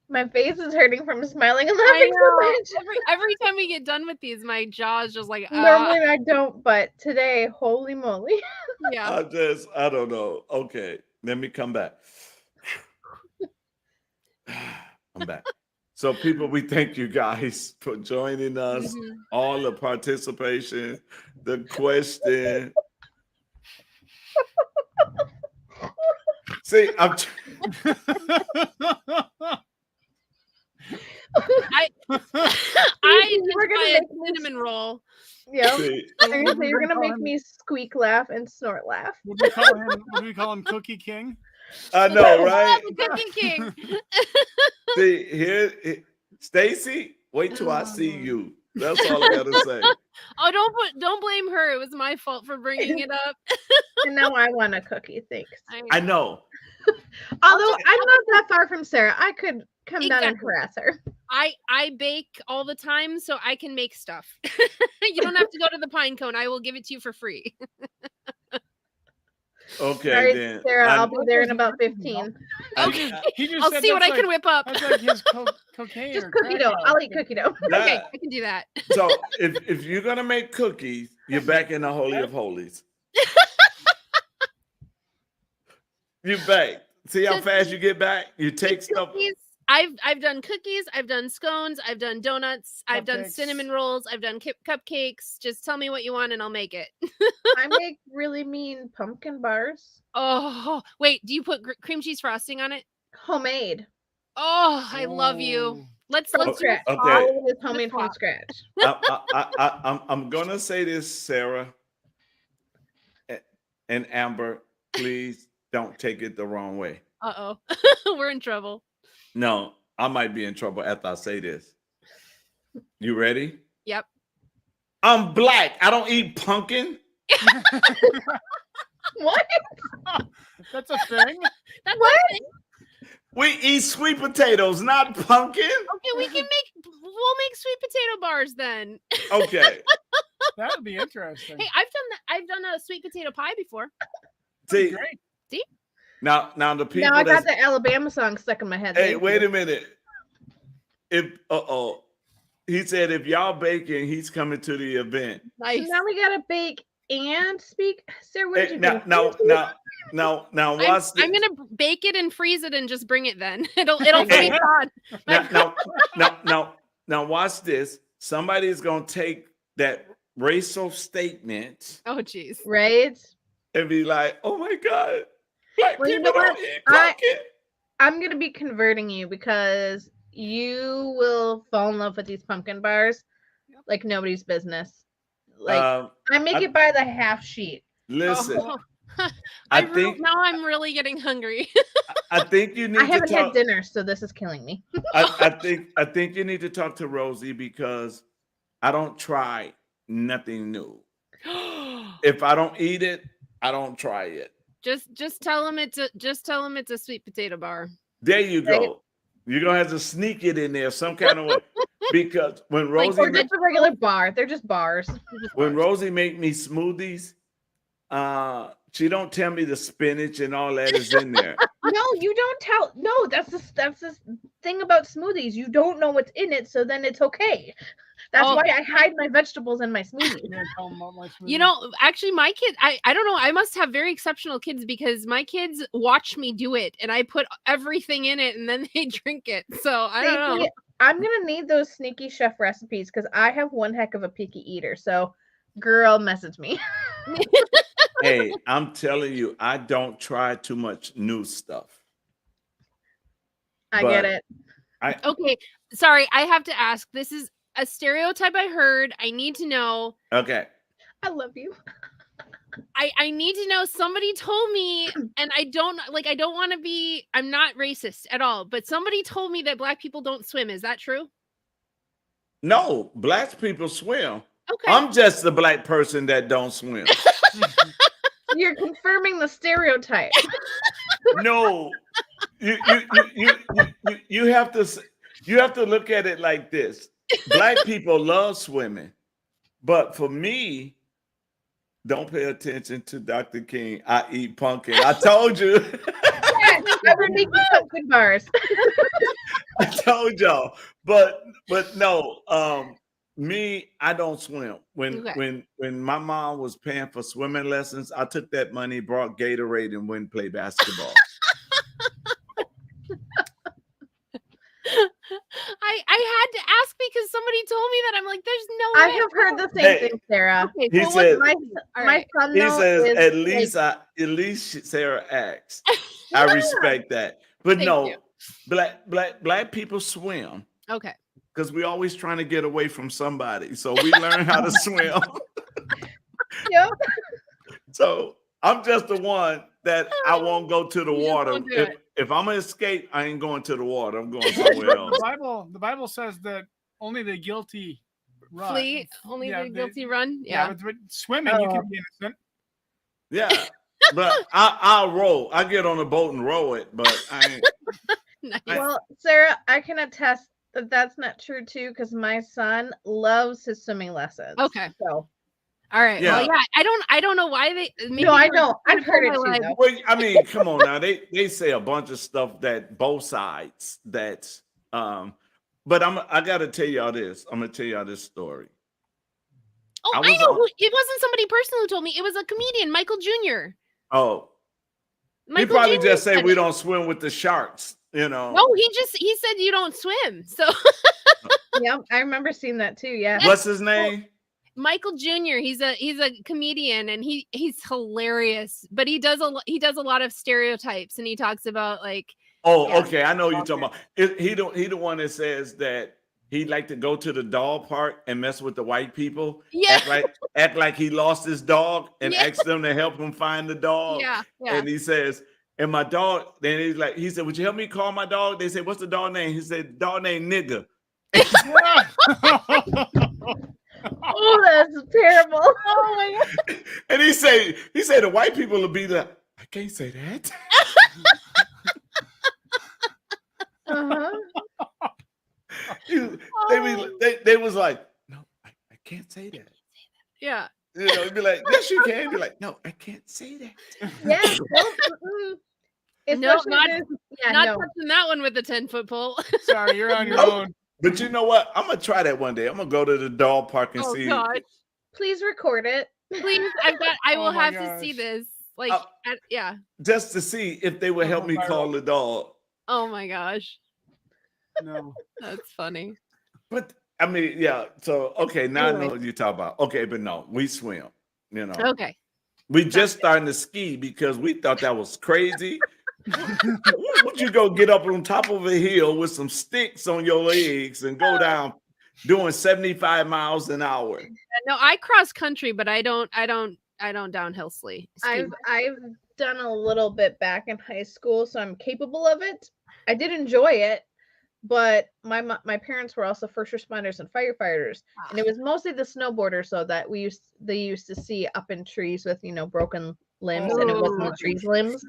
My face is hurting from smiling and I laughing so know. much. Every time we get done with these, my jaw is just like, Normally I don't, but today, holy moly. yeah. I don't know. Okay, let me come back. I'm back. So people, we thank you guys for joining us, Mhm. all the participation, the question. See, I'm I We're gonna enjoy a make this- cinnamon roll. Yeah. see, I'm gonna say you're gonna Call make him- me squeak laugh and snort laugh. Would we call him Cookie King? I know, right? The Cookie King. See, here, Stacy, wait till I see you. That's all I gotta say. Oh, don't blame her. It was my fault for bringing it up. And now I want a cookie, thanks. I know. Although I'm not that far from Sarah, I could come down and Exactly. harass her. I bake all the time, so I can make stuff. You don't have to go to the pine cone. I will give it to you for free. Okay, Sorry, then. Sarah, I- I'll be there in about 15. Okay. He just I'll said see what that's I can like- whip up. That's like his cocaine. Just or cookie crack dough. house. I'll eat cookie dough. Okay, that- I can do that. So if you're gonna make cookies, you're back in the holy of holies. You bake. See how fast you get back? You take stuff. Cookies. I've done cookies. I've done scones. I've done donuts. I've done Cupcakes. cinnamon rolls. I've done cupcakes. Just tell me what you want and I'll make it. I make really mean pumpkin bars. Oh, wait. Do you put cream cheese frosting on it? Homemade. Oh, I love you. Ooh. Let's From do scratch. Okay. All of it is homemade from swap. scratch. I'm gonna say this, Sarah and Amber. Please don't take it the wrong way. Uh-oh. We're in trouble. No, I might be in trouble after I say this. You ready? Yep. I'm black. I don't eat pumpkin. What? That's a thing. That's What? okay. We eat sweet potatoes, not pumpkin. Okay, we'll make sweet potato bars then. Okay. That would be interesting. Hey, I've done that. I've done a sweet potato pie before. See, Great. now the people Now I got that's the Alabama song stuck in my head. hey, wait a minute. If he said if y'all baking, he's coming to the event. So Nice. now we gotta bake and speak. Sarah, what did Hey, you now, do? now, watch this. I'm gonna bake it and freeze it and just bring it then. It'll freeze on. Now, watch this. Somebody's gonna take that racial statement Oh jeez. Right? and be like, "Oh my God, black Well, you people know what? don't eat pumpkin." I'm gonna be converting you because you will fall in love with these pumpkin bars like nobody's business. Like I make I- it by the half sheet. Listen, Oh. I think now I'm really getting hungry. I think you I need to haven't had talk. dinner, so this is killing me. I think you need to talk to Rosie because I don't try nothing new. If I don't eat it, I don't try it. just tell him it's a sweet potato bar. There you Right? go. You're gonna have to sneak it in there some kind of way. Because when Like, Rosie Or just a regular bar. They're just bars. when Rosie make me smoothies, she don't tell me the spinach and all that is in there. No, you don't tell. No, that's the thing about smoothies. You don't know what's in it, so then it's okay. That's Oh. why I hide my vegetables in my smoothie. Yeah, tell 'em about my You smoothie. know, actually, my kids, I don't know. I must have very exceptional kids because my kids watch me do it and I put everything in it and then they drink it. So I don't know. Sneaky- I'm gonna need those sneaky chef recipes because I have one heck of a picky eater. So, girl, message me. Hey, I'm telling you, I don't try too much new stuff. I But get it. Okay. Sorry. I have to ask. This is a stereotype I heard. I need to know. Okay. I love you. I need to know. Somebody told me, and I don't want to be, I'm not racist at all, but somebody told me that Black people don't swim. Is that true? No, black people swim. Okay. I'm just the black person that don't swim. You're confirming the stereotype. No, you have to look at it like this. Black people love swimming, but for me, don't pay attention to Dr. King. I eat pumpkin. I told you. I would make you pumpkin bars. I told y'all. But no, me, I don't swim. When my mom was paying for swimming lessons, I took that money, brought Gatorade, and went and play basketball. I had to ask because somebody told me that. I'm like, there's no I way. have heard the same Hey, thing, Sarah. Okay, He so said- what, My all right. son, He though, says, is at least Sarah acts. I respect that. But Thank no, you. black people swim Okay. because we always trying to get away from somebody. So we learn how to swim. Yep. So I'm just the one that I won't go to the You just water. won't do it. If I'm gonna escape, I ain't going to the water. I'm going somewhere else. The Bible says that only the guilty run. Flee, only Yeah, the they- guilty run. Yeah, Yeah. but swimming you can be innocent. Yeah. But I'll row. I get on a boat and row it, but I ain't. Nice. Well, Sarah, I can attest that that's not true too, because my son loves his swimming lessons. Okay. So All right. Well, Yeah. yeah. I don't know why they. Maybe no, I they're know. I've heard it my too, life. though. Well, I mean, come on now. They say a bunch of stuff that both sides. That's but I gotta tell y'all this. I'm gonna tell y'all this story. Oh, I I was know. on- It wasn't somebody personal who told me. It was a comedian, Michael Jr. Oh, he Michael probably Jr. just say said we it. don't swim with the sharks, you know. No, he said you don't swim. So Yep, I remember seeing that too. Yeah. What's his name? Michael Jr. He's a comedian and he's hilarious. But he does a lot of stereotypes and he talks about like Oh, Yeah. okay. I know what you're talking about. He the one that says that he like to go to the dog park and mess with the white people. Yeah. Act like he lost his dog and Yeah. ask them to help him find the dog. yeah. And he says, and my dog, then he said, would you help me call my dog? They said, what's the dog name? He said, dog name nigga. Oh, that's terrible. Oh my god. And he said the white people will be like, I can't say that. Uh-huh. They was like, no, I can't say that. Yeah. You know, it'd be like, yes, you can. Be like, no, I can't say that. Yeah. No, No, not Not touching that one with the 10-foot pole. Sorry, you're on your Nope. own. But you know what? I'm gonna try that one day. I'm gonna go to the dog park and Oh see. god. Please record it. Please, I will Oh my have to see gosh. this. Like yeah. Just to see if they would help me call the dog. Oh my gosh. No. That's funny. But I mean, yeah. So okay, now I Anyway. know what you talk about. Okay, but no, we swim. You know, Okay. we just starting to ski because we thought that was crazy. Would you go get up on top of a hill with some sticks on your legs and go down doing 75 miles an hour? No, I cross country, but I don't I don't downhill ski. I've done a little bit back in high school, so I'm capable of it. I did enjoy it, but my parents were also first responders and firefighters, and it was mostly the snowboarders, so that they used to see up in trees with broken limbs, and it wasn't the trees' limbs.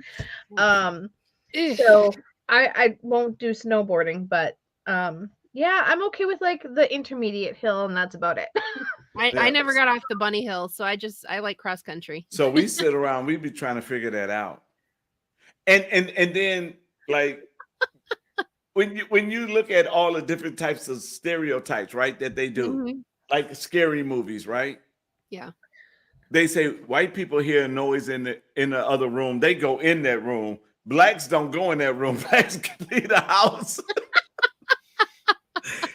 So I won't do snowboarding, but yeah, I'm okay with like the intermediate hill, and that's about it. I never got off the bunny hill, so I like cross country. So we sit around, we be trying to figure that out. And then like when you look at all the different types of stereotypes, right, that they do, like scary movies, right? Yeah. They say white people hear noise in the other room. They go in that room. Blacks don't go in that room. Blacks can leave the house.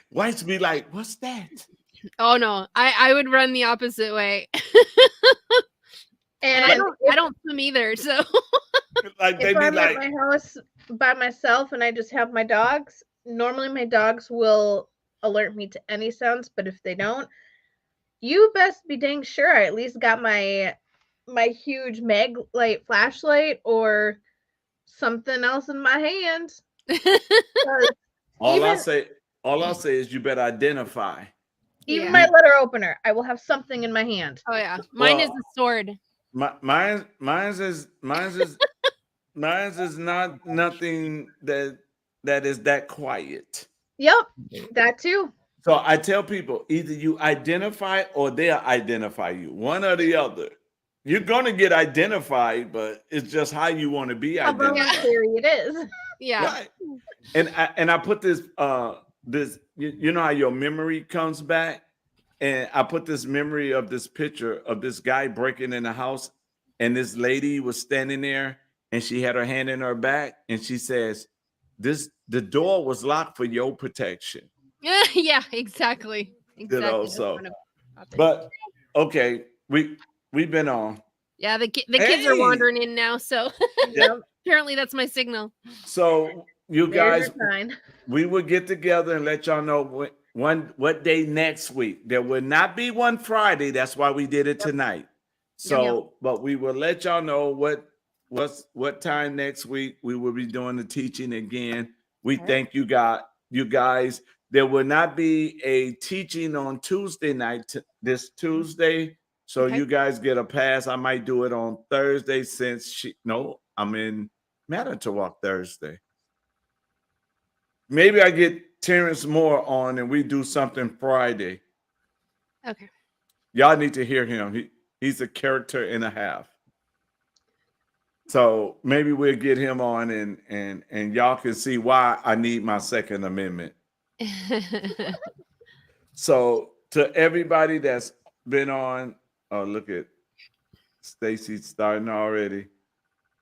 Whites be like, "What's that?" Oh no, I would run the opposite way. And I don't swim either, so like they if be I'm like, at my house by myself and I just have my dogs, normally my dogs will alert me to any sounds, but if they don't, you best be dang sure I at least got my huge mag light flashlight or something else in my hand. all I'll say is you better identify. Even my letter opener, I will have something in my hand. Oh yeah, mine is a sword. Mine's is not nothing that is that quiet. Yep, that too. So I tell people either you identify or they'll identify you, one or the other. You're gonna get identified, but it's just how you want to be identified. Voluntary it is. Yeah. Right. And I put this this you know how your memory comes back, and I put this memory of this picture of this guy breaking in the house, and this lady was standing there, and she had her hand in her back, and she says, the door was locked for your protection. Yeah, exactly. You know, so but okay, we've been on. Yeah, the kids are wandering in now, so apparently that's my signal. So you guys, we will get together and let y'all know what day next week. There will not be one Friday. That's why we did it tonight. So, but we will let y'all know what time next week we will be doing the teaching again. We thank you guys. There will not be a teaching on Tuesday night this Tuesday. So you guys get a pass. I might do it on Thursday since I'm in Manitowoc Thursday. Maybe I get Terrence Moore on and we do something Friday. Okay. Y'all need to hear him. He's a character and a half. So maybe we'll get him on and y'all can see why I need my Second Amendment. So to everybody that's been on, oh, look at Stacy starting already.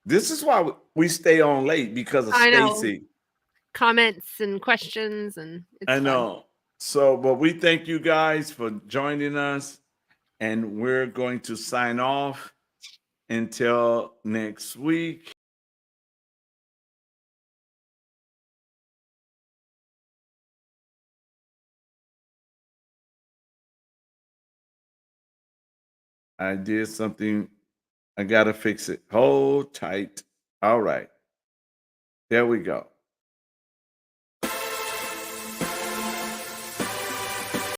This is why we stay on late, because of Stacy. Comments and questions, and I know. Fun. So, but we thank you guys for joining us, and we're going to sign off until next week. I did something. I got to fix it. Hold tight. All right. There we go.